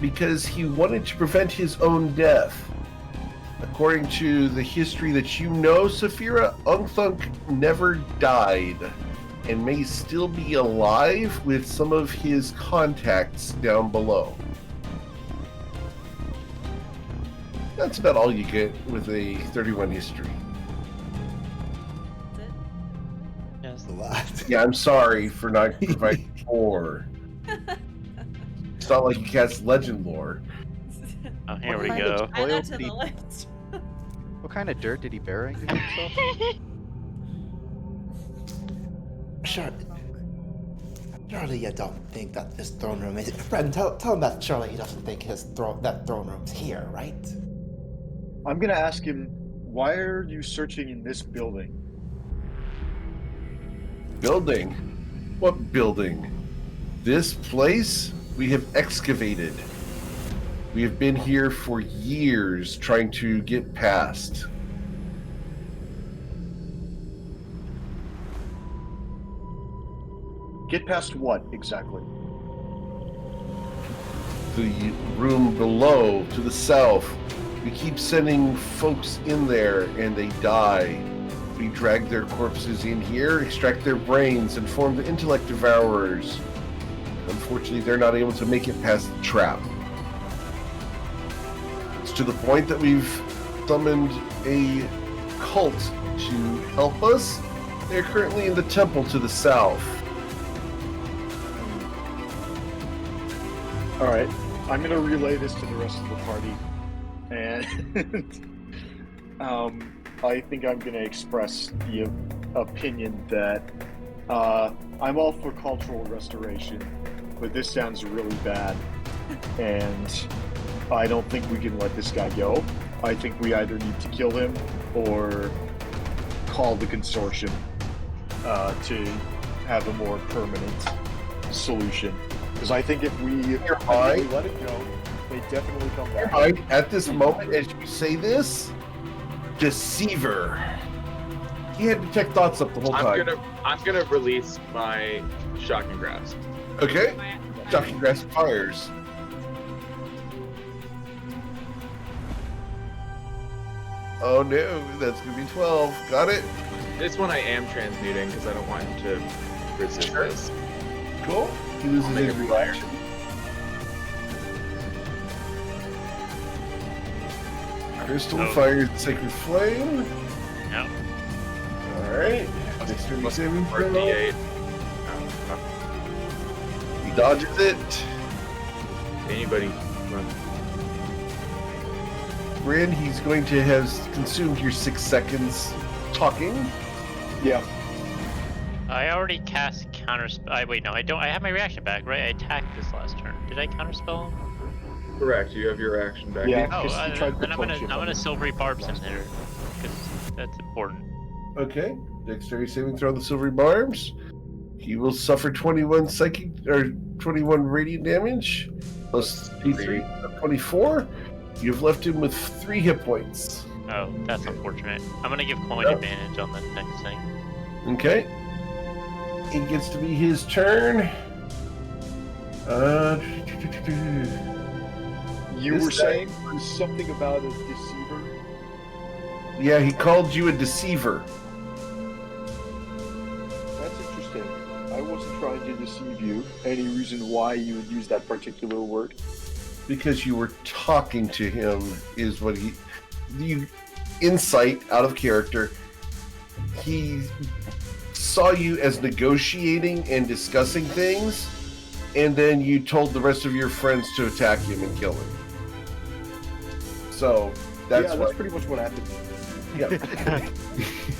because he wanted to prevent his own death. According to the history that you know, Saphira, Ongthonk never died and may still be alive with some of his contacts down below. That's about all you get with a 31 history. That's it? A lot. Yeah, I'm sorry for not providing more. It's not like you cast legend lore. Oh, here What we kind go. of Add oil that to did the he- list. What kind of dirt did he bury himself? Surely you don't think that this throne room is... Friend, tell him that surely he doesn't think that throne room's here, right? I'm gonna ask him, why are you searching in this building? Building? What building? This place we have excavated. We have been here for years trying to get past. Get past what, exactly? The room below, to the south. We keep sending folks in there and they die. We drag their corpses in here, extract their brains, and form the intellect devourers. Unfortunately, they're not able to make it past the trap. It's to the point that we've summoned a cult to help us. They're currently in the temple to the south. Alright, I'm gonna relay this to the rest of the party. And I think I'm gonna express the opinion that I'm all for cultural restoration, but this sounds really bad. And I don't think we can let this guy go. I think we either need to kill him or call the consortium to have a more permanent solution. Because I think if we right. let it go, they definitely come back. Right, at this moment, as you say this, Deceiver. he had detect thoughts up the whole time. I'm gonna release my shotgun grasp. Okay. My- Shocking grasp fires. Oh no, that's gonna be 12. Got it. This one I am transmuting because I don't want him to resist Sure. this. Cool. He loses I'll make his a reaction. Crystal Oh. fires Sacred Flame. No. Alright. Dexterity saving Or throw. D8. He dodges it. Anybody? Bryn, he's going to have consumed your 6 seconds talking. Yeah. I already cast counterspell. Wait, no, I don't. I have my reaction back, right? I attacked this last turn. Did I counterspell him? Correct. You have your action back. Yeah. Oh, Because he tried to then I'm punch gonna him. silvery barbs him there, because that's important. Okay. Dexterity saving throw the silvery barbs. He will suffer 21 psychic or 21 radiant damage plus D3 of 24. You've left him with 3 hit points. Oh, that's unfortunate. I'm gonna give Coin Yep. advantage on the next thing. Okay. It gets to be his turn. You This were guy- saying something about a deceiver? Yeah, he called you a deceiver. That's interesting. I wasn't trying to deceive you. Any reason why you would use that particular word? Because you were talking to him is what you insight out of character. He saw you as negotiating and discussing things, and then you told the rest of your friends to attack him and kill him. So that's yeah, why. that's pretty much what happened. Yeah.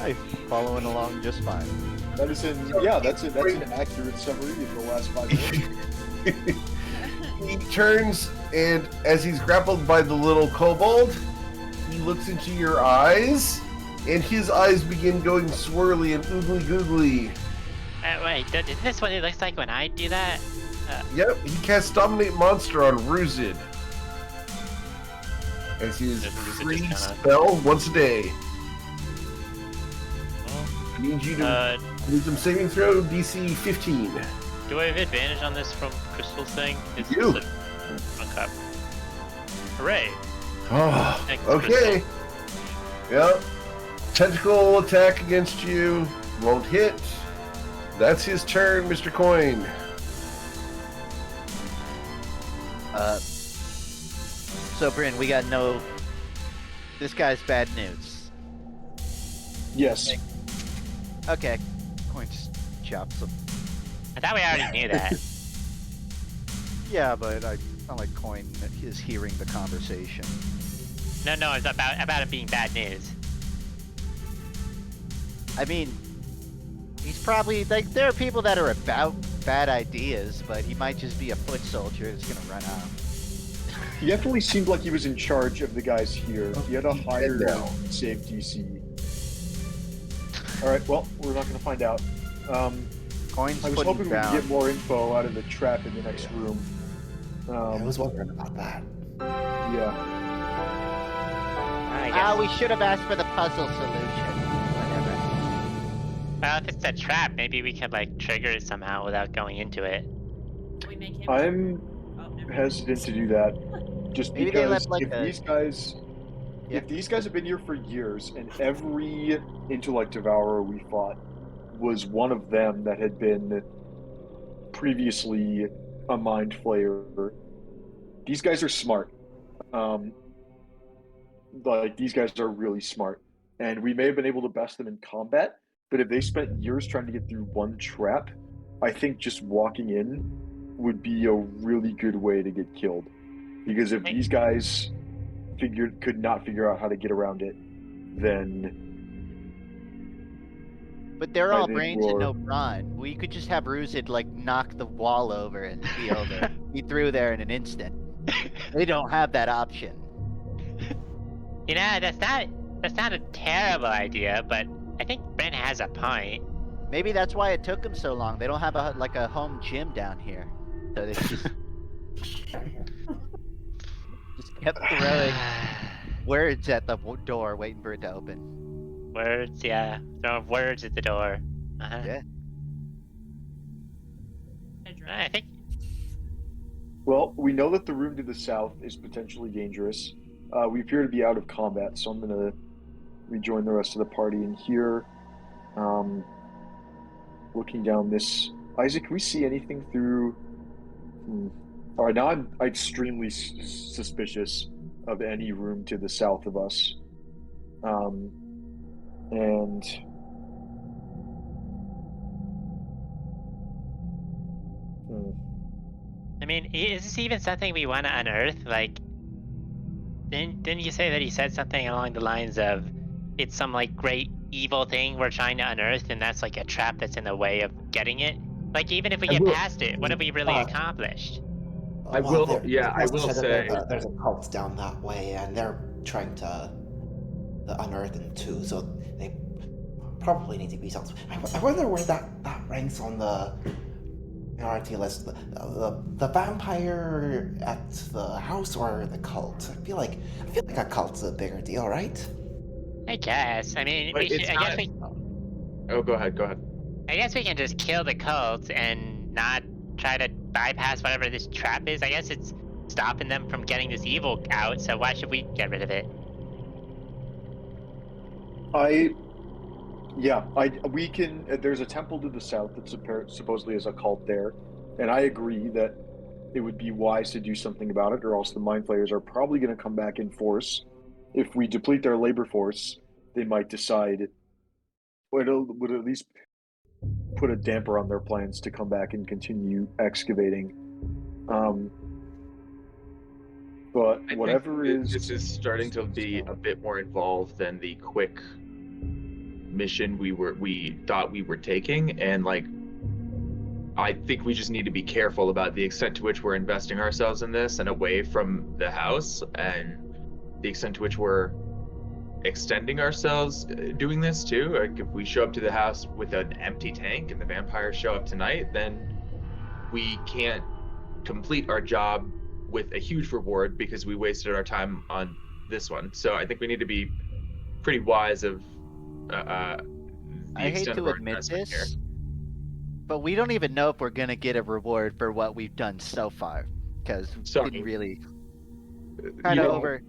I'm following along just fine. That is that's an accurate summary of the last 5 minutes. He turns, and as he's grappled by the little kobold, he looks into your eyes, and his eyes begin going swirly and oogly googly. Wait, is this what it looks like when I do that? Yep, he casts Dominate Monster on Ruzid. As his Does Ruzid free just kinda- spell once a day. Well, I need you to wisdom saving throw DC 15. do I have advantage on this from Crystal's thing? Is You. this okay. Hooray! Oh, Thanks, okay. Yep. Tentacle attack against you. Won't hit. That's his turn, Mr. Coin. So Bryn, we got no. This guy's bad news. Yes. Okay. Coin just chops him. I thought we already knew that. Yeah, but I not like Coin is hearing the conversation. No, it's about it being bad news. I mean, he's probably like there are people that are about bad ideas, but he might just be a foot soldier that's gonna run out. He definitely seemed like he was in charge of the guys here. He had a higher now. save DC. Alright, well, we're not going to find out. Coin's I was putting hoping down. we'd get more info out of the trap in the next room. I was wondering about that. Yeah. I guess. We should have asked for the puzzle solution. Whatever. Well, if it's a trap, maybe we could like trigger it somehow without going into it. We make him. I'm Oh, never mind. hesitant to do that. Just Maybe they because left, like, if a- these guys... Yeah. If these guys have been here for years, and every intellect devourer we fought was one of them that had been previously a mind flayer, these guys are smart. Like, these guys are really smart. And we may have been able to best them in combat, but if they spent years trying to get through one trap, I think just walking in would be a really good way to get killed. Because if these guys could not figure out how to get around it, then But they're I all think brains and we're- no brawn. We could just have Ruzid like knock the wall over and be over. Be through there in an instant. They don't have that option. You know, that's not a terrible idea, but I think Ben has a point. Maybe that's why it took them so long. They don't have a home gym down here, so they just kept throwing words at the door, waiting for it to open. Words, yeah. Throwing words at the door. Yeah. I think. Well, we know that the room to the south is potentially dangerous. We appear to be out of combat, so I'm going to rejoin the rest of the party in here. Looking down this. Isaac, can we see anything through? All right, now I'm extremely suspicious of any room to the south of us. And I mean, is this even something we want to unearth? Like, didn't you say that he said something along the lines of, it's some like great evil thing we're trying to unearth, and that's like a trap that's in the way of getting it? Like, even if we get past it, what have we really accomplished? I will say there's a cult down that way, and they're trying to unearth them too. So they probably need to be something. I wonder where that ranks on the priority list. The vampire at the house or the cult? I feel like a cult's a bigger deal, right? I guess. I mean, I guess we. Oh, go ahead. I guess we can just kill the cult and not try to bypass whatever this trap is. I guess it's stopping them from getting this evil out, so why should we get rid of it? We can. There's a temple to the south that supposedly is a cult there, and I agree that it would be wise to do something about it, or else the Mind Flayers are probably going to come back in force. If we deplete their labor force, they might decide. Would at least put a damper on their plans to come back and continue excavating. But whatever is, this is starting to be a bit more involved than the quick mission we thought we were taking, and like, I think we just need to be careful about the extent to which we're investing ourselves in this and away from the house, and the extent to which we're extending ourselves doing this too. Like, if we show up to the house with an empty tank and the vampires show up tonight, then we can't complete our job with a huge reward because we wasted our time on this one. So I think we need to be pretty wise of I hate to admit this, but we don't even know if we're gonna get a reward for what we've done so far, because we didn't really kind of over.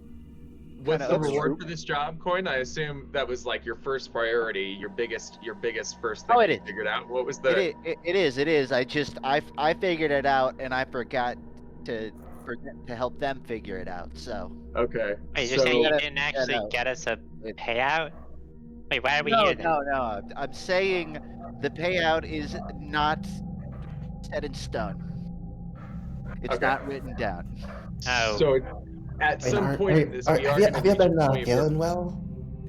What's the reward for this job, Coin? I assume that was like your first priority, your biggest first thing you figured out. What was the? It is. I figured it out, and I forgot to help them figure it out. So. Okay. Wait, you're saying you didn't actually get us a payout? Wait, why are we here then? No. I'm saying the payout is not set in stone. It's not written down. Oh. So at some point in this, we are going to have you been feeling well?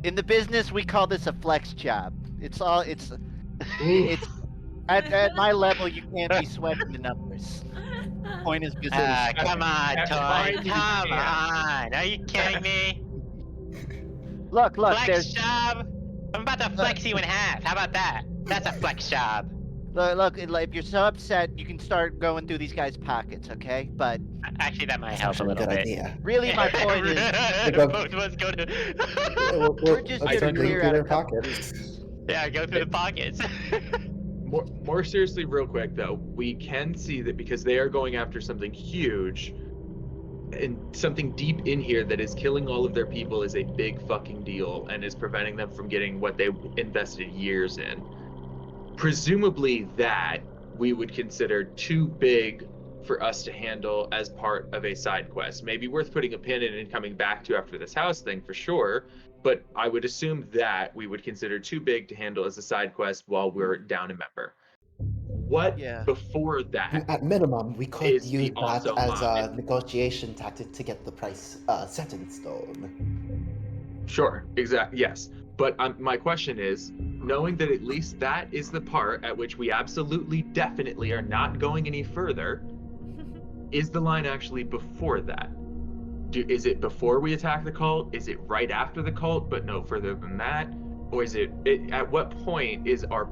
In the business, we call this a flex job. It's at my level, you can't be sweating the numbers. Point is business. Come on, Toy. Come on. Are you kidding me? Look. Flex job. I'm about to flex you in half. How about that? That's a flex job. Look, if you're so upset, you can start going through these guys' pockets, okay? But actually, that might help a little bit. Idea. Really, my point is, both of us go to. we're just gonna clear out their a couple. pockets. Yeah, go through the pockets. More seriously, real quick though, we can see that because they are going after something huge, and something deep in here that is killing all of their people is a big fucking deal and is preventing them from getting what they invested years in. Presumably that we would consider too big for us to handle as part of a side quest. Maybe worth putting a pin in and coming back to after this house thing for sure, but I would assume that we would consider too big to handle as a side quest while we're down a member. What before that? At minimum, we could use that also as a negotiation tactic to get the price set in stone. Sure, exactly, yes. But my question is, knowing that at least that is the part at which we absolutely, definitely are not going any further, is the line actually before that? Is it before we attack the cult? Is it right after the cult, but no further than that? Or is it at what point is our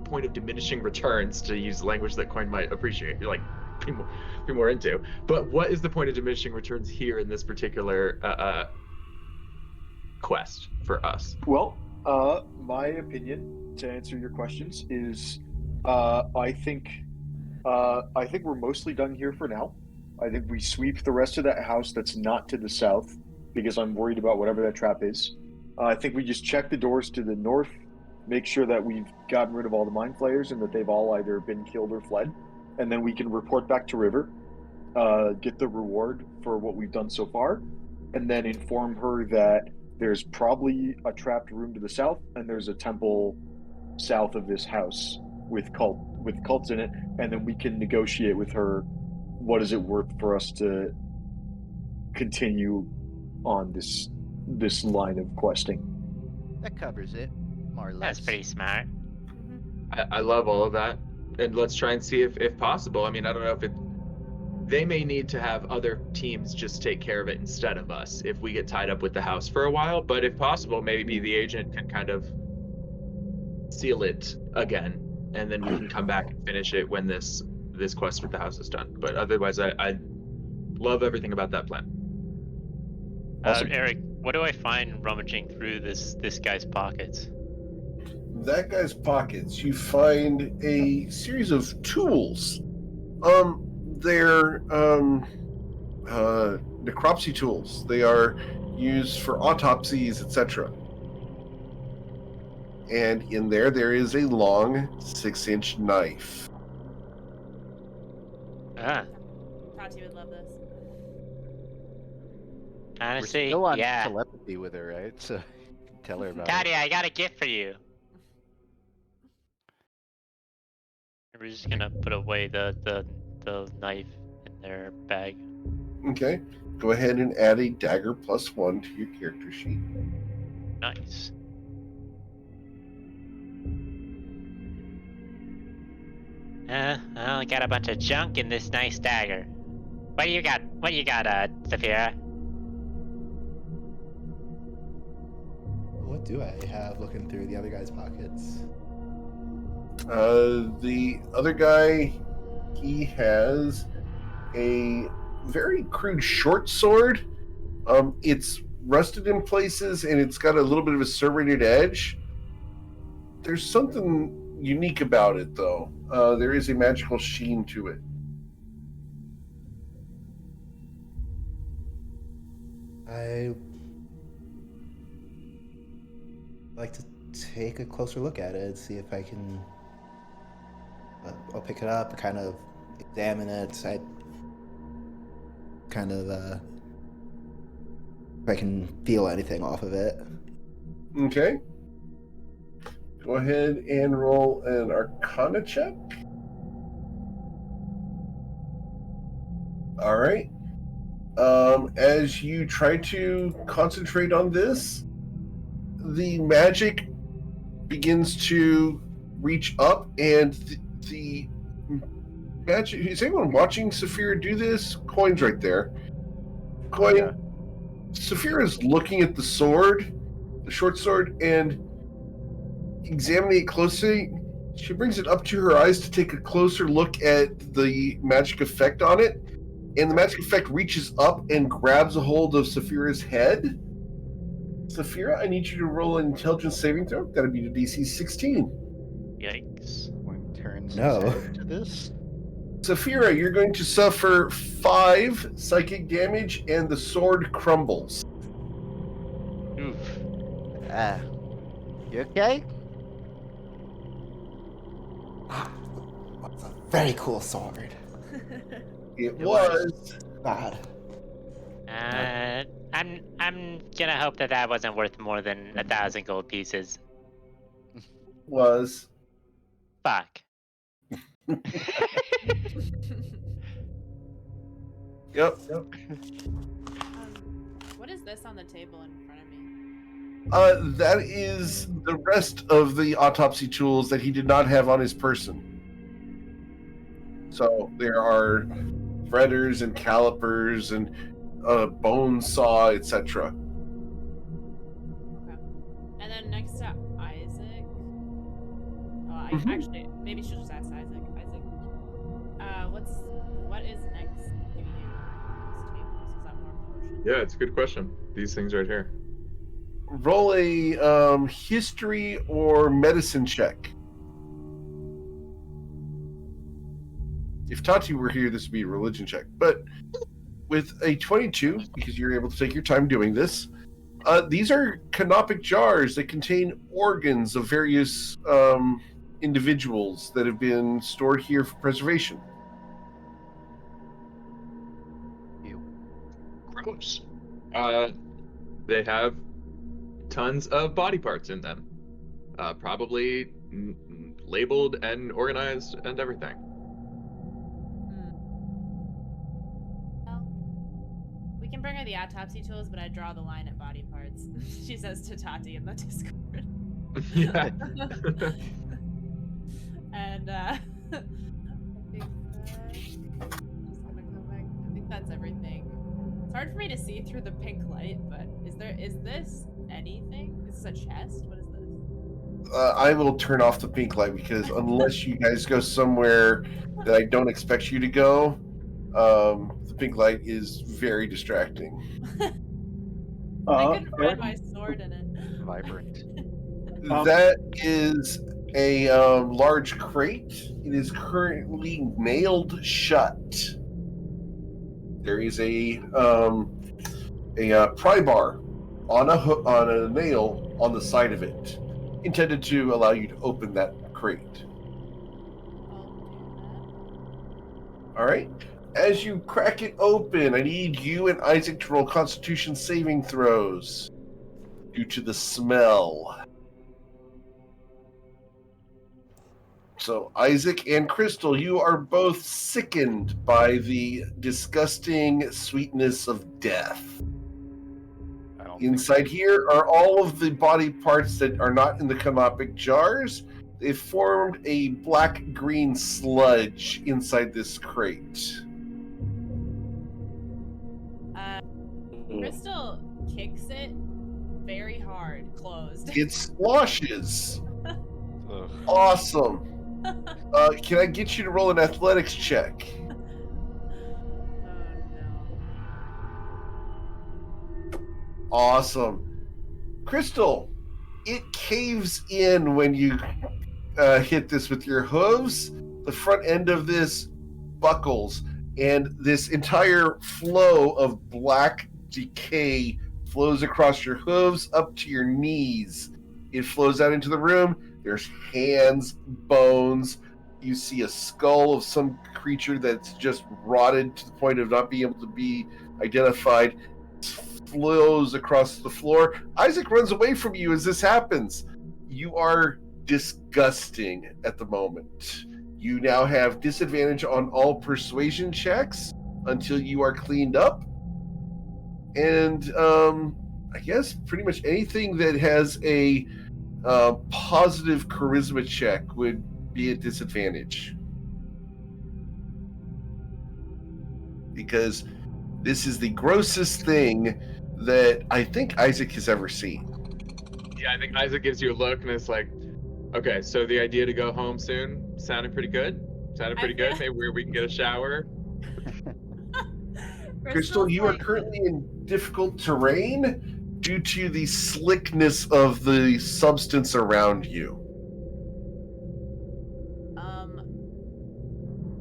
point of diminishing returns, to use language that Coin might appreciate, like be more into? But what is the point of diminishing returns here in this particular quest for us? Well, My opinion, to answer your questions, is I think we're mostly done here for now. I think we sweep the rest of that house that's not to the south, because I'm worried about whatever that trap is. I think we just check the doors to the north, make sure that we've gotten rid of all the mind flayers and that they've all either been killed or fled, and then we can report back to River, get the reward for what we've done so far, and then inform her that there's probably a trapped room to the south, and there's a temple south of this house with cults in it, and then we can negotiate with her what is it worth for us to continue on this line of questing. That covers it, more or less. That's pretty smart. I love all of that, and let's try and see if possible. I mean, I don't know if they may need to have other teams just take care of it instead of us if we get tied up with the house for a while. But if possible, maybe the agent can kind of seal it again, and then we can come back and finish it when this quest with the house is done. But otherwise, I love everything about that plan. Awesome. Eric, what do I find rummaging through this guy's pockets? That guy's pockets, you find a series of tools. They're necropsy tools. They are used for autopsies, etc. And in there is a long 6-inch knife. Tati would love this. Honestly, We're still on yeah. telepathy with her, right? So tell her about Daddy, it. I got a gift for you. We're just gonna put away the knife in their bag. Okay. Go ahead and add a dagger +1 to your character sheet. Nice. I only got a bunch of junk in this nice dagger. What do you got? Saphira? What do I have looking through the other guy's pockets? The other guy, he has a very crude short sword. It's rusted in places and it's got a little bit of a serrated edge. There's something unique about it, though. There is a magical sheen to it. I like to take a closer look at it, see if I can. I'll pick it up, kind of examine it. I kind of if I can feel anything off of it. Okay. Go ahead and roll an Arcana check. All right. As you try to concentrate on this, the magic begins to reach up, and the magic. Is anyone watching Saphira do this? Coin's right there. Coin. Yeah. Saphira is looking at the sword, the short sword, and examining it closely. She brings it up to her eyes to take a closer look at the magic effect on it, and the magic effect reaches up and grabs a hold of Saphira's head. Saphira, I need you to roll an intelligence saving throw. That'd be the DC 16. Yikes. One turns No. to this. Saphira, you're going to suffer 5 psychic damage, and the sword crumbles. Oof. You okay? That's a very cool sword. It was God. I'm gonna hope that wasn't worth more than 1,000 gold pieces. Was. Fuck. Yep. What is this on the table in front of me? That is the rest of the autopsy tools that he did not have on his person. So there are threaders and calipers and bone saw, etc. Okay. And then next to Isaac. Actually, maybe she'll just ask Isaac. Isaac, what is next to you? These tables? Is that more potions? Yeah, it's a good question. These things right here. roll a history or medicine check. If Tati were here, this would be a religion check. But with a 22, because you're able to take your time doing this, these are canopic jars that contain organs of various individuals that have been stored here for preservation. Gross. They have tons of body parts in them. Probably labeled and organized and everything. Well, we can bring her the autopsy tools, but I draw the line at body parts. She says to Tati in the Discord. Yeah. And I think that's everything. It's hard for me to see through the pink light, but is this anything? Is this a chest? What is this? I will turn off the pink light because unless you guys go somewhere that I don't expect you to go, the pink light is very distracting. I could find my sword in it. Vibrant. That is a large crate. It is currently nailed shut. There is a pry bar on a nail on the side of it, intended to allow you to open that crate. All right. As you crack it open, I need you and Isaac to roll Constitution saving throws due to the smell. So Isaac and Crystal, you are both sickened by the disgusting sweetness of death. Inside here are all of the body parts that are not in the canopic jars. They've formed a black-green sludge inside this crate. Crystal kicks it very hard, closed. It sloshes. Awesome. Can I get you to roll an athletics check? Awesome. Crystal, it caves in when you hit this with your hooves. The front end of this buckles, and this entire flow of black decay flows across your hooves up to your knees. It flows out into the room. There's hands, bones. You see a skull of some creature that's just rotted to the point of not being able to be identified. Flows across the floor. Isaac runs away from you as this happens. You are disgusting at the moment. You now have disadvantage on all persuasion checks until you are cleaned up. And I guess pretty much anything that has a positive charisma check would be a disadvantage. Because this is the grossest thing that I think Isaac has ever seen. Yeah, I think Isaac gives you a look and it's like, okay, so the idea to go home soon sounded pretty good. Maybe we can get a shower. Crystal, you are currently in difficult terrain due to the slickness of the substance around you.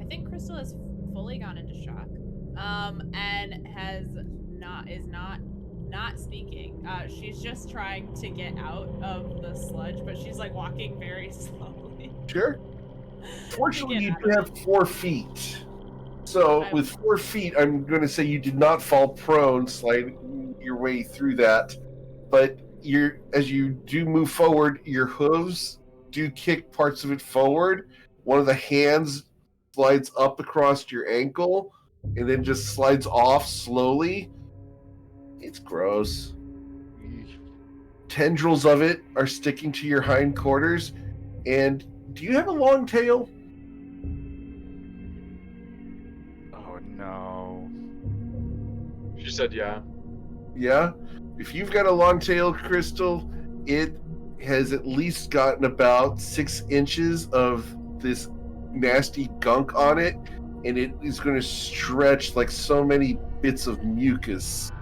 I think Crystal has fully gone into shock, and is not speaking. She's just trying to get out of the sludge, but she's like walking very slowly. Sure. Fortunately, you do have 4 feet. So with 4 feet, I'm going to say you did not fall prone, slide your way through that. But as you do move forward, your hooves do kick parts of it forward. One of the hands slides up across your ankle and then just slides off slowly. It's gross. Tendrils of it are sticking to your hindquarters. And do you have a long tail? Oh no. She said yeah. Yeah? If you've got a long tail, Crystal, it has at least gotten about 6 inches of this nasty gunk on it, and it is going to stretch like so many bits of mucus.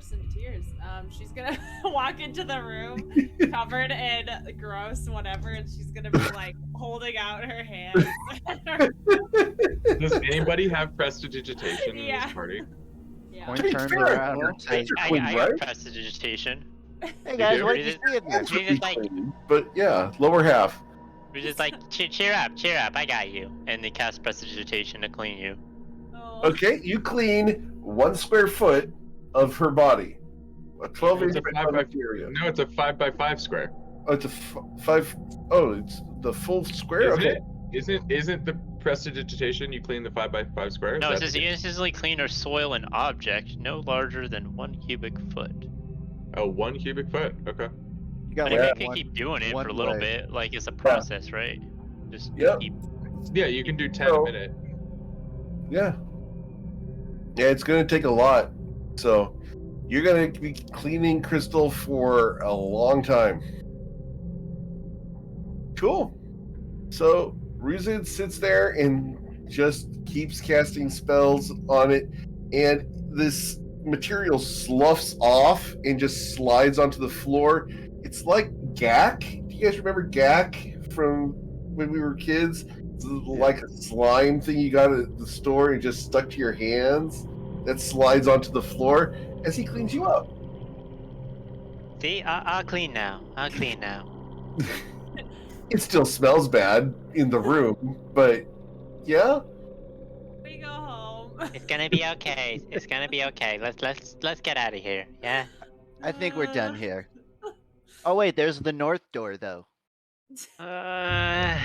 burst into tears. She's gonna walk into the room covered in gross whatever, and she's gonna be like holding out her hands. Does anybody have prestidigitation in Yeah. this party? Yeah. Coin To be turns fair, around you're and says, I Queen, got right? prestidigitation. Hey guys, do? what did you see in there? Hands would She's be just like- clean, but yeah, lower half. We're just like, cheer up, I got you. And they cast prestidigitation to clean you. Oh. Okay, you clean 1 square foot of her body. A 12 It's inch a 5 by area. No, it's a 5 by 5 square. Oh, it's a 5. Oh, it's the full square? Isn't Okay. it? Isn't the prestidigitation you clean the 5 by 5 square? No, it Is says that- you instantly clean or soil an object no larger than 1 cubic foot. Oh, 1 cubic foot. Okay. you got But like you can one- keep doing it one for a little way. bit, like it's a process, right? Just Yep. keep. Yeah, you can do 10 So- a minute. Yeah. Yeah, it's going to take a lot. So you're going to be cleaning Crystal for a long time. Cool. So Ruzid sits there and just keeps casting spells on it, and this material sloughs off and just slides onto the floor. It's like gack. Do you guys remember gack from when we were kids? It's like a slime thing you got at the store and just stuck to your hands that slides onto the floor as he cleans you up. See, I'll clean now. It still smells bad in the room, but yeah. We go home. It's gonna be okay. Let's get out of here. Yeah. I think we're done here. Oh wait, there's the north door though. I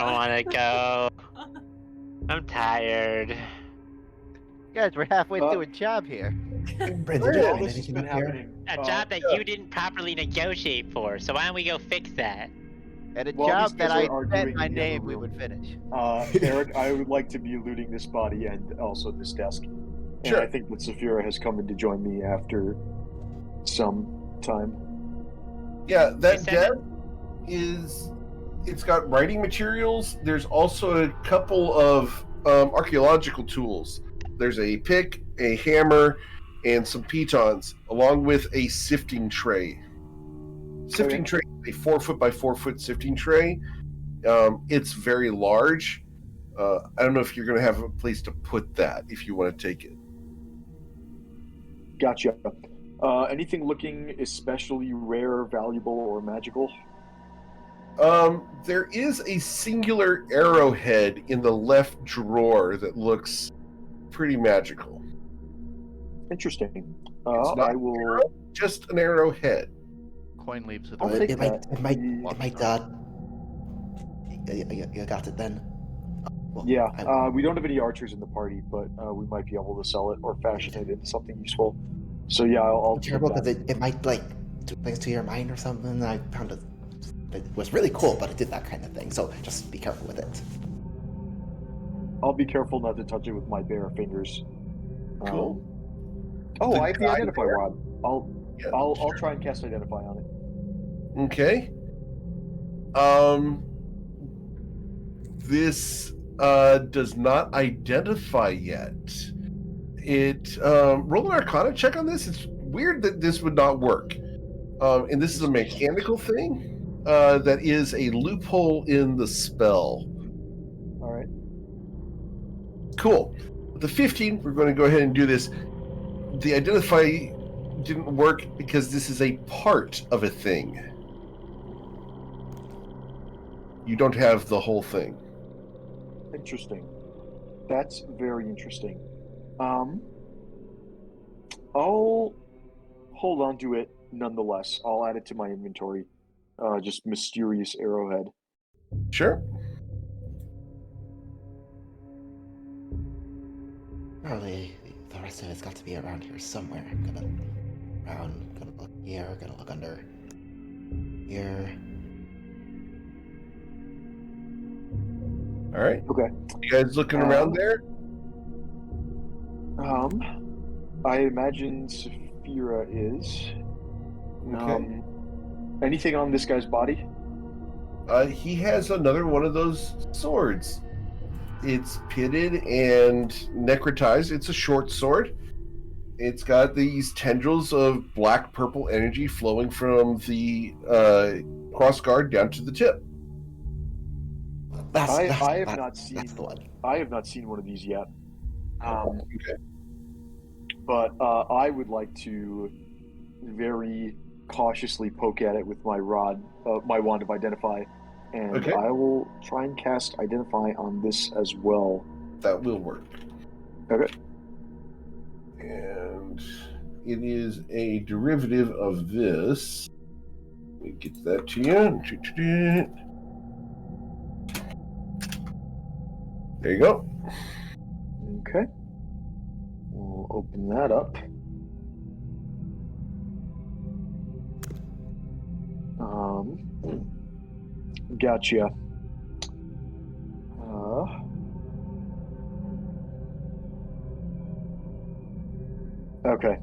don't want to go. I'm tired. Guys, we're halfway through a job here. Brendan, did you All find this has anything been up here? happening. A job that you didn't properly negotiate for. So why don't we go fix that? At a While these job that guys I are said arguing my in the other name, we room. would finish. Eric, I would like to be looting this body and also this desk. And Sure. I think that Saphira has come in to join me after some time. Yeah, that said desk is. It's got writing materials. There's also a couple of archaeological tools. There's a pick, a hammer, and some pitons, along with a sifting tray. Sifting tray is a 4 foot by 4 foot sifting tray. It's very large. I don't know if you're going to have a place to put that if you want to take it. Gotcha. Anything looking especially rare, valuable, or magical? There is a singular arrowhead in the left drawer that looks pretty magical. Interesting. It's not I will. an arrow, just an arrowhead. Coin leaves with I'll a take It might, that. it might, it might, you got it then. Well, Yeah, I- we don't have any archers in the party, but we might be able to sell it or fashion it into something useful. So yeah, I'll take terrible that. because it might like do things to your mind or something. I found it was really cool, but it did that kind of thing. So just be careful with it. I'll be careful not to touch it with my bare fingers. Cool. Oh, The I have the guy identify there? rod. I'll Yeah, I'll sure. try and cast identify on it. Okay. This does not identify yet. It roll an Arcana check on this. It's weird that this would not work. And this is a mechanical thing that is a loophole in the spell. All right. Cool. With the 15, we're going to go ahead and do this. The identify didn't work because this is a part of a thing. You don't have the whole thing. Interesting. That's very interesting. I'll hold on to it nonetheless. I'll add it to my inventory. Just mysterious arrowhead. Sure. Probably the rest of it's got to be around here somewhere. I'm gonna look here, gonna look under here. All right. Okay. You guys looking around there? I imagine Saphira is. Okay. Anything on this guy's body? He has another one of those swords. It's pitted and necrotized. It's a short sword. It's got these tendrils of black-purple energy flowing from the cross guard down to the tip. I have That's not seen. the one. I have not seen one of these yet. Okay. But I would like to very cautiously poke at it with my my wand of identify, and Okay. I will try and cast identify on this as well. That will work. Okay. And it is a derivative of this. Let me get that to you. There you go. Okay. We'll open that up. Gotcha. Okay.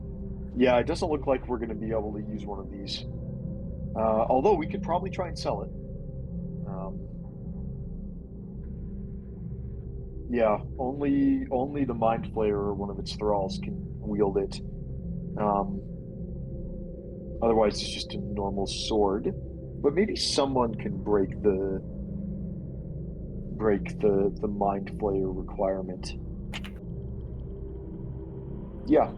Yeah, it doesn't look like we're going to be able to use one of these. Although we could probably try and sell it. Yeah, only the Mind Flayer or one of its thralls can wield it. Otherwise, it's just a normal sword. But maybe someone can break the Mind Flayer requirement. Yeah.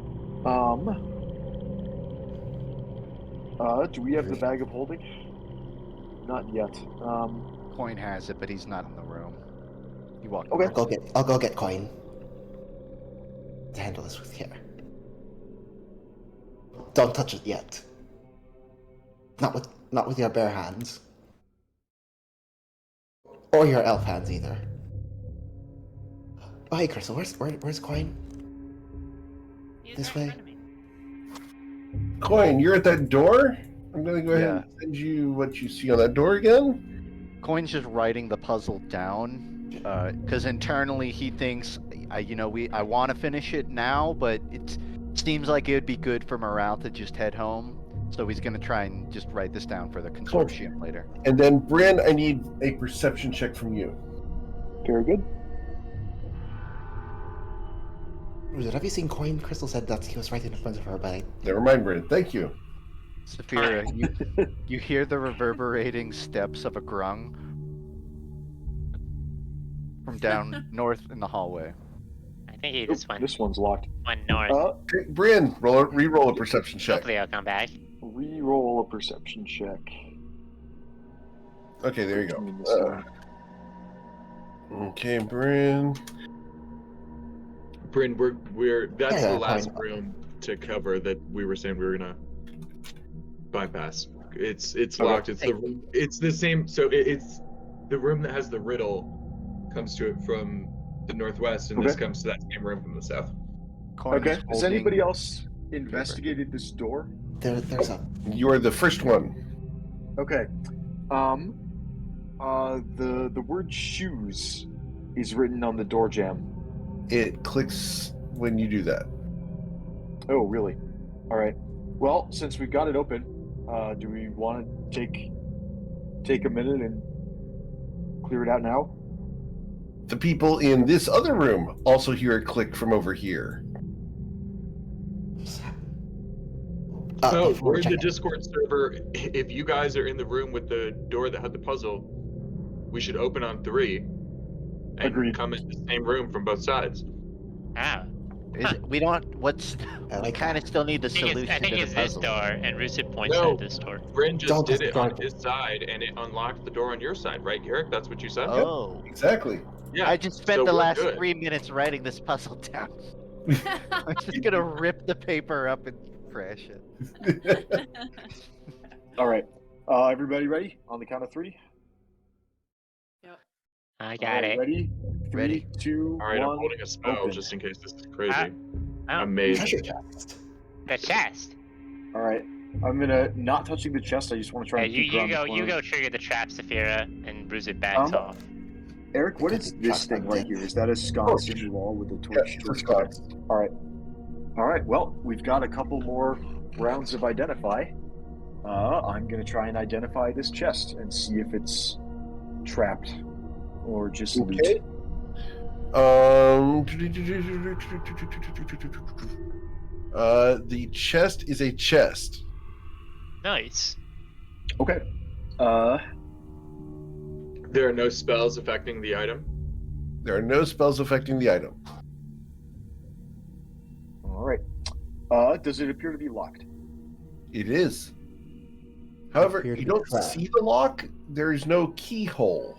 Do we have the bag of holding? Not yet. Coin has it, but he's not in the room. He walked. Okay. I'll go get coin to handle this with care. Don't touch it yet. Not with your bare hands. Or your elf hands either. Oh hey Crystal, where's coin? He's This right in way? front of me. Coin, you're at that door? I'm going to go ahead Yeah. and send you what you see on that door again. Coin's just writing the puzzle down because internally he thinks, I want to finish it now, but it seems like it would be good for morale to just head home. So he's going to try and just write this down for the consortium later. And then, Bryn, I need a perception check from you. Very good. Have you seen coin? Crystal said that he was right in front of her, but Never mind, Bryn. Thank you. Saphira, you hear the reverberating steps of a grung from down north in the hallway. I think this one. This one's locked. One north. Okay, Bryn, re-roll a perception check. Hopefully I'll come back. Re-roll a perception check. Okay, there you Between this go. one. Okay, Bryn. Bryn, that's Yeah, the last fine. room to cover that we were saying we were gonna bypass. It's Okay. locked. It's the same. So it's the room that has the riddle comes to it from the northwest, and this Okay. comes to that same room from the south. Coin Okay. is Has holding- anybody else investigated this door? there's a You are the first one. Okay. The word shoes is written on the door jamb. It clicks when you do that. Oh, really? All right. Well, since we've got it open, do we want to take a minute and clear it out now? The people in this other room also hear a click from over here. before We're in the checking. Discord server. If you guys are in the room with the door that had the puzzle, we should open on 3 and Agreed. come in the same room from both sides. Ah. We don't. What's? I We like kind of still need the I think solution I think to it's the this puzzle. door, and Rusid points No. at this door. Bryn just Don't did it on start. his side, and it unlocked the door on your side, right, Garrick? That's what you said? Oh. Exactly. Yeah. I just spent so the we're last good. 3 minutes writing this puzzle down. I'm just gonna rip the paper up and crash it. All right. Everybody ready? On the count of 3. I All got right, it. Ready? 3, Ready. 2, All right, 1. I'm holding a spell open. just in case this is crazy. Oh, Amazing. treasure chest. the chest. All right. I'm gonna not touching the chest. I just want to try Yeah, and you, keep you around the go you corner. go trigger the trap, Saphira, and Rusid backs off. Eric, what is Because this it's thing not right here? Is that a sconce in the wall with a Yeah, torch? it's a sconce. All right. All right. Well, we've got a couple more rounds of identify. I'm gonna try and identify this chest and see if it's trapped or just loot. Okay. The chest is a chest. Nice. Okay. There are no spells affecting the item. There are no spells affecting the item. All right. Does it appear to be locked? It is. However, appear to you be don't trapped. see the lock. There is no keyhole.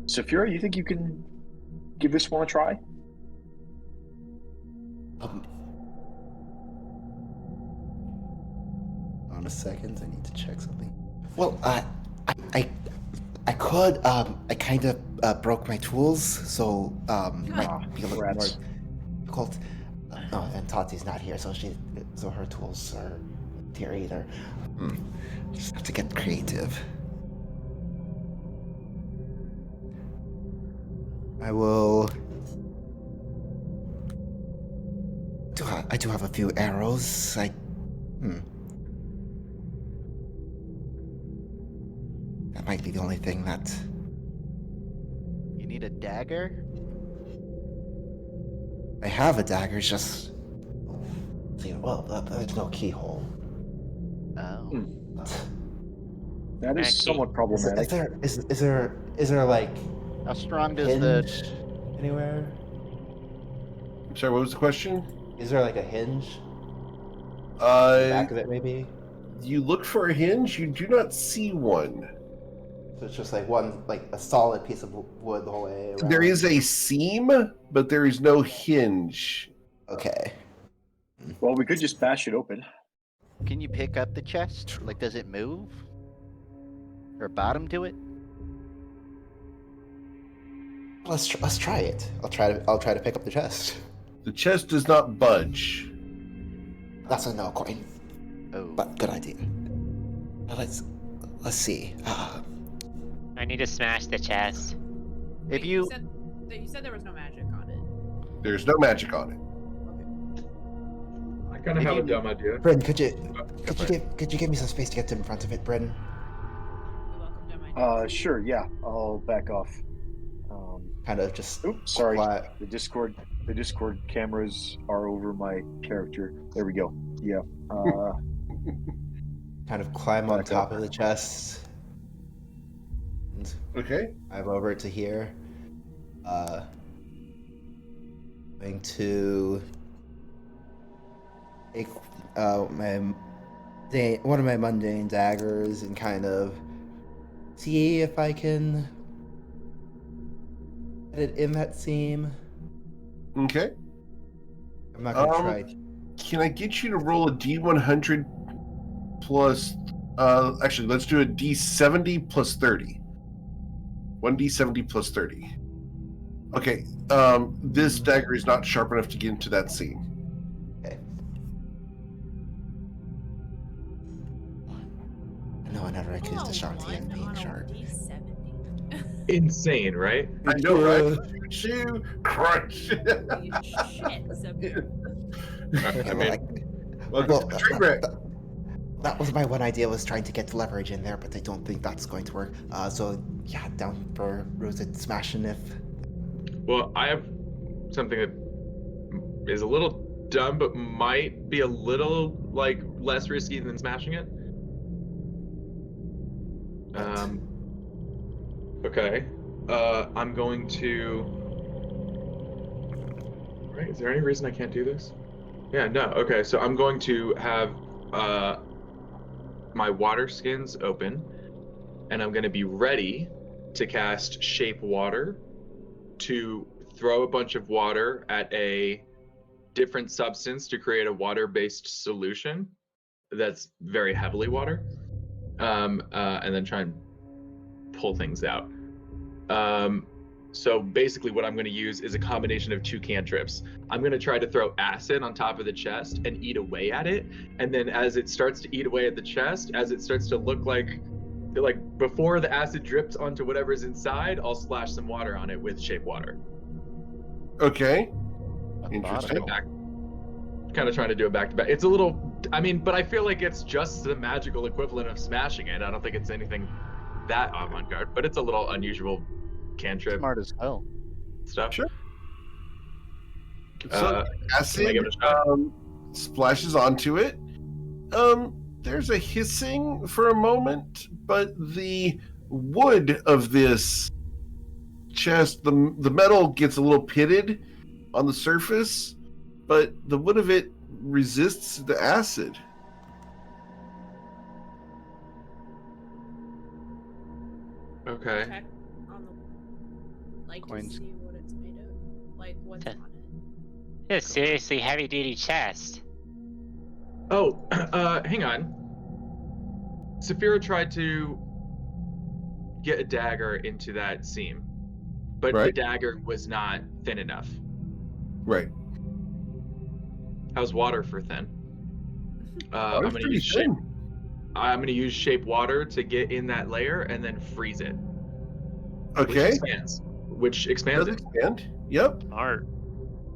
Saphira, you think you can give this one a try? On a second, I need to check something. Well, I could. I kind of broke my tools, so might be a little more rats. difficult. Oh, and Tati's not here, so her tools are here either. Just have to get creative. I will. I do have a few arrows. That might be the only thing that. You need a dagger? I have a dagger, it's just. See, well, there's no keyhole. Oh. That is Okay. somewhat problematic. Is there like How strong does hinge the... anywhere? I'm sorry, what was the question? Is there like a hinge? The back Uh, of it, maybe. you look for a hinge. You do not see one. So it's just like one, like a solid piece of wood the whole way around. There is a seam, but there is no hinge. Okay. Well, we could just bash it open. Can you pick up the chest? Like, does it move? Or bottom to it? Let's try it. I'll try to pick up the chest. The chest does not budge. That's a no coin, Oh. but good idea. Now let's see. I need to smash the chest. If Wait, you... you said there was no magic on it. There's no magic on it. I kind of If have a you- dumb idea. Bryn, could you give me some space to get in front of it, Bryn? You're welcome to my Sure, yeah. I'll back off. Kind of just. Oops, sorry. quiet. The Discord cameras are over my character. There we go. Yeah. Kind of climb on Back top up. of the chest. And Okay. I'm over to here. Going to take one of my mundane daggers and kind of see if I can get it in that seam. Okay. I'm not gonna Um, try. Can I get you to roll a D100 plus? Actually, let's do a D70 plus 30. 1D70 plus 30. Okay. This dagger is not sharp enough to get into that seam. Okay. No, I never accused Ashanti of being sharp. Insane, right? I know, right? Choo, crunch. Shit, Saphira. I mean, Welcome to the Trainwreck. That was my one idea, was trying to get leverage in there, but I don't think that's going to work. So yeah, down for Rosette smashing if. well, I have something that is a little dumb, but might be a little like less risky than smashing it. Okay. I'm going to. Right? Is there any reason I can't do this? Yeah. No. Okay. So I'm going to have my water skins open, and I'm going to be ready to cast Shape Water to throw a bunch of water at a different substance to create a water-based solution that's very heavily water, and then try and pull things out. So basically what I'm going to use is a combination of two cantrips. I'm going to try to throw acid on top of the chest and eat away at it. And then as it starts to eat away at the chest, as it starts to look like before the acid drips onto whatever's inside, I'll splash some water on it with Shape Water. Okay. Interesting. Kind of trying to do it back to back. It's a little, I mean, but I feel like it's just the magical equivalent of smashing it. I don't think it's anything that avant-garde, but it's a little unusual cantrip Smart as hell. stuff. Sure. So Can I acid give it a shot? splashes onto it. There's a hissing for a moment, but the wood of this chest, the metal gets a little pitted on the surface, but the wood of it resists the acid. Okay. Check on the, like, Coins. to see what it's made of. Like, what's on it. It's a seriously heavy duty chest. Oh, hang on. Saphira tried to get a dagger into that seam, but the Right. dagger was not thin enough. Right. How's water for thin? I'm Water's gonna pretty use shape. thin. I'm gonna use shape water to get in that layer and then freeze it. Okay. Which expands Does it. expand. Yep. Smart.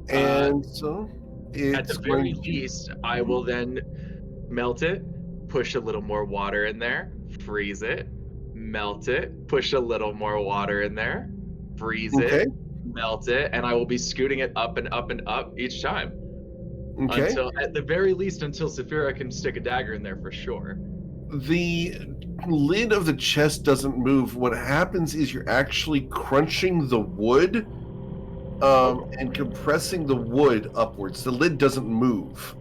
And so At it's the very going to- least, I will then melt it, push a little more water in there, freeze it, melt it, push a little more water in there, freeze Okay. it, melt it, and I will be scooting it up and up and up each time. Okay. Until, at the very least, until Saphira can stick a dagger in there for sure. The lid of the chest doesn't move. What happens is you're actually crunching the wood and compressing the wood upwards. The lid doesn't move.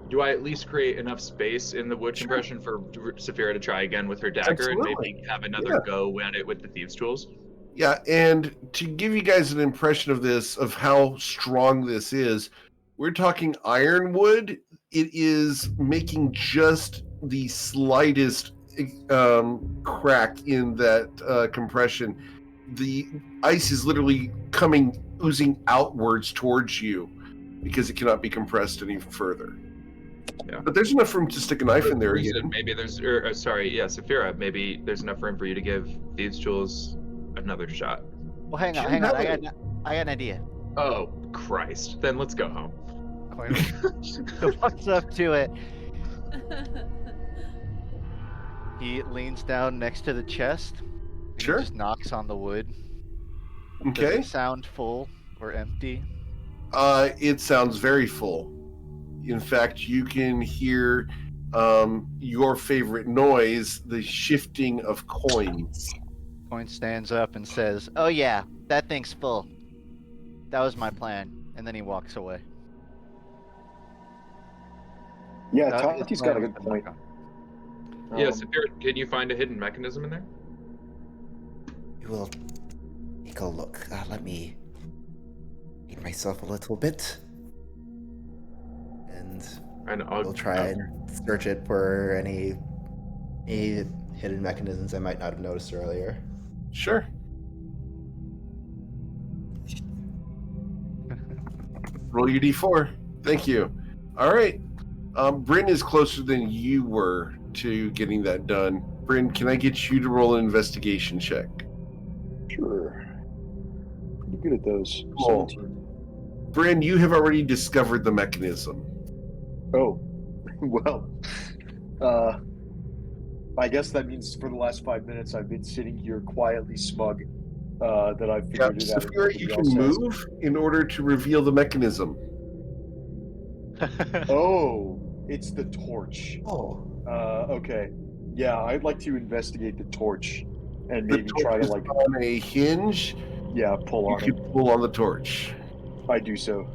Do I at least create enough space in the wood Sure. compression for Saphira to try again with her dagger and Absolutely. maybe have another Yeah. go at it with the thieves' tools? Yeah, and to give you guys an impression of this, of how strong this is, we're talking ironwood. It is making just the slightest crack in that compression. The ice is literally oozing outwards towards you because it cannot be compressed any further. Yeah. But there's enough room to stick a knife in there Reason, again. maybe there's, Saphira, maybe there's enough room for you to give thieves' tools another shot. Well, hang on, Sure, hang on. have it. I got an idea. Oh, Christ. Then let's go home. Coin What's up to it? He leans down next to the chest. And Sure. He just knocks on the wood. Does Okay. it sound full or empty? It sounds very full. In fact, you can hear your favorite noise, the shifting of coins. Coin stands up and says, "Oh yeah, that thing's full. That was my plan." And then he walks away. Yeah, That- his Tati's got a plan good was to point. knock Yeah, Um, Saphira, can you find a hidden mechanism in there? We will take a look. Let me feed myself a little bit. And And I'll we'll try and search it for any hidden mechanisms I might not have noticed earlier. Sure. Roll your d4. Thank you. All right. Bryn is closer than you were to getting that done. Bryn, can I get you to roll an investigation check? Sure. Pretty good at those. Cool. 17. Bryn, you have already discovered the mechanism. Oh, well. I guess that means for the last 5 minutes I've been sitting here quietly smug that I've Yeah, figured it out. Saphira, you can move in order to reveal the mechanism. Oh, it's the torch. Oh, Okay. Yeah, I'd like to investigate the torch and The maybe torch try to is like, on a hinge. yeah, pull You on can it. pull on the torch. I do so.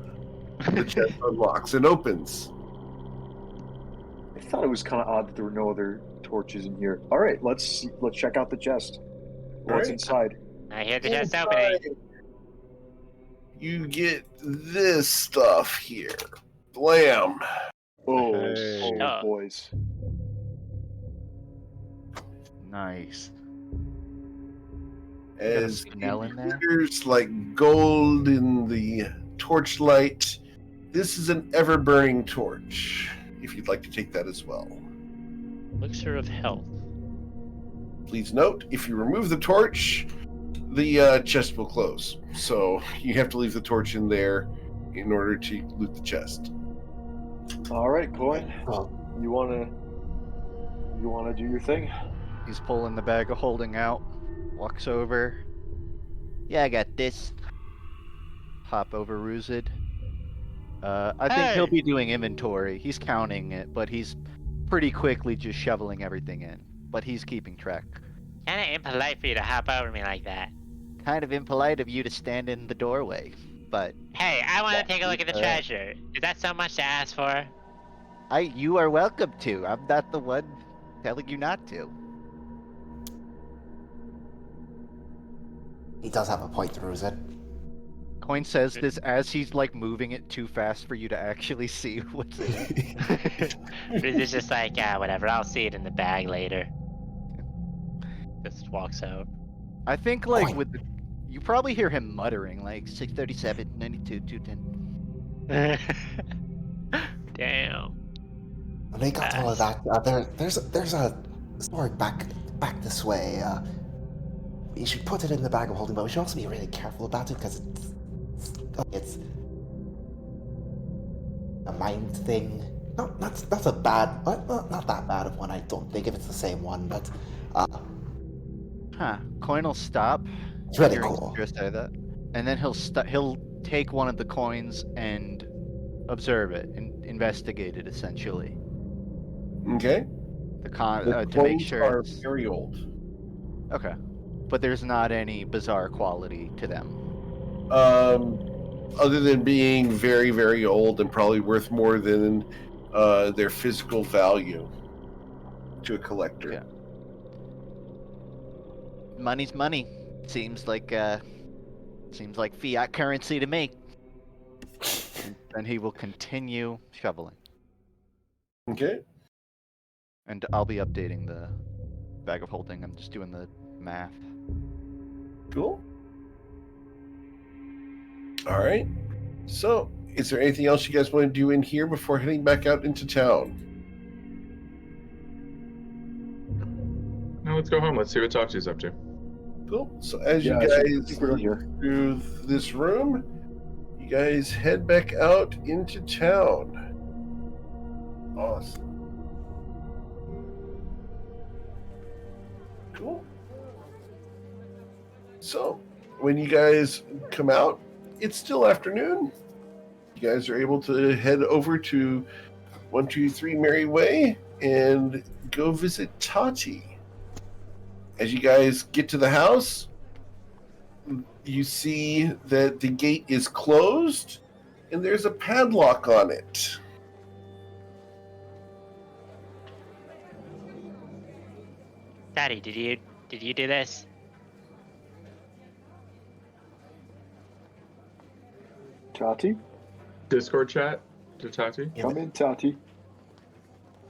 The chest unlocks and opens. I thought it was kind of odd that there were no other torches in here. All right, let's check out the chest. What's Alright. inside? I hear the chest opening. Inside, you get this stuff here. Blam. Oh, Hey. oh, boys. Nice. As Snell in there? glitters like gold in the torchlight. This is an ever-burning torch, if you'd like to take that as well. Elixir of health. Please note, if you remove the torch, the chest will close. So you have to leave the torch in there in order to loot the chest. All right, Coin. oh, You You want to do your thing? He's pulling the bag of holding out. Walks over. Yeah, I got this. Hop over Ruzid. I think he'll be doing inventory. He's counting it, but he's pretty quickly just shoveling everything in. But he's keeping track. Kind of impolite for you to hop over me like that. Kind of impolite of you to stand in the doorway, but Hey, I want to take a look at the treasure. Is that so much to ask for? you are welcome to. I'm not the one telling you not to. He does have a point, Ruzid. Coin says this as he's like moving it too fast for you to actually see what's in it. It's just like, whatever, I'll see it in the bag later. Just walks out. I think like with the, you probably hear him muttering like 637, 92, 210. Damn. When they got all of that, there's a story back this way. We should put it in the bag of holding, but we should also be really careful about it because it's a mind thing. Not a bad, not that bad of one. I don't think if it's the same one, but Coin will stop. it's really hearing cool. Spear say that, and then he'll take one of the coins and observe it and investigate it essentially. Okay. To make sure are it's very old. okay, but there's not any bizarre quality to them. Other than being very, very old and probably worth more than their physical value to a collector. Yeah. Money's money. Seems like fiat currency to me. And he will continue shoveling. Okay. And I'll be updating the bag of holding. I'm just doing the math. Cool. All right. So, is there anything else you guys want to do in here before heading back out into town? Now let's go home. Let's see what Toxi's up to. Cool. So, as Yeah, you I guys think we're here. through this room, you guys head back out into town. Awesome. Cool. So, when you guys come out, it's still afternoon. You guys are able to head over to 123 Mary Way and go visit Tati. As you guys get to the house, you see that the gate is closed and there's a padlock on it. Daddy, did you do this? Tati? Discord chat to Tati. Come in, Tati.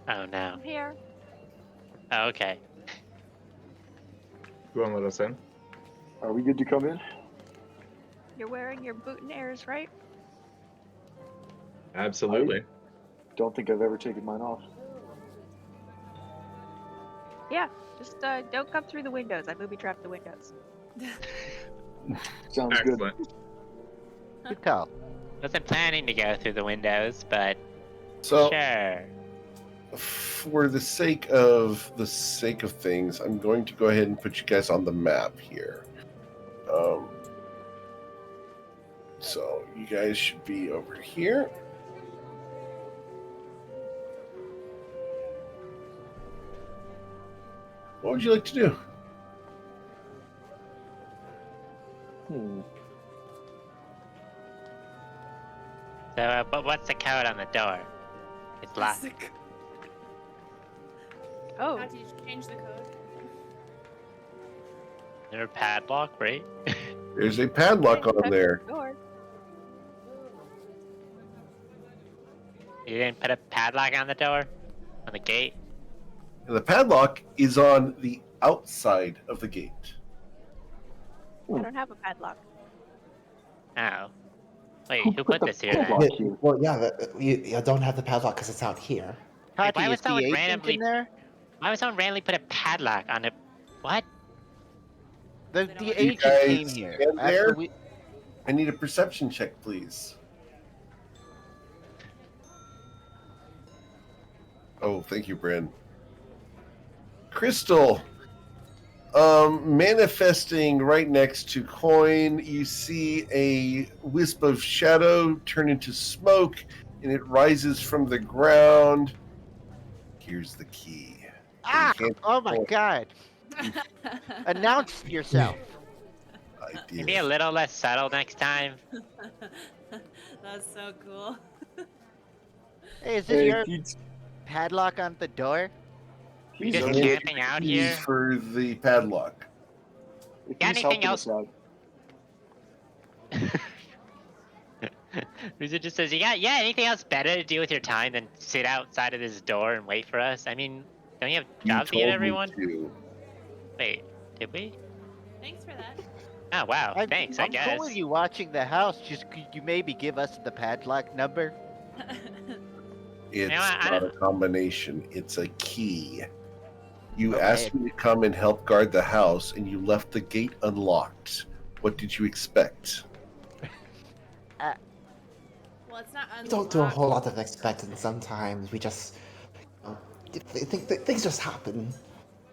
Oh no. I'm here. Oh, okay. You want to let us in? Are we good to come in? You're wearing your boutonnieres, right? Absolutely. Don't think I've ever taken mine off. Yeah. Just don't come through the windows. I booby trap the windows. Sounds good. Excellent. Good call. Wasn't planning to go through the windows, but So, sure. for the sake of things, I'm going to go ahead and put you guys on the map here. So you guys should be over here. What would you like to do? So, but what's the code on the door? It's locked. Oh, Tati, you should change the code. There's a padlock, right? There's a padlock on there. door. You didn't put a padlock on the door? On the gate? And the padlock is on the outside of the gate. I don't have a padlock. Oh. Wait, who put this here then? Padlock here. Well, yeah, you don't have the padlock because it's out here. Wait, Tati, why would is the someone agent randomly- in there? Why would someone randomly put a padlock on a... What? The You agent guys came here. stand After there? we- I need a perception check, please. Oh, thank you, Bryn. Crystal, manifesting right next to Coin, you see a wisp of shadow turn into smoke, and it rises from the ground. Here's the key. Ah! You can't- Oh my god! Announce yourself. I Maybe did. a little less subtle next time. That's so cool. Hey, is this Hey, your he's, padlock on the door? We he's just already- camping out Keys here. for the padlock. he's Got anything helping else? us out. Ruza just says, yeah, anything else better to do with your time than sit outside of this door and wait for us? I mean, don't you have You jobs to give told me everyone? to. Wait, did we? Thanks for that. Oh, wow, thanks, I I'm guess. cool with you watching the house. Just could you maybe give us the padlock number? It's I not a don't- combination. It's a key. You Okay. asked me to come and help guard the house, and you left the gate unlocked. What did you expect? Well, it's not We don't do a unlocked. whole lot of expecting sometimes. We just, things just happen.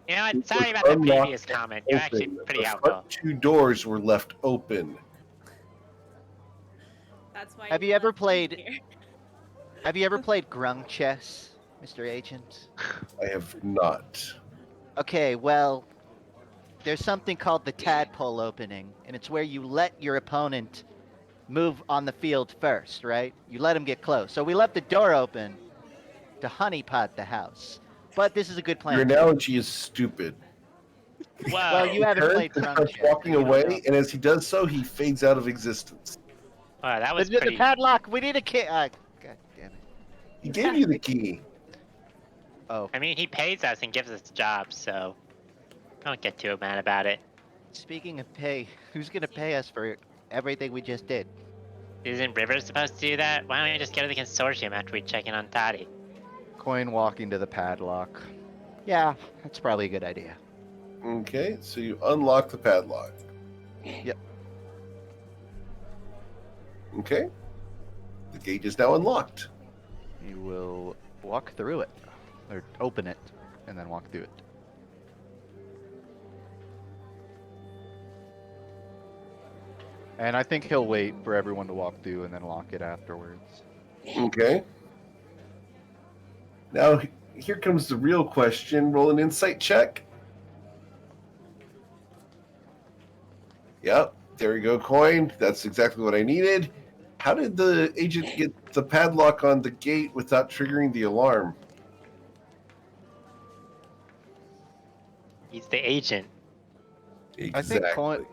You know what? It Sorry was about the unlocked previous comment. You're actually Open. pretty The helpful. front two doors were left open. That's why. Have you ever played? Have you ever played grung chess, Mr. Agent? I have not. Okay, well, there's something called the tadpole opening, and it's where you let your opponent move on the field first, right? You let him get close. So we left the door open to honeypot the house. But this is a good plan. Your too. analogy is stupid. Well, you haven't Turns played and grung starts chess. walking so you don't know. away, and as he does so, he fades out of existence. Wow, that was The pretty... padlock. We need a key. God damn it. He gave you the key. Oh, I mean, he pays us and gives us jobs, so don't get too mad about it. speaking of pay, who's gonna pay us for everything we just did? Isn't River supposed to do that? Why don't we just go to the consortium after we check in on Toddy? Coin walking to the padlock. Yeah, that's probably a good idea. Okay, so you unlock the padlock. Yep. Okay. The gate is now unlocked. You will walk through it, or open it, and then walk through it. And I think he'll wait for everyone to walk through and then lock it afterwards. Okay. Now, here comes the real question. Roll an insight check. Yep, there you go, Coin. That's exactly what I needed. How did the agent get the padlock on the gate without triggering the alarm? He's the agent. Exactly. I think Coin.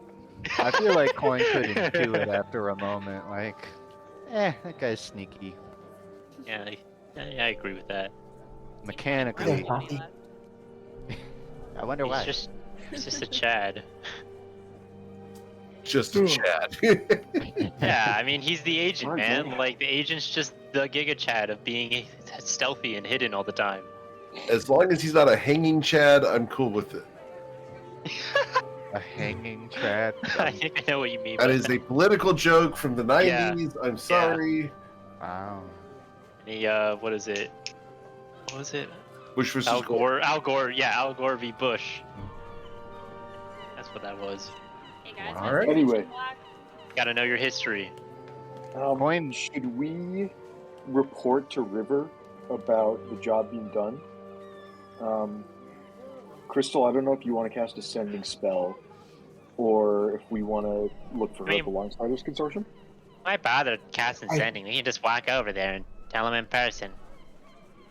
I feel like Coin could intuit after a moment, like, that guy's sneaky. Yeah, I agree with that. Mechanically, Happy. I wonder why. He's just a Chad. Just a Chad. Yeah, I mean, he's the agent, Okay. man. Like, the agent's just the Giga Chad of being stealthy and hidden all the time. As long as he's not a hanging Chad, I'm cool with it. a hanging Chad. I think I know what you mean. That by is a political joke from the 90s. Yeah. I'm sorry. Wow. He, what is it? What was it? Bush versus Al Gore. Al Gore. Yeah, Al Gore v. Bush. That's what that was. Hey guys, All my right. signature Anyway. block. Gotta know your history. Coin. Should we report to River about the job being done? Crystal, I don't know if you want to cast a sending spell, or if we want to look for I mean- help alongside this consortium. Why bother casting I- sending? We can just walk over there and tell him in person.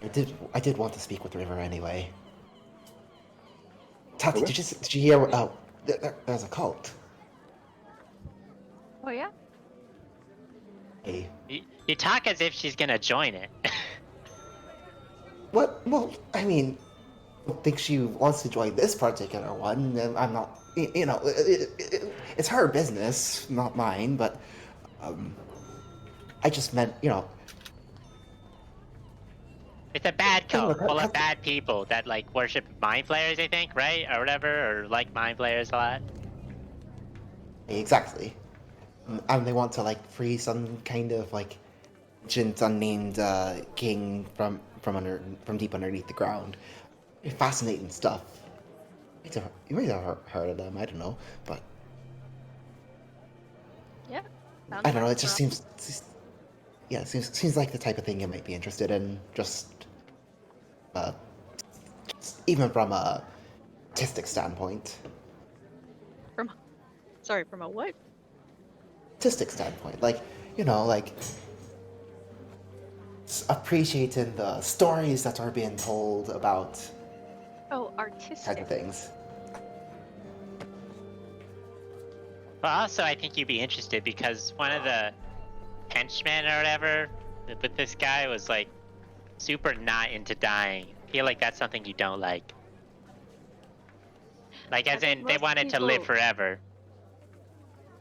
I did want to speak with River anyway. Tati, Okay. did you hear? There's a cult. Oh yeah. Hey, You talk as if she's gonna join it. what? Well, I mean, I don't think she wants to join this particular one. And I'm not. You know, it's her business, not mine. But I just meant, you know. It's a bad cult look, full I- of bad people that like worship mind flayers, I think, right? Or whatever, or like mind flayers a lot. Exactly. And they want to like free some kind of like ancient unnamed king from deep underneath the ground. Fascinating stuff. You might have heard of them. I don't know, but Yeah. I don't know. It just seems, yeah, it seems like the type of thing you might be interested in. Uh, just even from a artistic standpoint. Sorry, from a what? Artistic standpoint, like like appreciating the stories that are being told about Oh, artistic. type of things. Well, also, I think you'd be interested because one of the henchmen or whatever with this guy was like super not into dying. I feel like that's something you don't like. Like, as in, they Most wanted to live people- forever.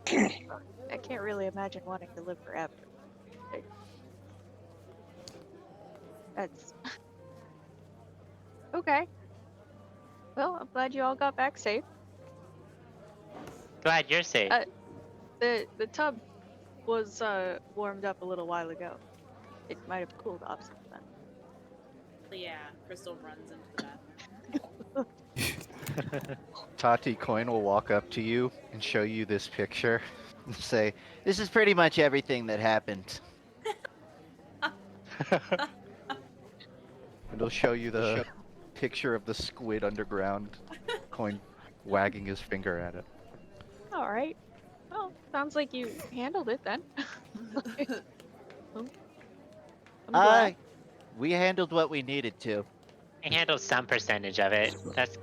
I can't really imagine wanting to live forever. That's okay. Well, I'm glad you all got back safe. Glad you're safe. The tub was warmed up a little while ago. It might have cooled off since then. Yeah, Crystal runs into the bathroom. Tati Coin will walk up to you and show you this picture and say, "This is pretty much everything that happened." And he'll show you the picture of the squid underground. Coin wagging his finger at it. All right. Well, sounds like you handled it then. I'm glad. We handled what we needed to. We handle some percentage of it.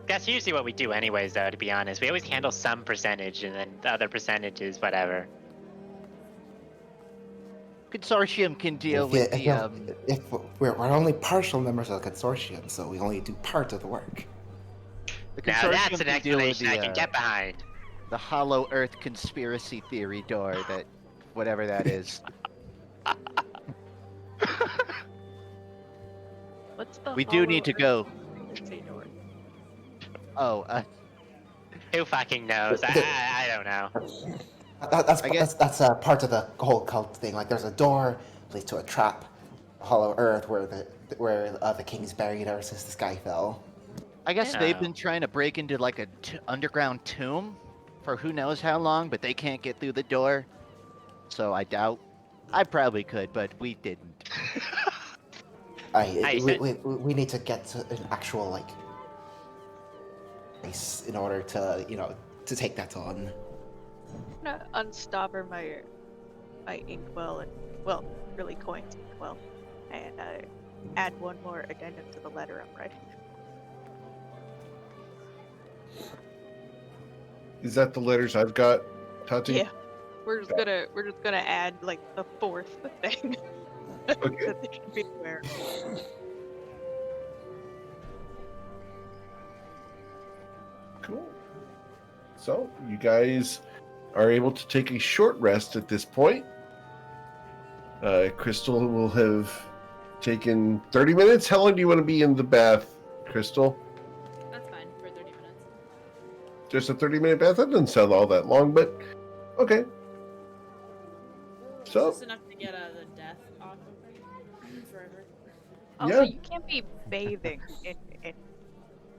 That's usually what we do anyways, though, to be honest. We always handle some percentage, and then the other percentage is whatever. Consortium can deal with the If we're only partial members of the consortium, so we only do part of the work. Now that's an can deal with explanation I can get behind. the Hollow Earth conspiracy theory door, that whatever that is. What's the We do need to go. door? Oh, Who fucking knows? I don't know. That's part of the whole cult thing. Like, there's a door leads to a trap, Hollow Earth, where the king's buried ever since the sky fell. I guess they've been trying to break into like a underground tomb for who knows how long, but they can't get through the door. So I doubt. I probably could, but we didn't. We need to get to an actual place in order to to take that on. I'm gonna unstopper my inkwell and really Coin's inkwell, and add one more addendum to the letter I'm writing. Is that the letters I've got, Tati? Yeah, we're just gonna add like the fourth thing. Okay. That they should be aware. Cool. So you guys are able to take a short rest at this point. Crystal will have taken 30 minutes. How long do you want to be in the bath, Crystal? That's fine for 30 minutes. Just a 30-minute bath? That doesn't sound all that long, but okay. So Just enough to get the death off of forever. Also, Yeah. you can't be bathing in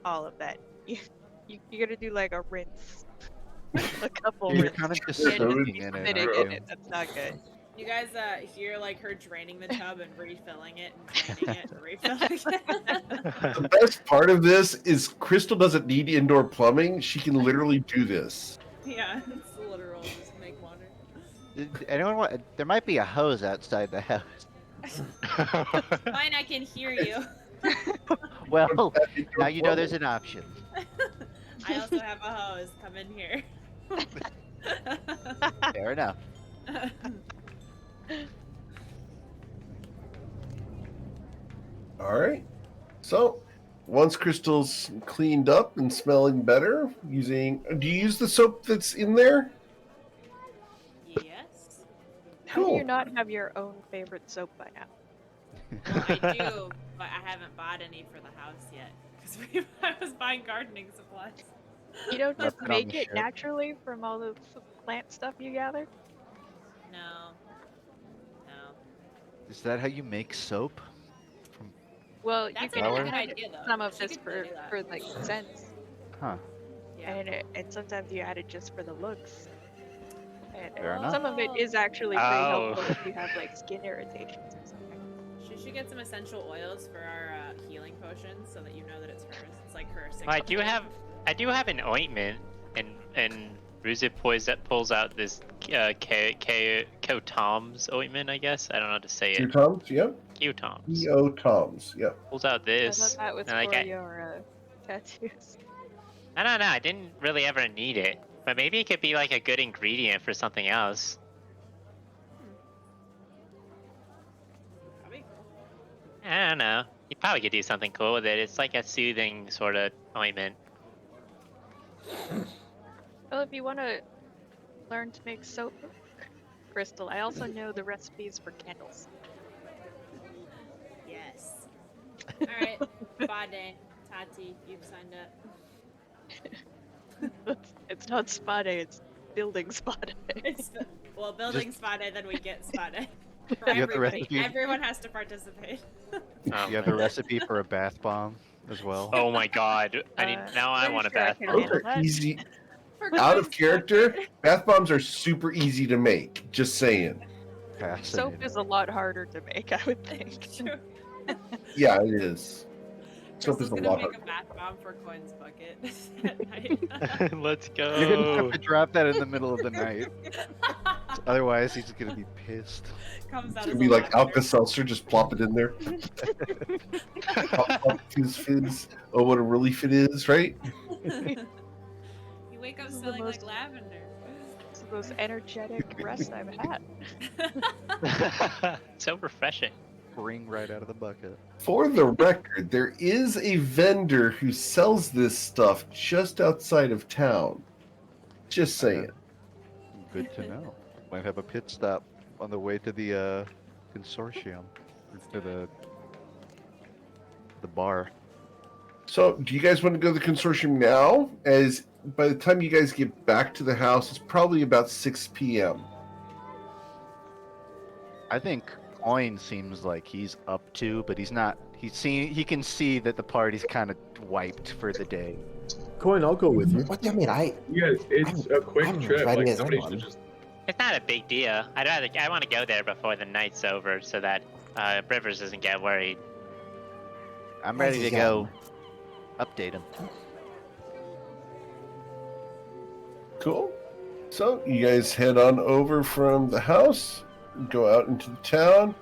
all of that. You gotta do like a rinse, a couple You're rinses. kind of just and soaking in spitting it, in aren't you? it. That's not good. You guys hear like her draining the tub and refilling it and draining it and refilling it. the best part of this is Crystal doesn't need indoor plumbing. She can literally do this. Yeah, it's literal. Just make water. Anyone want? There might be a hose outside the house. Fine, I can hear you. Well, now you know there's an option. I also have a hose. Come in here. Fair enough. All right. So once Crystal's cleaned up and smelling better, do you use the soap that's in there? Yes. How do Cool. you not have your own favorite soap by now? Well, I do, but I haven't bought any for the house yet because I was buying gardening supplies. You don't just Nothing on make the it ship. naturally from all the plant stuff you gather? No. Is that how you make soap? Well, you That's can a Flour? good add idea, though. some of She this could do that. for like scents. Huh. Yeah. And sometimes you add it just for the looks. And Fair enough. some of it is actually pretty Oh. helpful if you have like skin irritations or something. She should get some essential oils for our healing potions so that you know that it's hers. It's like her signature. Well, I do have an ointment, and Ruzit pulls out this Tom's ointment, I guess. I don't know how to say it. Toms, yep. Tom's. Toms, yep. Pulls out I this. thought that was and, like, for I your tattoos. don't know. I didn't really ever need it, but maybe it could be like a good ingredient for something else. That'd be cool. I don't know. You probably could do something cool with it. It's like a soothing sort of ointment. Well, if you want to learn to make soap, Crystal, I also know the recipes for candles. Yes. All right, Bade, Tati, you've signed up. It's not spa day, it's building spa day. Well, building spa day, then we get spa day. For You have the everybody. recipe? Everyone has to participate. Oh, You have the recipe for a bath bomb as well. oh my god. Now I pretty want a sure I bath can bomb. handle Those are that. easy. For Out of Coin's character, bucket. bath bombs are super easy to make. Just saying. Fascinating. Soap is a lot harder to make, I would think. True. Yeah, it is. Soap Crystal's is a gonna lot make harder. a bath bomb for Coin's bucket at night. Let's go. You're gonna have to drop that in the middle of the night. Otherwise, he's gonna be pissed. Comes out It's as gonna be a like lavender. Alka-Seltzer, just plop it in there. Pop, pop, fizz. Oh, what a relief it is, right? You wake up This is the smelling like most- lavender. It's the most energetic rest I've had. So refreshing. Spring right out of the bucket. For the record, there is a vendor who sells this stuff just outside of town. Just saying. Good to know. Might have a pit stop on the way to the consortium, to the bar. So, do you guys want to go to the consortium now? As by the time you guys get back to the house, it's probably about 6 p.m. I think Coin seems like he's up to, but he's not. He can see that the party's kind of wiped for the day. Coin, I'll go with you. What do you mean? Yes, it's a quick I'm trip. ready Like as somebody anyone. should just. It's not a big deal. I want to go there before the night's over so that Rivers doesn't get worried. I'm ready to Yeah. go. Update him. Cool. So, you guys head on over from the house, go out into the town,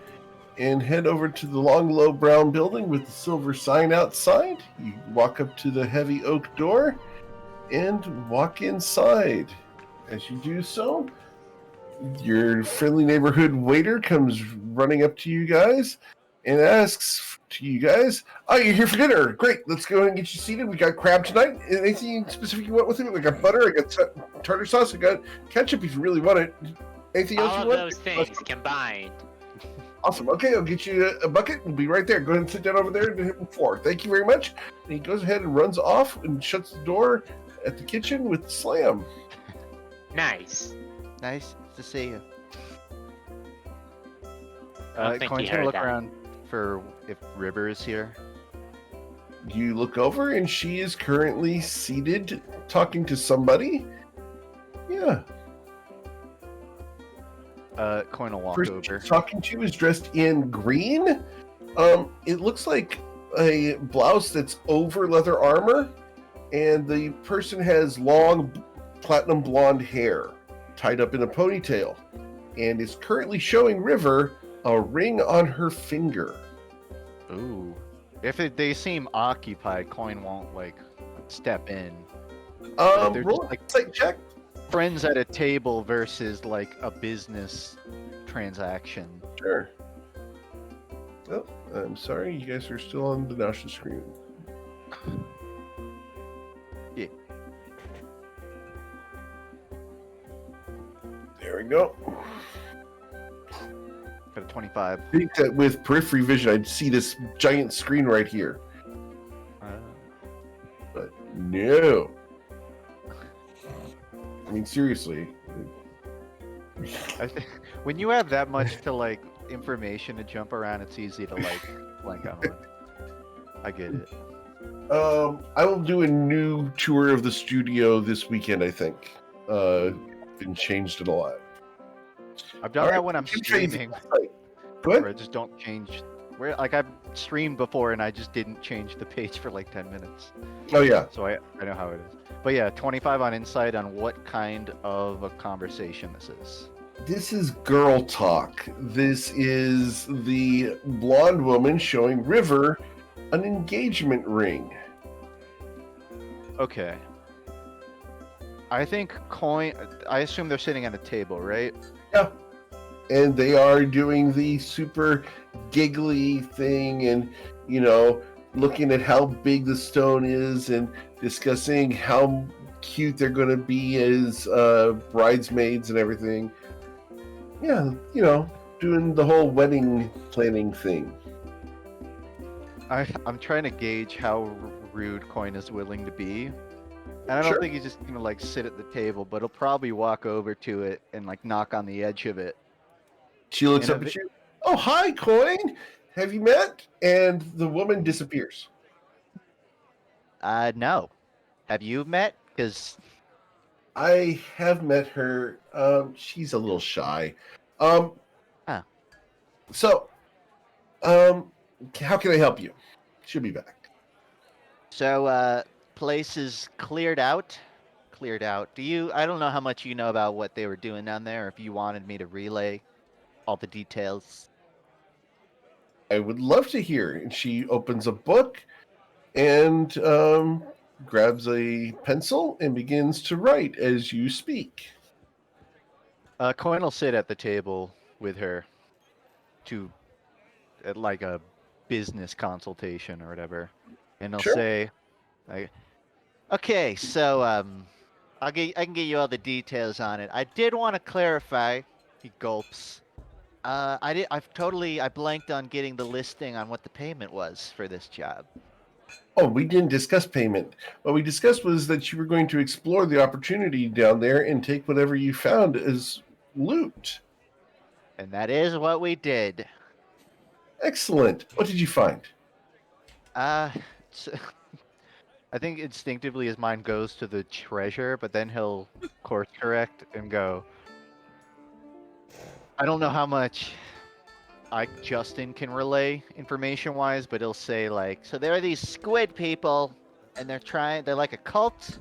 and head over to the long, low brown building with the silver sign outside. You walk up to the heavy oak door and walk inside. As you do so, your friendly neighborhood waiter comes running up to you guys and asks to you guys, "Oh, you're here for dinner. Great. Let's go ahead and get you seated. We got crab tonight. Anything specific you want with it? We got butter. I got tartar sauce. I got ketchup if you really want it. Anything else All you of want?" those things combined. Awesome. Okay, I'll get you a bucket. We'll be right there. Go ahead and sit down over there and hit the floor. Thank you very much. And he goes ahead and runs off and shuts the door at the kitchen with the slam. Nice. Nice to see you. I don't think Coin's he gonna heard look that. around for if River is here. You look over and she is currently seated talking to somebody. Yeah. Coin will walk Person over. she's talking to is dressed in green. It looks like a blouse that's over leather armor, and the person has long platinum blonde hair tied up in a ponytail, and is currently showing River a ring on her finger. Ooh. If they seem occupied, Coin won't like step in. They're Roll just, a like, insight check. friends at a table versus like a business transaction. Sure. Oh, I'm sorry, you guys are still on the national screen. Yeah. There we go. Got a 25. I think that with periphery vision, I'd see this giant screen right here. But no. I mean, seriously. When you have that much to like information to jump around, it's easy to like blank out on. I get it. I will do a new tour of the studio this weekend, I think. Been changed it a lot. I've done All that right, when I'm keep changing streaming, the site. Go where I ahead. just don't change. Where like I've streamed before and I just didn't change the page for like 10 minutes. Oh yeah. So I know how it is. But yeah, 25 on insight on what kind of a conversation this is. This is girl talk. This is the blonde woman showing River an engagement ring. Okay. I think I assume they're sitting at a table, right? Yeah. And they are doing the super giggly thing and, looking at how big the stone is and discussing how cute they're going to be as bridesmaids and everything. Yeah, doing the whole wedding planning thing. I'm trying to gauge how rude Coin is willing to be. And I don't think he's just going to like sit at the table, but he'll probably walk over to it and like knock on the edge of it. She looks up at you. Oh, hi, Coin. Have you met? And the woman disappears. No. Have you met? Because I have met her. She's a little shy. So, how can I help you? She'll be back. So, place is cleared out. Cleared out. I don't know how much you know about what they were doing down there, or if you wanted me to relay all the details. I would love to hear. And she opens a book and grabs a pencil and begins to write as you speak. Coin will sit at the table with her at like a business consultation or whatever, and he'll say, like, "Okay, so I can get you all the details on it. I did want to clarify." He gulps. I blanked on getting the listing on what the payment was for this job. Oh, we didn't discuss payment. What we discussed was that you were going to explore the opportunity down there and take whatever you found as loot. And that is what we did. Excellent. What did you find? So, I think instinctively his mind goes to the treasure, but then he'll course correct and go, I don't know how much Justin can relay information-wise, but he'll say, like, so there are these squid people, and they're like a cult.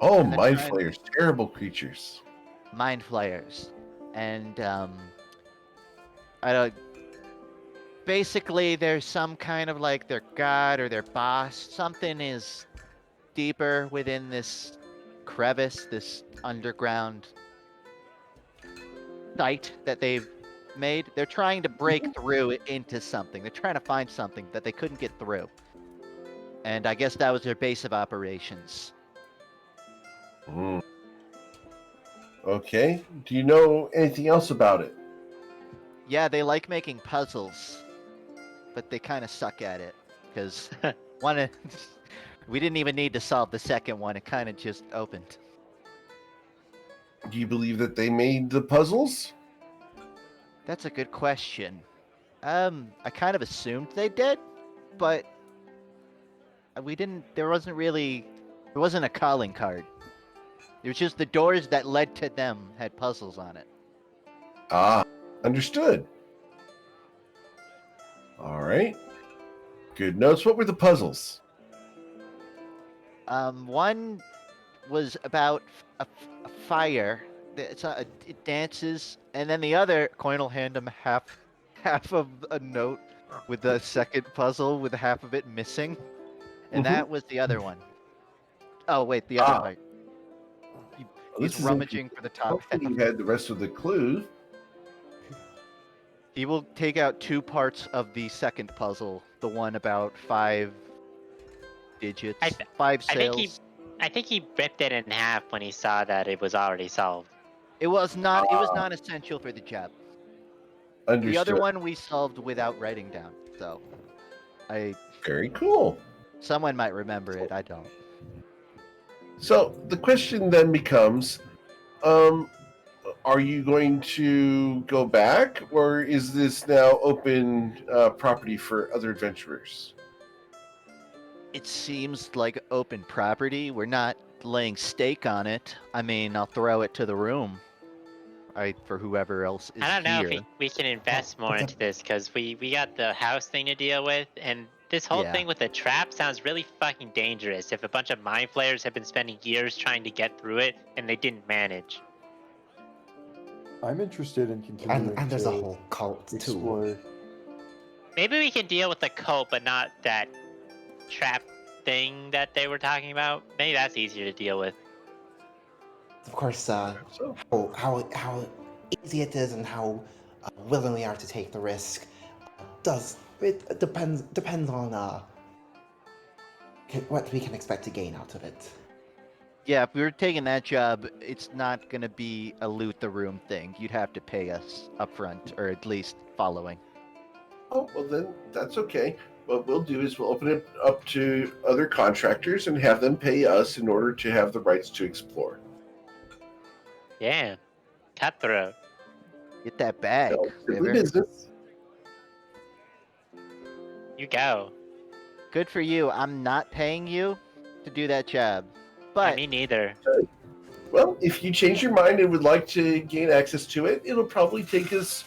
Oh, mind flayers, terrible creatures. Mind flayers. And, basically there's some kind of like their god or their boss. Something is deeper within this crevice, this underground site that they've made. They're trying to break through into something. They're trying to find something that they couldn't get through. And I guess that was their base of operations. Okay. Do you know anything else about it? Yeah, they like making puzzles, but they kind of suck at it because we didn't even need to solve the second one. It kind of just opened. Do you believe that they made the puzzles? That's a good question. I kind of assumed they did, but we didn't. There wasn't a calling card. It was just the doors that led to them had puzzles on it. Ah, understood. All right. Good notes. What were the puzzles? One was about a fire. It dances, and then the other, Coin will hand him half of a note with the second puzzle with half of it missing, and that was the other one. Oh wait, the other part. He's rummaging for the top half. You had the rest of the clues. He will take out 2 parts of the second puzzle, the one about 5 digits, 5 sales. I think he ripped it in half when he saw that it was already solved. It was not. It was not essential for the job. Understood. The other one we solved without writing down. So, Very cool. Someone might remember it. I don't. So the question then becomes, are you going to go back, or is this now open property for other adventurers? It seems like open property. We're not laying stake on it. I mean, I'll throw it to the room. For whoever else is I don't know here. if we can invest more but into this because we got the house thing to deal with, and this whole Yeah. thing with the trap sounds really fucking dangerous. If a bunch of mind flayers have been spending years trying to get through it and they didn't manage. I'm interested in continuing And there's to a whole cult too. explore. Maybe we can deal with the cult, but not that trap thing that they were talking about. Maybe that's easier to deal with. Of course, how easy it is and how willing we are to take the risk it depends on what we can expect to gain out of it. Yeah, if we were taking that job, it's not gonna be a loot the room thing. You'd have to pay us upfront, or at least following. Oh, well then, that's okay. What we'll do is we'll open it up to other contractors and have them pay us in order to have the rights to explore. Yeah. Cutthroat. Get that bag, So, simply River. business. You go. Good for you. I'm not paying you to do that job. But Me neither. Well, if you change your mind and would like to gain access to it, it'll probably take us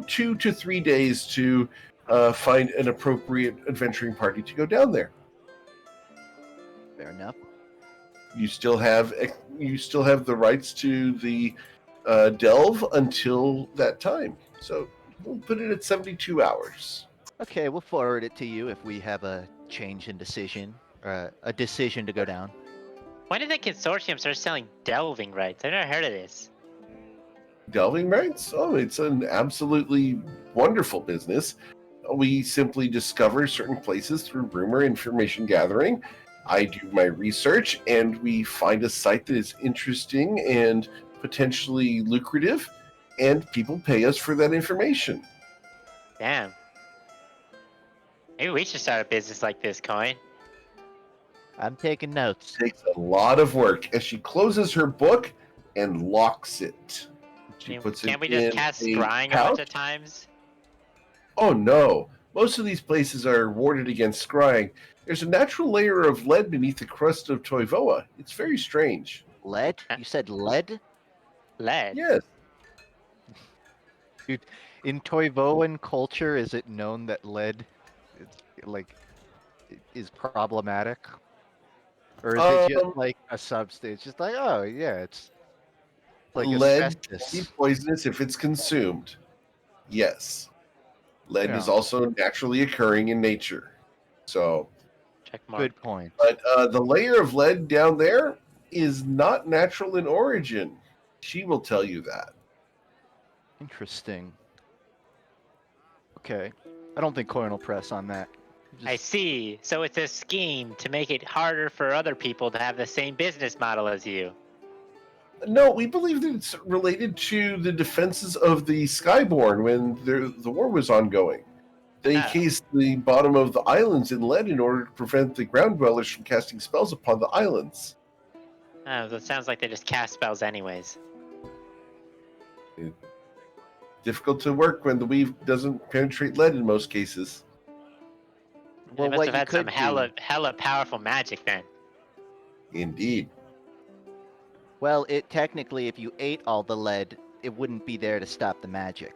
2 to 3 days to find an appropriate adventuring party to go down there. fair enough. You still have the rights to the delve until that time. So we'll put it at 72 hours. Okay, we'll forward it to you if we have a change in decision, or a decision to go down. When did the consortium start selling delving rights? I've never heard of this. Delving rights? Oh, it's an absolutely wonderful business. We simply discover certain places through rumor information gathering. I do my research and we find a site that is interesting and potentially lucrative, and people pay us for that information. Damn. Maybe we should start a business like this, Coin. I'm taking notes. It takes a lot of work as she closes her book and locks it. She puts Can't it we just in cast a scrying a pouch. bunch of times? Oh no. Most of these places are warded against scrying. There's a natural layer of lead beneath the crust of Toivoa. It's very strange. Lead? You said lead? Lead? Yes. Dude, in Toivoan culture, is it known that lead is problematic? Or is it just like a substance? Just like, oh yeah, it's like lead can asbestos. be poisonous if it's consumed. Yes. Lead is Yeah. also naturally occurring in nature. So, Check mark. Good point. but the layer of lead down there is not natural in origin. She will tell you that. Interesting. Okay. I don't think Coin will press on that. I see. So it's a scheme to make it harder for other people to have the same business model as you. No, we believe that it's related to the defenses of the Skyborn when the war was ongoing. They encased the bottom of the islands in lead in order to prevent the ground dwellers from casting spells upon the islands. Oh, that sounds like they just cast spells anyways. Difficult to work when the weave doesn't penetrate lead in most cases. They Well, must what have you had some could hella powerful magic then. Indeed. Well, it technically, if you ate all the lead, it wouldn't be there to stop the magic.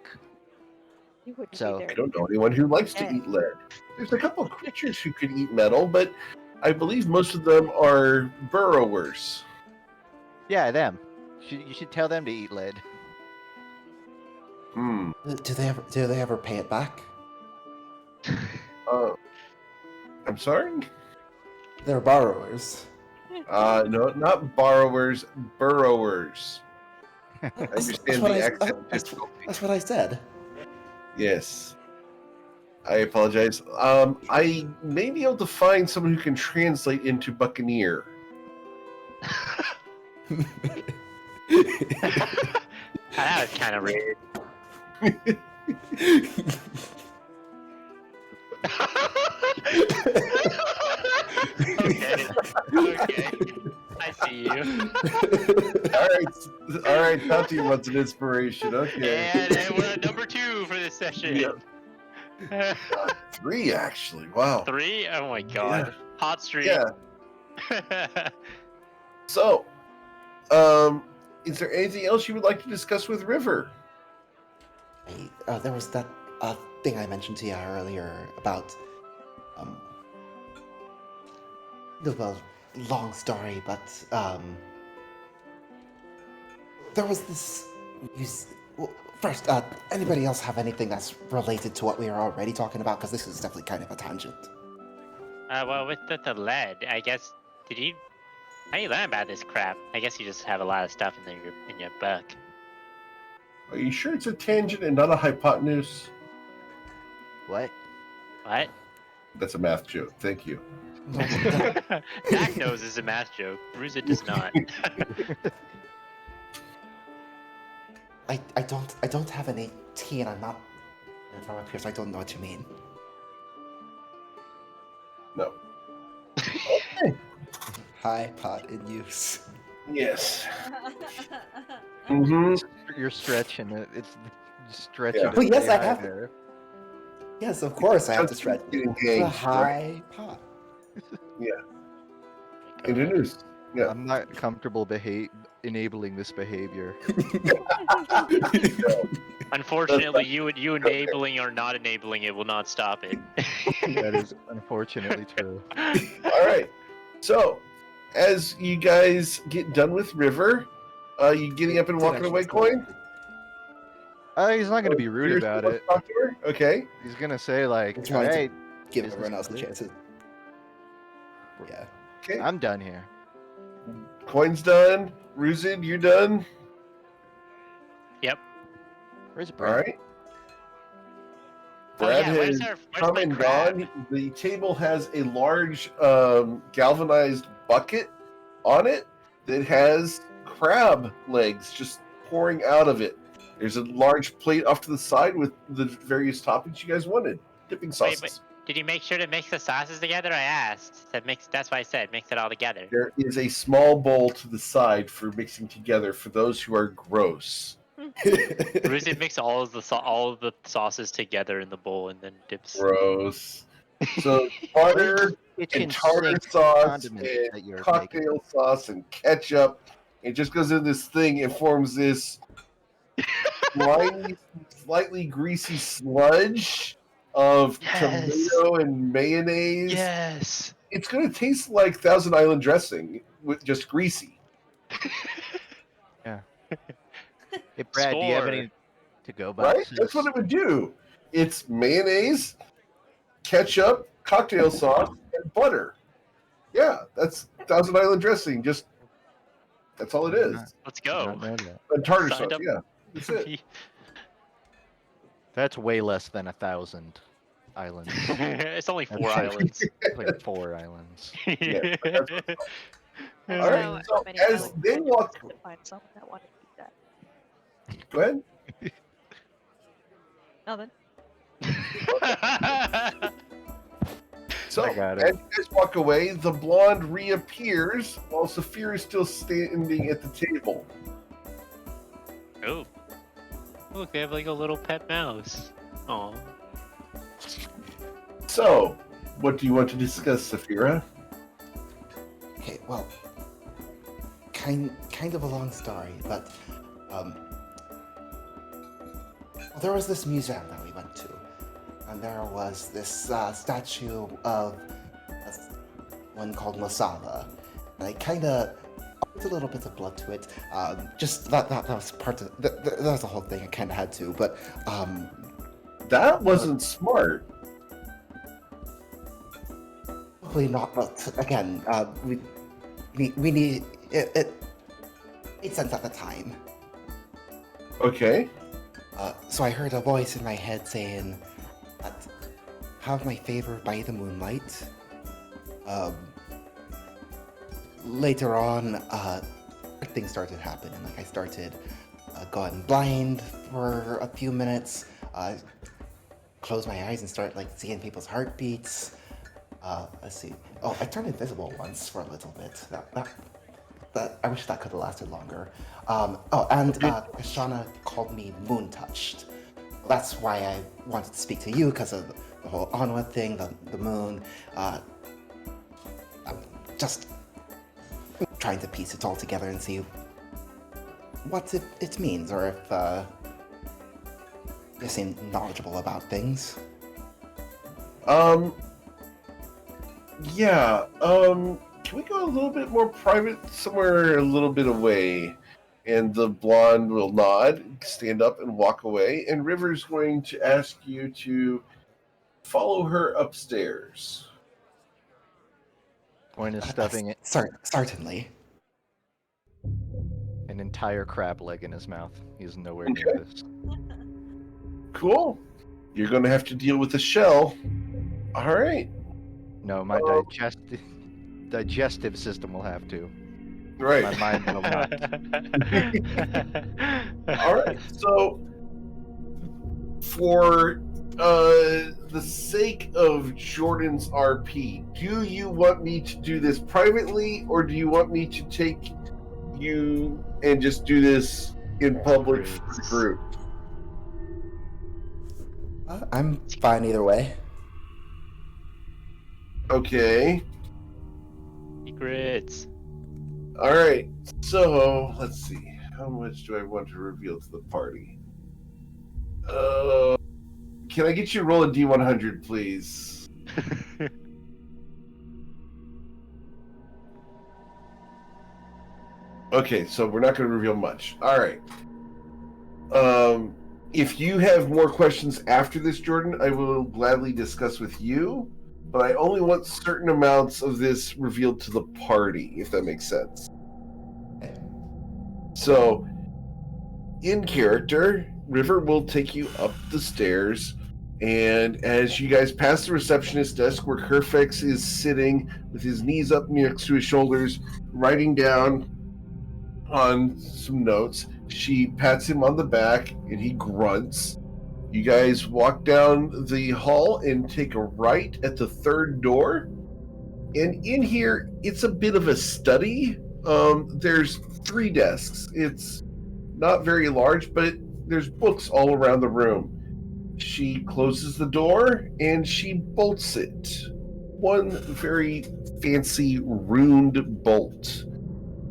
You wouldn't So- be I there. don't know anyone who likes to Yeah. eat lead. There's a couple of creatures who could eat metal, but I believe most of them are burrowers. Yeah, them. You should tell them to eat lead. Hmm. Do they ever pay it back? I'm sorry? They're borrowers. No, not borrowers, burrowers. I understand what the I- accent that's- difficulty. That's what I said. Yes. I apologize. I may be able to find someone who can translate into Buccaneer. That was kind of rude. Okay. I see you. All right. Tati wants an inspiration. Okay. And we're at number 2 for this session. Yep. 3 actually. Wow. 3? Oh my god. Hot streak. Yeah. So, is there anything else you would like to discuss with River? There was that thing I mentioned to you earlier about, well, long story, but there was this. Well, first, anybody else have anything that's related to what we were already talking about? Because this is definitely kind of a tangent. Well, with the lead, I guess. How do you learn about this crap? I guess you just have a lot of stuff in your book. Are you sure it's a tangent and not a hypotenuse? What? What? That's a math joke. Thank you. Dak knows is a math joke. Bruiser does not. I don't have any tea, and I'm not from up here, so I don't know what you mean. No. Okay. High pot in use. Yes. Mm-hmm. You're stretching it. It's stretching Yeah. it. Well, yes, way I high have. there. Yes, of course I have to Just stretch. getting The hanged, high pot. Introduce. Yeah. I'm not comfortable enabling this behavior. Unfortunately, you enabling or not enabling it will not stop it. That is unfortunately true. All right. So, as you guys get done with River, you getting up and walking away, Coin? He's not gonna be rude You're about supposed it. to talk to her? Okay. He's gonna say like, I'm trying "Hey, to give business everyone else a clear. chance. Yeah. Okay. I'm done here." Coin's done. Ruzid, you're done. Yep. Where's All Brad? right. Oh Brad yeah, has where's come my and crab? gone. The table has a large galvanized bucket on it that has crab legs just pouring out of it. There's a large plate off to the side with the various toppings you guys wanted. Dipping sauces. Wait, did you make sure to mix the sauces together? I asked. That's why I said mix it all together. There is a small bowl to the side for mixing together for those who are gross. Bruiser mix all of the sauces together in the bowl and then dips. Gross. So butter Kitchen and tartar sink sauce condiments that and you're cocktail sauce and ketchup. It just goes in this thing. It forms this slimy, slightly greasy sludge of Yes. tomato and mayonnaise. Yes. It's going to taste like Thousand Island dressing with just greasy. Hey, Brad, do you have Score. any to-go Right? boxes? That's what it would do. It's mayonnaise, ketchup, cocktail sauce, and butter. Yeah, that's Thousand Island dressing. Just that's all it is. Let's Did go. not know that. And tartar Signed sauce. up. Yeah, that's it. That's way less than 1,000 islands. It's only 4 That's right. islands. It's like 4 islands. Yeah, but that's what's That's All right, how so many as islands they I just walk- had to find someone that wanted to do that. Go ahead. Nothing. So, I got it. as you guys walk away, the blonde reappears while Saphir is still standing at the table. Oh. Look, they have like a little pet mouse. Oh. So, what do you want to discuss, Saphira? Okay, well, kind of a long story, but there was this museum that we went to, and there was this statue of one called Masala, and I kind of put a little bit of blood to it. Just that was part of that was the whole thing. I kind of had to, but That wasn't smart. probably not. But again, we need it. It made sense at the time. Okay. So I heard a voice in my head saying that have my favor by the moonlight. Later on, things started happening. Like I started going blind for a few minutes. Close my eyes and start like seeing people's heartbeats. Let's see. Oh, I turned invisible once for a little bit. That I wish that could have lasted longer. And Kashana called me moon touched. that's why I wanted to speak to you, because of the whole Onwa thing, the moon. I'm just trying to piece it all together and see what it means, or if you seem knowledgeable about things. Yeah, can we go a little bit more private, somewhere a little bit away? And the blonde will nod, stand up, and walk away. And River's going to ask you to follow her upstairs. Coin is stuffing it. Certainly. An entire crab leg in his mouth. He's nowhere near this. Cool. You're going to have to deal with the shell. All right. No, my digestive system will have to. Right. My mind will not. All right. So, for the sake of Jordan's RP, do you want me to do this privately, or do you want me to take you and just do this in public for the group? I'm fine either way. Okay. Secrets. All right. So let's see. How much do I want to reveal to the party? Can I get you to roll a D100, please? Okay, so we're not going to reveal much. All right. If you have more questions after this, Jordan, I will gladly discuss with you. But I only want certain amounts of this revealed to the party, if that makes sense. So, in character, River will take you up the stairs, and as you guys pass the receptionist desk where Kerfex is sitting with his knees up next to his shoulders, writing down on some notes, she pats him on the back, and he grunts. You guys walk down the hall and take a right at the third door. And in here, it's a bit of a study. There's 3 desks. It's not very large, but there's books all around the room. She closes the door and she bolts it. One very fancy runed bolt.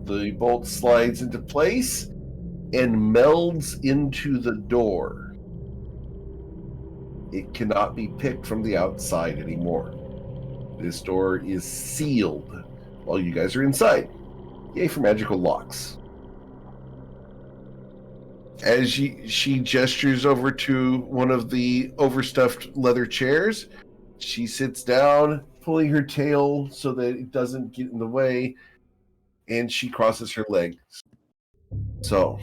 The bolt slides into place and melds into the door. It cannot be picked from the outside anymore. This door is sealed while you guys are inside. Yay for magical locks. As she gestures over to one of the overstuffed leather chairs, she sits down, pulling her tail so that it doesn't get in the way, and she crosses her legs. So,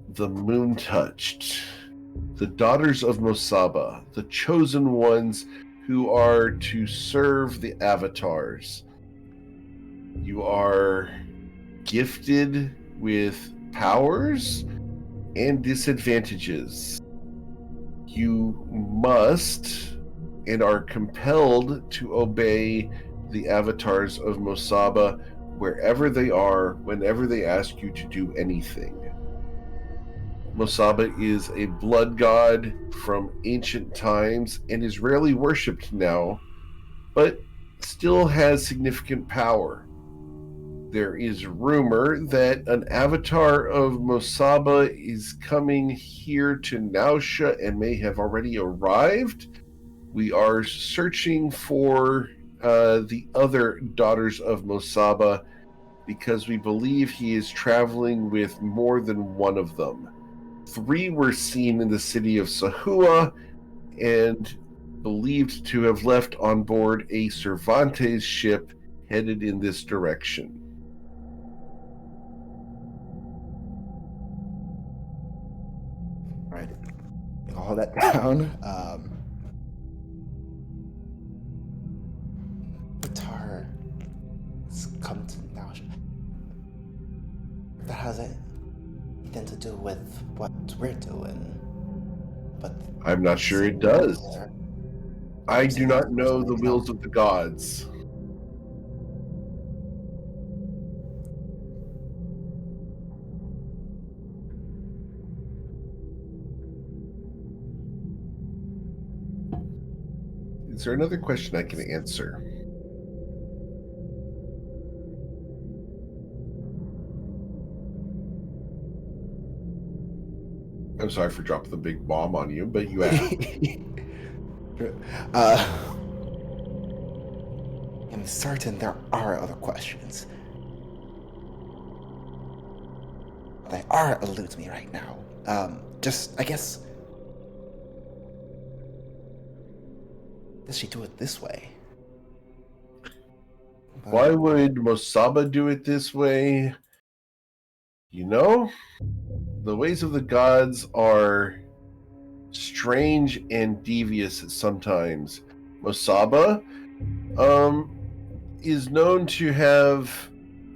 the moon touched. The daughters of Mosaba, the chosen ones who are to serve the avatars. You are gifted with powers and disadvantages. You must and are compelled to obey the avatars of Mosaba wherever they are, whenever they ask you to do anything. Mosaba is a blood god from ancient times and is rarely worshipped now, but still has significant power. There is rumor that an avatar of Mosaba is coming here to Nausea and may have already arrived. We are searching for the other daughters of Mosaba because we believe he is traveling with more than one of them. 3 were seen in the city of Sahua and believed to have left on board a Cervantes ship headed in this direction. Right. I'll hold that down. Avatar has come to now. That has anything to do with what we're doing. But I'm not sure it does. I do not know the wills of the gods. Is there another question I can answer? I'm sorry for dropping the big bomb on you, but you asked. I'm certain there are other questions. They are elude me right now. I guess... Does she do it this way? Why would Mosaba do it this way? You know, the ways of the gods are strange and devious sometimes. Mosaba, is known to have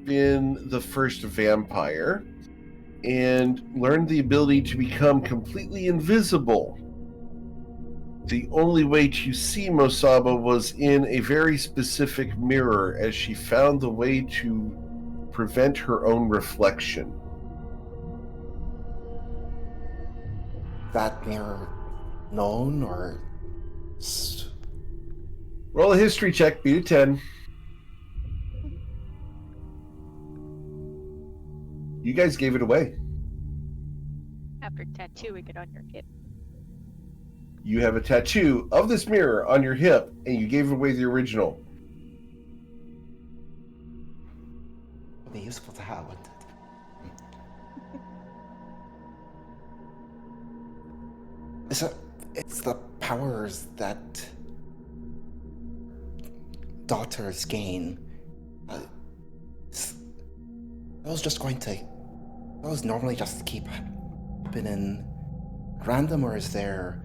been the first vampire and learned the ability to become completely invisible. The only way to see Mosaba was in a very specific mirror, as she found the way to prevent her own reflection. That mirror known or... Roll a history check, beat a 10. You guys gave it away. After tattooing it on your hip. You have a tattoo of this mirror on your hip, and you gave away the original. Would be useful to have, wouldn't it? It's the powers that daughters gain. Those normally just keep happening random, or is there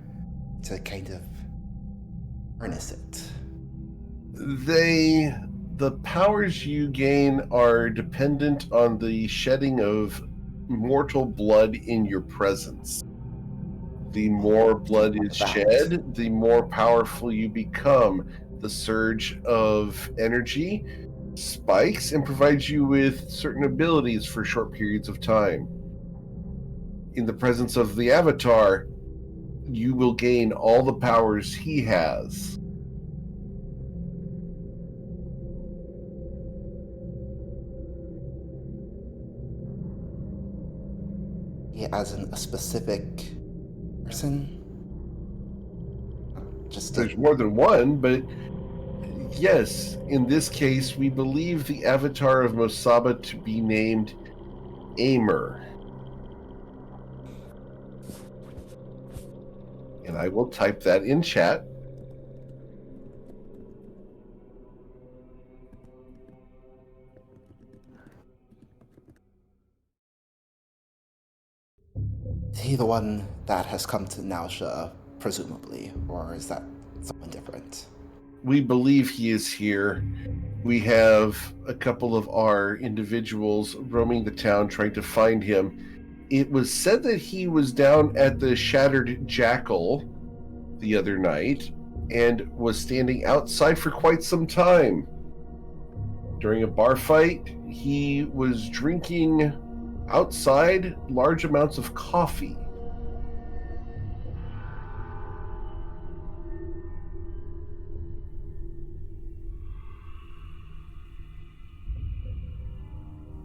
to kind of harness it? The powers you gain are dependent on the shedding of mortal blood in your presence. The more blood is shed, the more powerful you become. The surge of energy spikes and provides you with certain abilities for short periods of time. In the presence of the Avatar, you will gain all the powers he has. Yeah, as in a specific person? There's more than one, but yes, in this case, we believe the Avatar of Mosaba to be named Aimer. And I will type that in chat. Is he the one that has come to Nausea, presumably, or is that someone different? We believe he is here. We have a couple of our individuals roaming the town trying to find him. It was said that he was down at the Shattered Jackal the other night and was standing outside for quite some time. During a bar fight, he was drinking outside large amounts of coffee.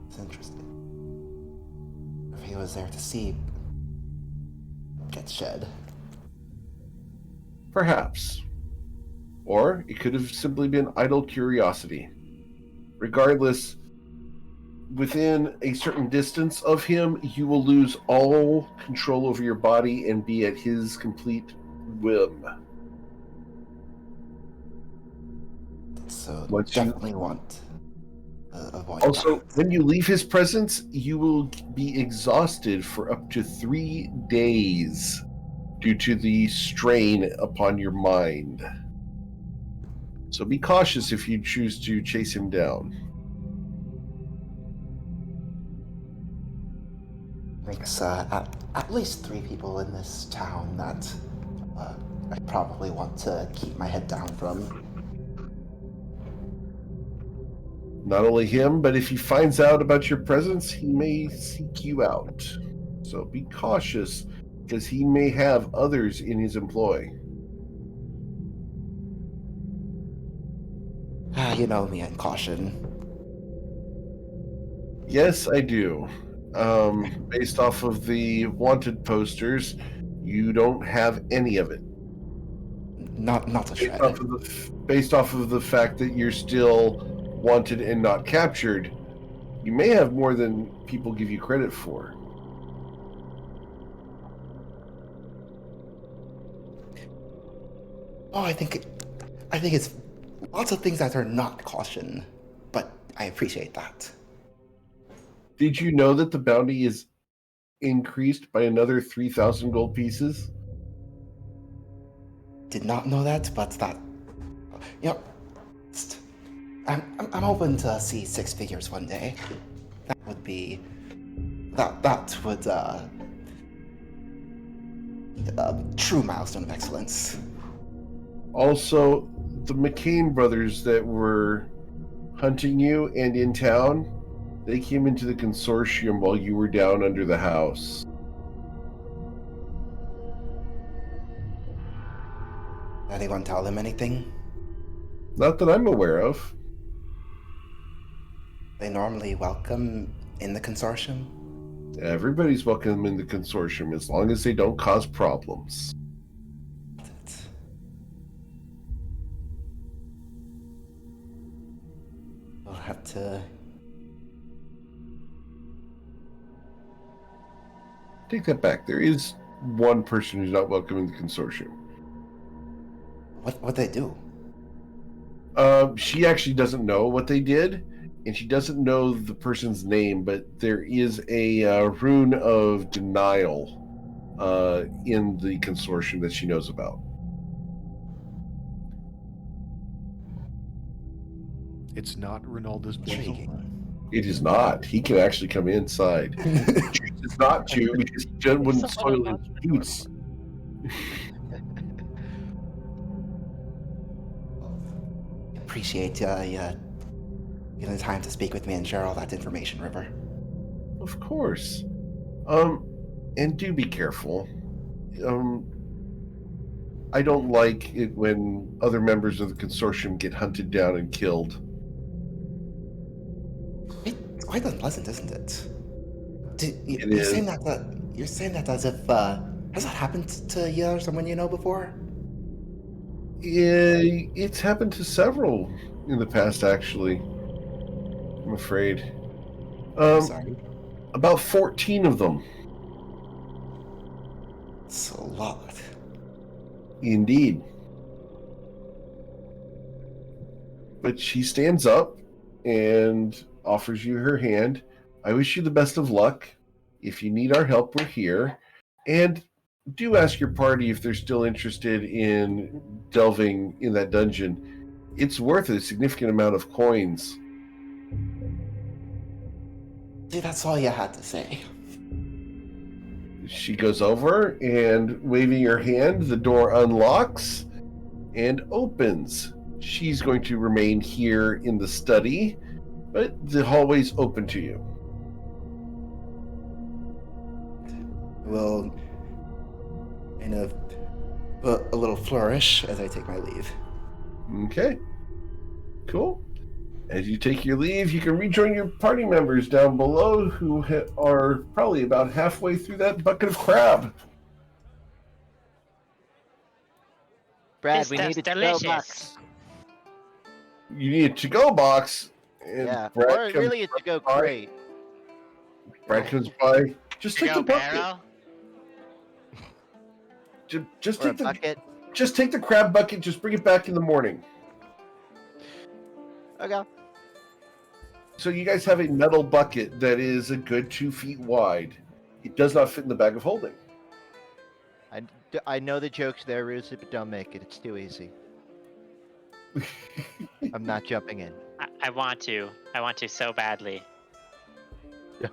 It's interesting. If he was there to see get shed. Perhaps. Or it could have simply been idle curiosity. Regardless, within a certain distance of him, you will lose all control over your body and be at his complete whim. So Once definitely you want avoid also, that. when you leave his presence, you will be exhausted for up to 3 days due to the strain upon your mind. So be cautious if you choose to chase him down. Makes at least 3 people in this town that I probably want to keep my head down from. Not only him, but if he finds out about your presence, he may seek you out. So be cautious, because he may have others in his employ. you know me and caution. Yes, I do. Based off of the wanted posters, you don't have any of it. Not a shred. Based off of the fact that you're still wanted and not captured, you may have more than people give you credit for. Oh, I think it's lots of things that are not caution, but I appreciate that. Did you know that the bounty is increased by another 3,000 gold pieces? Did not know that, but that, you know, I'm hoping to see 6 figures one day. That would be that would true milestone of excellence. Also, the McCain brothers that were hunting you and in town, they came into the consortium while you were down under the house. Anyone tell them anything? Not that I'm aware of. They normally welcome in the consortium? Everybody's welcome in the consortium as long as they don't cause problems. We'll have to... Take that back. There is one person who's not welcome in the consortium. What they do? She actually doesn't know what they did, and she doesn't know the person's name, but there is a rune of denial in the consortium that she knows about. It's not Ronaldo's basil. It is not. He can actually come inside. It's not to because he wouldn't soil his boots. Appreciate you getting the time to speak with me and share all that information, River. Of course. And do be careful. I don't like it when other members of the consortium get hunted down and killed. It's quite unpleasant, isn't it? You're saying that as if has that happened to you or someone you know before? Yeah, it's happened to several in the past, actually. I'm afraid. Sorry. About 14 of them. It's a lot. Indeed. But she stands up and offers you her hand. I wish you the best of luck. If you need our help, we're here. And do ask your party if they're still interested in delving in that dungeon. It's worth a significant amount of coins. See, that's all you had to say. She goes over and, waving her hand, the door unlocks and opens. She's going to remain here in the study, but the hallway's open to you. Will kind of put a little flourish as I take my leave. Okay. Cool. As you take your leave, you can rejoin your party members down below who are probably about halfway through that bucket of crab. Brad, This we need a stuff's to-go delicious. box. You need a to-go box. And Yeah, Brad or comes really a to-go by. crate. Brad comes by. Just take Go the bucket. barrel. Just Or a take the bucket. Just take the crab bucket. Just bring it back in the morning. Okay. So you guys have a metal bucket that is a good 2 feet wide. It does not fit in the bag of holding. I know the joke's there, Ruzi, but don't make it. It's too easy. I'm not jumping in. I want to. I want to so badly.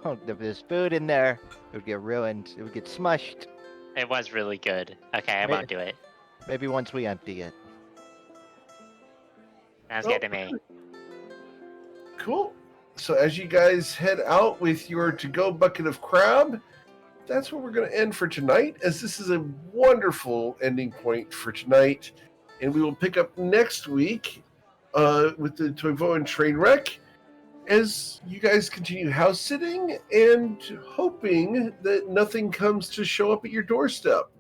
Don't. If there's food in there, it would get ruined. It would get smushed. It was really good. Okay, I won't do it. Maybe once we empty it. Sounds good to me. Cool. So as you guys head out with your to-go bucket of crab, that's where we're going to end for tonight, as this is a wonderful ending point for tonight. And we will pick up next week with the Toivoan Trainwreck as you guys continue house sitting and hoping that nothing comes to show up at your doorstep.